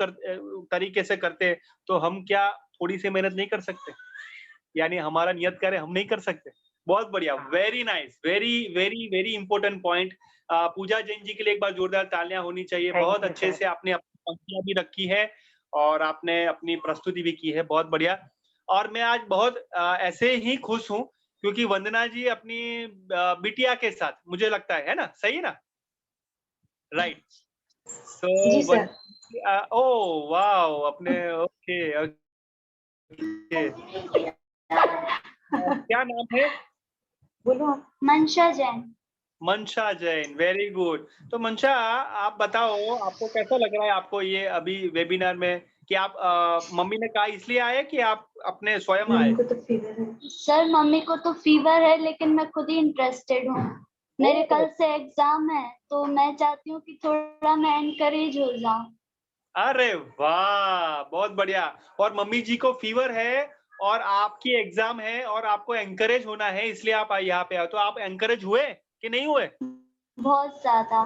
तरीके से करते, तो हम क्या थोड़ी सी मेहनत नहीं कर सकते? यानी हमारा नियत कार्य हम नहीं कर सकते? बहुत बढ़िया, very nice, very very very important point. Pooja Jain ji के लिए एक बार जोरदार तालियां होनी चाहिए। बहुत अच्छे से आपने अपनी पंक्तियां भी रखी है और आपने अपनी प्रस्तुति भी की है, बहुत बढ़िया। और मैं आज बहुत ऐसे ही खुश हूँ क्योंकि वंदना जी अपनी बिटिया के साथ, मुझे लगता है ना, सही है ना? राइट। सो ओ वाओ, अपने ओके ओके, क्या नाम है? बोलो। मनशा जैन। मनशा जैन, वेरी गुड। तो मनशा, आप बताओ आपको कैसा लग रहा है आपको ये अभी वेबिनार में कि आप मम्मी ने कहा इसलिए आए कि आप अपने स्वयं आए? तो फीवर है सर, मम्मी को तो फीवर है लेकिन मैं खुद ही इंटरेस्टेड हूँ। मेरे कल से एग्जाम है तो मैं चाहती हूँ कि थोड़ा मैं एनकरेज हो जाऊँ। अरे वाह, बहुत बढ़िया। और मम्मी जी को फीवर है और आपकी एग्जाम है और आपको एनकरेज होना है, इसलिए आप यहाँ पे आए। तो आप एनकरेज हुए कि नहीं हुए? बहुत ज्यादा।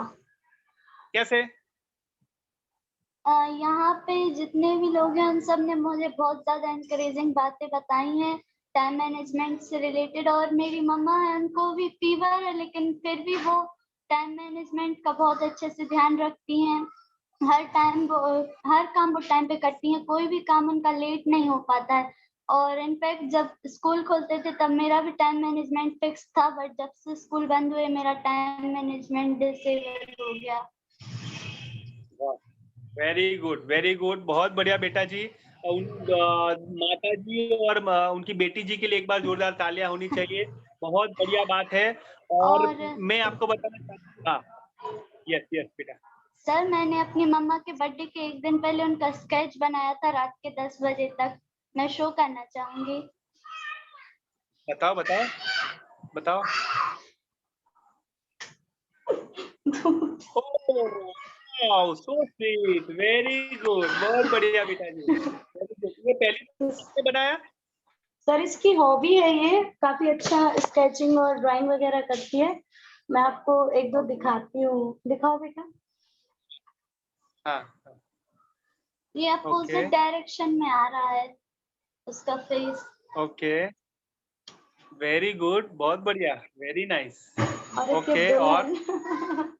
कैसे? यहाँ पे जितने भी लोग हैं उन सब ने मुझे बहुत ज्यादा एनकरेजिंग बातें बताई हैं टाइम मैनेजमेंट से रिलेटेड। और मेरी मम्मा है, उनको भी फीवर है लेकिन फिर भी वो टाइम मैनेजमेंट का बहुत अच्छे से ध्यान रखती हैं। हर काम वो टाइम पे करती हैं, कोई भी काम उनका लेट नहीं हो पाता है। और इनफैक्ट जब स्कूल खोलते थे तब मेरा भी टाइम मैनेजमेंट फिक्स था, बट जब से स्कूल बंद हुए मेरा टाइम मैनेजमेंट डिसेबल हो गया। वेरी गुड, वेरी गुड, बहुत बढ़िया बेटा जी। माता जी और उनकी बेटी जी के लिए एक बार जोरदार तालियां होनी चाहिए, बहुत बढ़िया बात है। और मैं आपको बताना चाहता हूँ, यस यस बेटा। सर, मैंने अपनी मम्मा के बर्थडे के 1 दिन पहले उनका स्केच बनाया था रात के 10 बजे तक, मैं शो करना चाहूंगी। बताओ बताओ बताओ। ओह सो स्वीट, वेरी गुड, बहुत बढ़िया बेटा जी। ये पहली से बनाया? सर इसकी हॉबी है, ये काफी अच्छा स्केचिंग और ड्राइंग वगैरह करती है। मैं आपको 1-2 दिखाती हूँ, दिखाओ बेटा। हाँ, ये अपोजिट डायरेक्शन में आ रहा है उसका फेस। ओके, वेरी गुड, बहुत बढ़िया, वेरी नाइस। और इसके ओके, और दुल्हन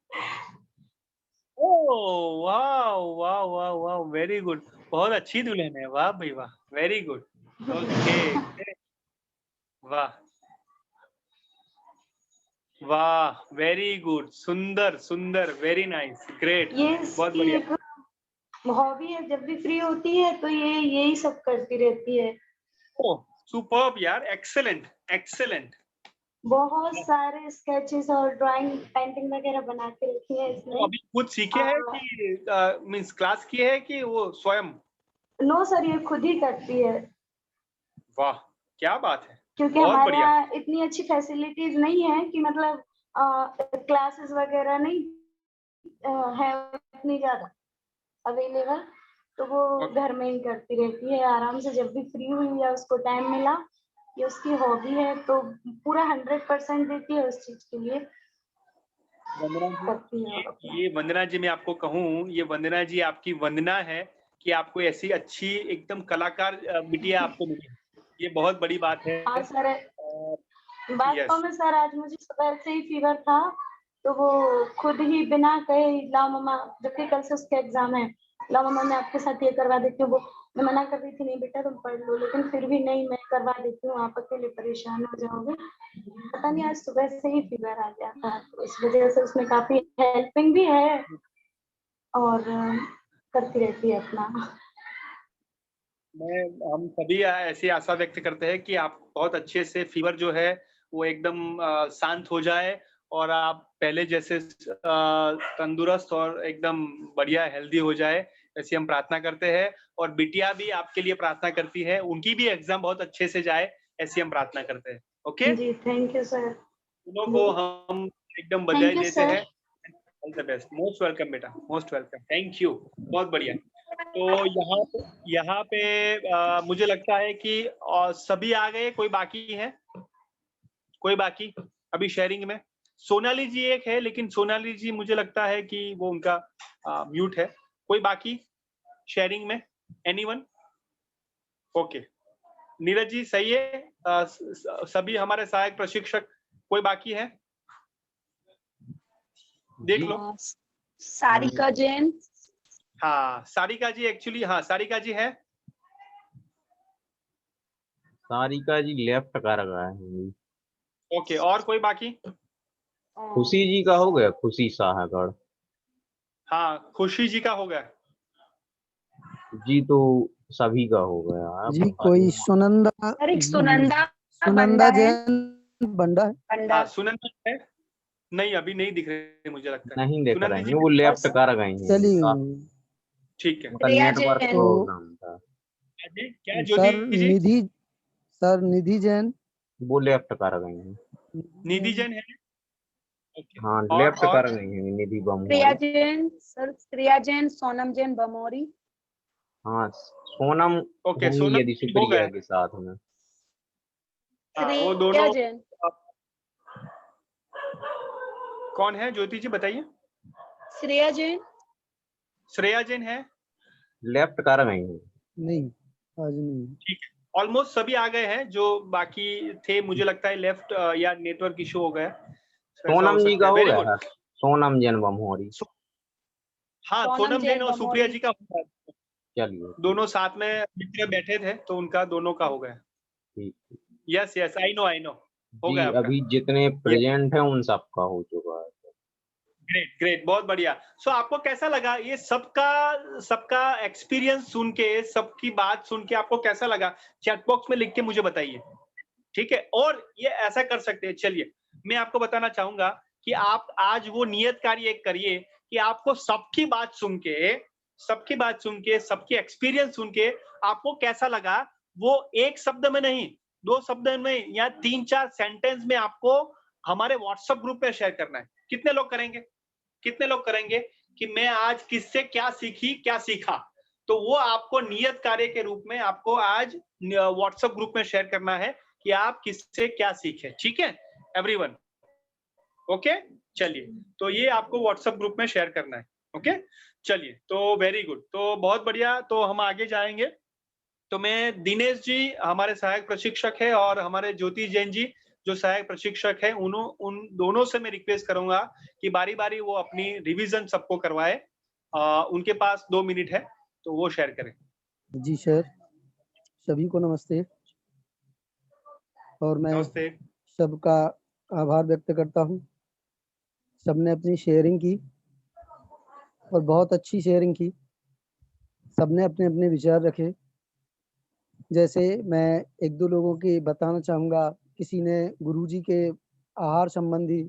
ओह वाह वाह वाह वाह, वेरी गुड, बहुत अच्छी दुल्हन है, वाह भाई वाह, वेरी गुड। ओके, वाह वाह, वेरी गुड, सुंदर सुंदर, वेरी नाइस, ग्रेट, ये बहुत इसकी बढ़िया। एक हॉबी है, जब भी फ्री होती है तो ये यही सब करती रहती है। ओह सुपर्ब यार, एक्सेलेंट एक्सेलेंट। बहुत सारे स्केचेस और ड्राइंग पेंटिंग वगैरह बना के रखी है तो इसने। अभी खुद सीखे है कि मीन्स क्लास की है कि वो स्वयं? नो सर, ये खुद ही करती है, वाह, क्या बात है, क्योंकि बहुत हमारे बढ़िया। यहाँ इतनी अच्छी फैसिलिटीज नहीं है कि मतलब क्लासेस वगैरह नहीं है इतनी ज्यादा अवेलेबल, तो वो घर में ही करती रहती है आराम से, जब भी फ्री हुई या उसको टाइम मिला। ये उसकी हॉबी है तो पूरा 100% देती है उस चीज के लिए। वंदना करती जी, है और अपना। ये वंदना जी, मैं आपको कहूँ, ये वंदना जी आपकी वंदना है कि आपको ऐसी अच्छी एकदम कलाकार बिटिया आपको मिली, ये बहुत बड़ी बात है। हाँ सर, यस, वास्तव में सर आज मुझे सुबह से ही फीवर था, तो वो खुद ही बिना कहे लाओ मम्मा, जबकि कल से उसका एग्जाम है, लाओ मम्मा मैं आपके साथ ये करवा देती हूँ। वो मैं मना कर रही थी, नहीं बेटा तुम पढ़ लो, लेकिन फिर भी नहीं, मैं करवा देती हूँ, आप अकेले परेशान हो जाओगे। पता नहीं आज सुबह से ही फीवर आ गया था, तो इस वजह से उसमें काफी हेल्पिंग भी है और करती रहती है अपना। हम सभी ऐसी आशा व्यक्त करते हैं कि आप बहुत अच्छे से फीवर जो है वो एकदम शांत हो जाए और आप पहले जैसे तंदुरुस्त और एकदम बढ़िया हेल्दी हो जाए, ऐसी हम प्रार्थना करते हैं। और बिटिया भी आपके लिए प्रार्थना करती है, उनकी भी एग्जाम बहुत अच्छे से जाए, ऐसी हम प्रार्थना करते हैं। ओके, जी थैंक यू सर। दोनों को हम एकदम बधाई थैंक यू देते सर। हैं। All the best, most welcome बेटा, मोस्ट वेलकम, थैंक यू, बहुत बढ़िया। तो यहाँ पे मुझे लगता है कि सभी आ गए, कोई बाकी है? कोई बाकी अभी शेयरिंग में? सोनाली जी एक है, लेकिन सोनाली जी मुझे लगता है कि वो उनका म्यूट है। कोई बाकी शेयरिंग में? एनीवन? ओके, नीरज जी सही है। सभी हमारे सहायक प्रशिक्षक, कोई बाकी है? देख लो। सारिका जैन। हाँ सारिका जी, एक्चुअली हाँ सारिका जी है। सारिका जी लेफ्ट कर रहा है। ओके, और कोई बाकी? खुशी जी का हो गया, खुशी साहगढ़ हाँ खुशी जी का हो गया जी, तो सभी का हो गया। जी कोई सुनंदा, एक सुनंदा सुनंदा जैन बंडा है। हाँ सुनंदा है, नहीं अभी नहीं दिख रहे मुझे लगता है। नहीं दिख सुनंदा रहे जी हैं, वो लेफ्ट कर गए हैं। चली ठीक है। उनका नेटवर्क तो प्रॉब्लम था। क्या सर ज्योति जी? निधि, सर निधि जैन, वो लेफ्ट कर गए हैं। निधि जैन है। हाँ और लेफ्ट कर गए हैं निधि श्रेया बमोरी। जैन सर, श्रेया जैन, सोनम जैन बमोरी। हाँ सोनम ओके, होंगी सोनम यदि हो सुप्रिया गया। के साथ में। हाँ, वो श्रेया दोनों जैन। कौन है ज्योति जी बताइए? श्रेया जैन। श्रेया जैन है। लेफ्ट कर गए हैं। नहीं आज नहीं। ठीक है, ऑलमोस्ट सभी आ गए हैं, जो बाकी थे मुझे लगता है लेफ्ट या नेटवर्क इशू हो गया, ऐसा हो सोनम जी सकता का है। हो वेरी गया गुड। है, सोनम जैन बमोरी। हाँ सोनम जैन और सुप्रिया जी का हो गया, चलिए दोनों साथ में मिलकर बैठे थे तो उनका दोनों का हो गया। ठीक। यस यस, आई नो हो जी गया आपका। अभी जितने प्रेजेंट हैं उन सबका हो चुका है। ग्रेट ग्रेट, बहुत बढ़िया। सो आपको कैसा लगा ये सबका एक्सपीरियंस सुन के, सबकी बात सुन के आपको कैसा लगा? चैट बॉक्स में लिख के मुझे बताइए, ठीक है? और ये ऐसा कर सकते हैं, चलिए मैं आपको बताना चाहूंगा कि आप आज वो नियत कार्य एक करिए कि आपको सबकी बात सुन के, सबकी एक्सपीरियंस सुन के आपको कैसा लगा, वो एक शब्द में नहीं, 2 शब्द में या 3-4 सेंटेंस में आपको हमारे व्हाट्सएप ग्रुप पे शेयर करना है। कितने लोग करेंगे कि मैं आज किससे क्या सीखी, क्या सीखा? तो वो आपको नियत कार्य के रूप में आपको आज व्हाट्सएप ग्रुप में शेयर करना है कि आप किससे क्या सीखे। ठीक है एवरीवन? ओके, चलिए तो ये आपको व्हाट्सएप ग्रुप में शेयर करना है। ओके चलिए, तो वेरी गुड, तो बहुत बढ़िया। तो हम आगे जाएंगे। तो मैं दिनेश जी हमारे सहायक प्रशिक्षक है और हमारे ज्योति जैन जी जो सहायक प्रशिक्षक है उन दोनों से मैं रिक्वेस्ट करूंगा कि बारी बारी वो अपनी रिवीजन सबको करवाए। उनके पास 2 मिनट है तो वो शेयर करें। जी सर, सभी को नमस्ते। और मैं नमस्ते। सबका आभार व्यक्त करता हूँ। सबने अपनी शेयरिंग की और बहुत अच्छी शेयरिंग की। सबने अपने अपने विचार रखे। जैसे मैं 1-2 लोगों की बताना चाहूँगा। किसी ने गुरुजी के आहार संबंधी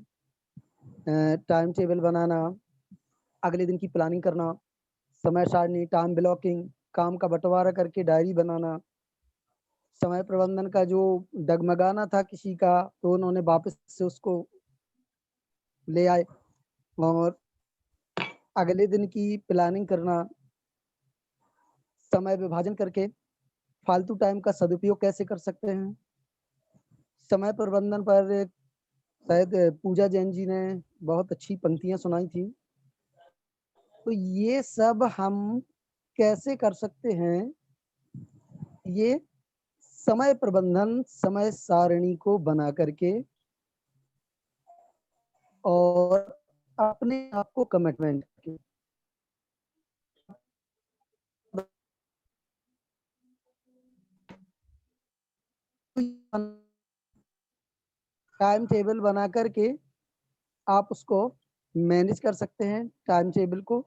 टाइम टेबल बनाना, अगले दिन की प्लानिंग करना, समय सारणी, टाइम ब्लॉकिंग, काम का बंटवारा करके डायरी बनाना, समय प्रबंधन का जो डगमगाना था किसी का तो उन्होंने वापस से उसको ले आए और अगले दिन की प्लानिंग करना, समय विभाजन करके फालतू टाइम का सदुपयोग कैसे कर सकते हैं। समय प्रबंधन पर शायद पूजा जैन जी ने बहुत अच्छी पंक्तियां सुनाई थी। तो ये सब हम कैसे कर सकते हैं, ये समय प्रबंधन, समय सारणी को बना करके और अपने आप को कमिटमेंट के टाइम टेबल बना करके आप उसको मैनेज कर सकते हैं टाइम टेबल को।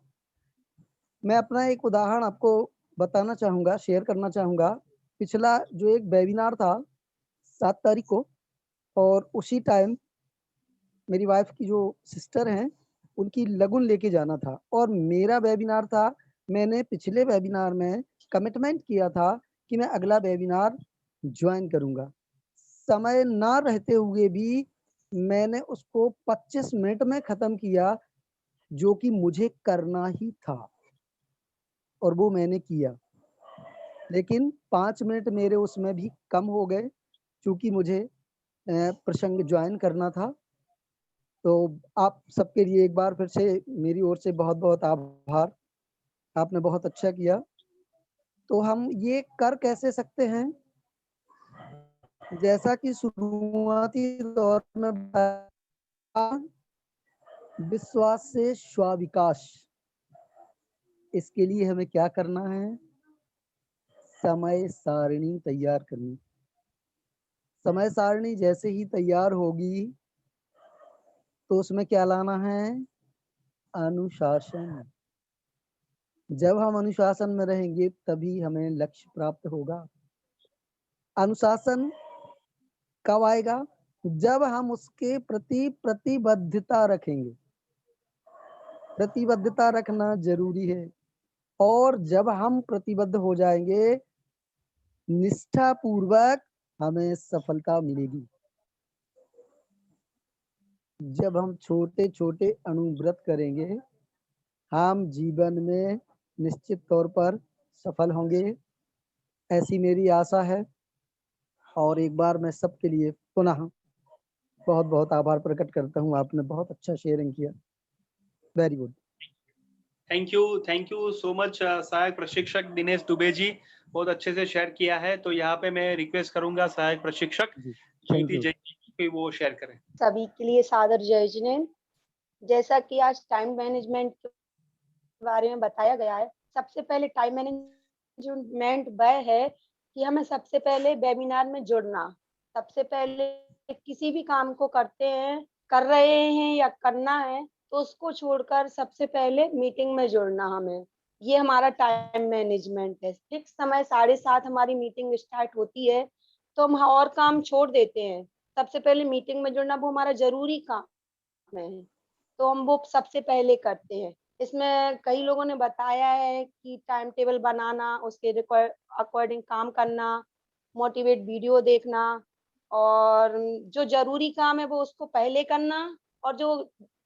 मैं अपना एक उदाहरण आपको बताना चाहूँगा, शेयर करना चाहूँगा। पिछला जो एक वेबिनार था 7 तारीख को, और उसी टाइम मेरी वाइफ की जो सिस्टर हैं उनकी लगन लेके जाना था और मेरा वेबिनार था। मैंने पिछले वेबिनार में कमिटमेंट किया था कि मैं अगला वेबिनार ज्वाइन करूँगा। समय ना रहते हुए भी मैंने उसको 25 मिनट में ख़त्म किया, जो कि मुझे करना ही था और वो मैंने किया। लेकिन 5 मिनट मेरे उसमें भी कम हो गए क्योंकि मुझे प्रसंग ज्वाइन करना था। तो आप सबके लिए एक बार फिर से मेरी ओर से बहुत-बहुत आभार। आपने बहुत अच्छा किया। तो हम ये कर कैसे सकते हैं? जैसा कि शुरुआती दौर में बताया, विश्वास से स्व-विकास। इसके लिए हमें क्या करना है? समय सारणी तैयार करनी। समय सारणी जैसे ही तैयार होगी तो उसमें क्या लाना है? अनुशासन। जब हम अनुशासन में रहेंगे तभी हमें लक्ष्य प्राप्त होगा। अनुशासन कब आएगा? जब हम उसके प्रति प्रतिबद्धता रखेंगे। प्रतिबद्धता रखना जरूरी है और जब हम प्रतिबद्ध हो जाएंगे, निष्ठा पूर्वक हमें सफलता मिलेगी। जब हम छोटे-छोटे अणुव्रत करेंगे, हम जीवन में निश्चित तौर पर सफल होंगे, ऐसी मेरी आशा है। और एक बार मैं सबके लिए पुनः बहुत-बहुत आभार प्रकट करता हूँ। आपने बहुत अच्छा शेयरिंग किया। Very good. Thank you so much सहायक प्रशिक्षक दिनेश दुबे जी, बहुत अच्छे से शेयर किया है। तो यहाँ पे मैं रिक्वेस्ट करूंगा सहायक प्रशिक्षक ज्योति जैन कि वो शेयर करें। सभी के लिए सादर जय जिनेन्द्र। जैसा कि आज टाइम मैनेजमेंट के बारे में बताया गया है, सबसे पहले टाइम मैनेजमेंट वह है कि हमें सबसे पहले वेबिनार में जुड़ना। सबसे पहले किसी भी काम को कर रहे हैं या करना है तो उसको छोड़कर सबसे पहले मीटिंग में जुड़ना हमें। ये हमारा टाइम मैनेजमेंट है। फिक्स समय 7:30 हमारी मीटिंग स्टार्ट होती है तो हम और काम छोड़ देते हैं। सबसे पहले मीटिंग में जुड़ना वो हमारा जरूरी काम है, तो हम वो सबसे पहले करते हैं। इसमें कई लोगों ने बताया है कि टाइम टेबल बनाना, उसके अकॉर्डिंग काम करना, मोटिवेट वीडियो देखना और जो जरूरी काम है वो उसको पहले करना और जो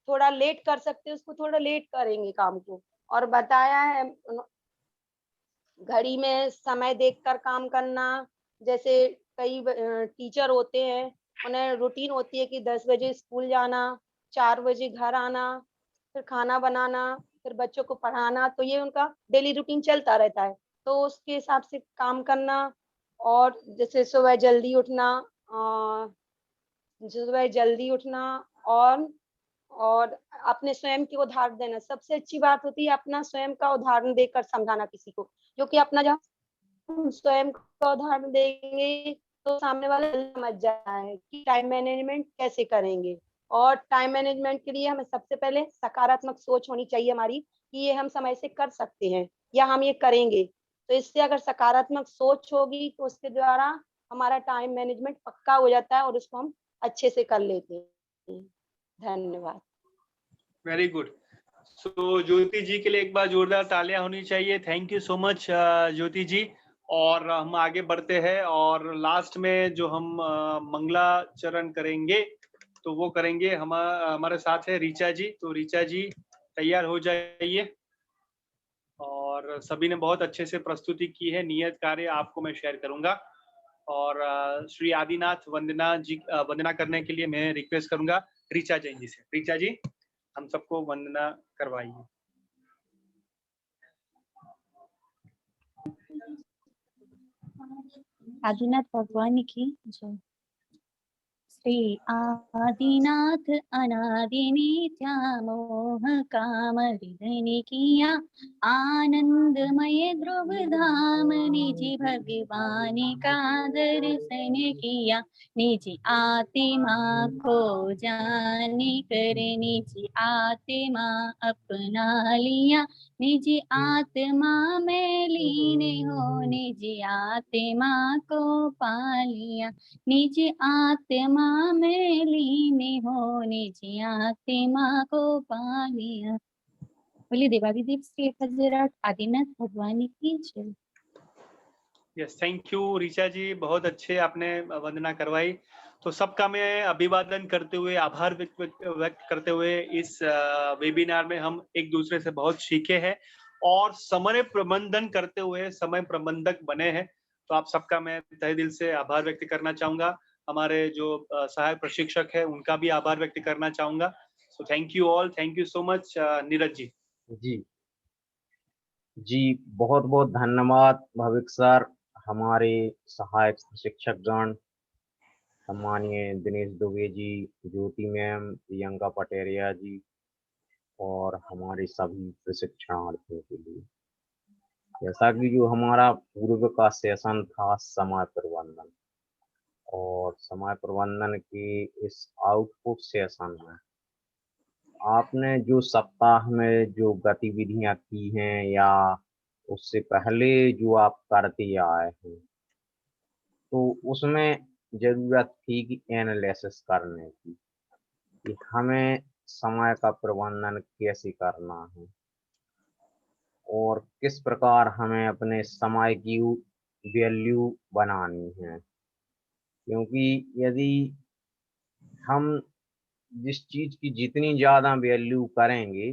थोड़ा लेट कर सकते हैं उसको थोड़ा लेट करेंगे काम को। और बताया है घड़ी में समय देखकर काम करना। जैसे कई टीचर होते हैं, उन्हें रूटीन होती है कि 10 बजे स्कूल जाना, 4 बजे घर आना, फिर खाना बनाना, फिर बच्चों को पढ़ाना, तो ये उनका डेली रूटीन चलता रहता है। तो उसके हिसाब से काम करना और जैसे सुबह जल्दी उठना, सुबह जल्दी उठना और अपने स्वयं की उदाहरण देना। सबसे अच्छी बात होती है अपना स्वयं का उदाहरण देकर समझाना किसी को, क्योंकि अपना जब हम स्वयं का उदाहरण देंगे तो सामने वाला समझ जाए कि टाइम मैनेजमेंट कैसे करेंगे। और टाइम मैनेजमेंट के लिए हमें सबसे पहले सकारात्मक सोच होनी चाहिए हमारी कि ये हम समय से कर सकते हैं या हम ये करेंगे। तो इससे अगर सकारात्मक सोच होगी तो उसके द्वारा हमारा टाइम मैनेजमेंट पक्का हो जाता है और उसको हम अच्छे से कर लेते हैं। धन्यवाद। Very good. सो ज्योति जी के लिए एक बार जोरदार तालियां होनी चाहिए। थैंक यू सो मच ज्योति जी। और हम आगे बढ़ते हैं और लास्ट में जो हम मंगलाचरण करेंगे तो वो करेंगे हमारे साथ है ऋचा जी। तो ऋचा जी तैयार हो जाइए। और सभी ने बहुत अच्छे से प्रस्तुति की है। नियत कार्य आपको मैं शेयर करूंगा और श्री आदिनाथ वंदना करने के लिए मैं रिक्वेस्ट करूंगा ऋचा जैन जी से। ऋचा जी हम सबको वंदना करवाइए। आदिनाथ भगवान की जय। श्री आदिनाथ अनादि नित्यामोह काम हृदय किया आनंदमय ध्रुव धाम निज भगवान का दर्शन किया। निज आत्मा को जाने कर निज आत्मा अपना लिया। निज आत्मा में लीन हो निज आत्मा को पा लिया। निज आत्मा में लीन हो निज आत्मा को पा लिया। बोलिए देवादिदेव श्री 1008 आदिनाथ भगवान की जय। यस, थैंक यू ऋचा जी, बहुत अच्छे आपने वंदना करवाई। तो सबका मैं अभिवादन करते हुए आभार व्यक्त करते हुए इस वेबिनार में हम एक दूसरे से बहुत सीखे हैं और समय प्रबंधन करते हुए समय प्रबंधक बने हैं। तो आप सबका मैं तहे दिल से आभार व्यक्त करना चाहूंगा। हमारे जो सहायक प्रशिक्षक है उनका भी आभार व्यक्त करना चाहूंगा। So thank you all, thank you so much. Neeraj ji. जी बहुत बहुत धन्यवाद भविक सर, हमारे सहायक प्रशिक्षक गण, सम्मानीय दिनेश दुबे जी, ज्योति मैम, प्रियंका पटेरिया जी और हमारे सभी प्रशिक्षणार्थियों के लिए। जैसा कि जो हमारा पूर्व का सेशन था समय प्रबंधन, और समय प्रबंधन के इस आउटपुट सेशन में आपने जो सप्ताह में जो गतिविधियां की हैं या उससे पहले जो आप करते आए हैं, तो उसमें जरूरत थी कि एनालिसिस करने की कि हमें समय का प्रबंधन कैसे करना है और किस प्रकार हमें अपने समय की वैल्यू बनानी है। क्योंकि यदि हम जिस चीज की जितनी ज्यादा वैल्यू करेंगे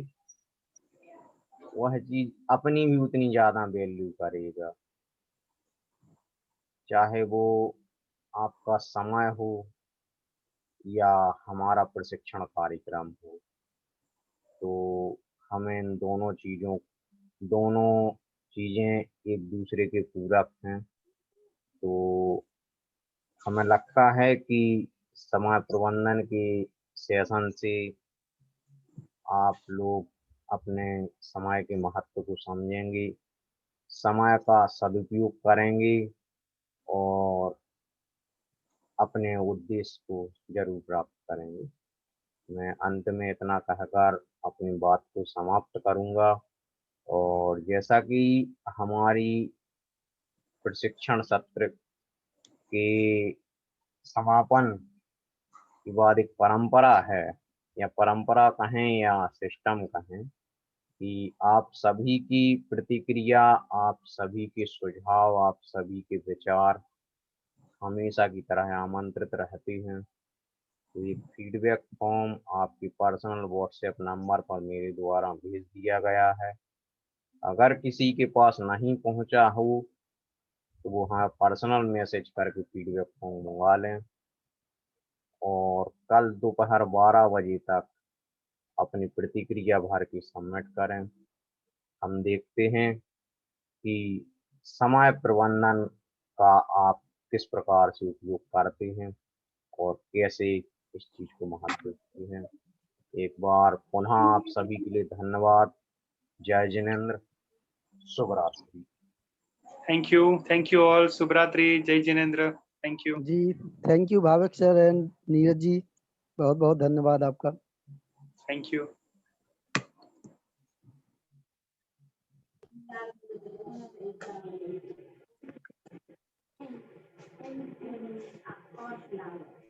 वह चीज अपनी भी उतनी ज्यादा वैल्यू करेगा, चाहे वो आपका समय हो या हमारा प्रशिक्षण कार्यक्रम हो। तो हमें इन दोनों चीजें एक दूसरे के पूरक हैं। तो हमें लगता है कि समय प्रबंधन के सेशन से आप लोग अपने समय के महत्व को समझेंगे, समय का सदुपयोग करेंगे और अपने उद्देश्य को जरूर प्राप्त करेंगे। मैं अंत में इतना कहकर अपनी बात को समाप्त करूंगा। और जैसा कि हमारी प्रशिक्षण सत्र के समापन के बाद एक परंपरा है, या परंपरा कहें या सिस्टम कहें, कि आप सभी की प्रतिक्रिया, आप सभी के सुझाव, आप सभी के विचार हमेशा की तरह आमंत्रित रहते हैं। तो एक फीडबैक फॉर्म आपके पर्सनल व्हाट्सएप नंबर पर मेरे द्वारा भेज दिया गया है। अगर किसी के पास नहीं पहुंचा हो तो वो हाँ पर्सनल मैसेज करके फीडबैक फॉर्म मंगवा लें और कल दोपहर 12 बजे तक अपनी प्रतिक्रिया भर के सबमिट करें। हम देखते हैं कि समय प्रबंधन का आप किस प्रकार से उपयोग करते हैं और कैसे इस चीज को महत्व देती है। एक बार पुनः आप सभी के लिए धन्यवाद। जय जिनेंद्र, शुभ रात्रि। Thank you all. शुभ रात्रि, जय जिनेंद्र। थैंक यू जी, thank you Bhavik sir and Neeraj ji, बहुत बहुत धन्यवाद आपका। Thank you. और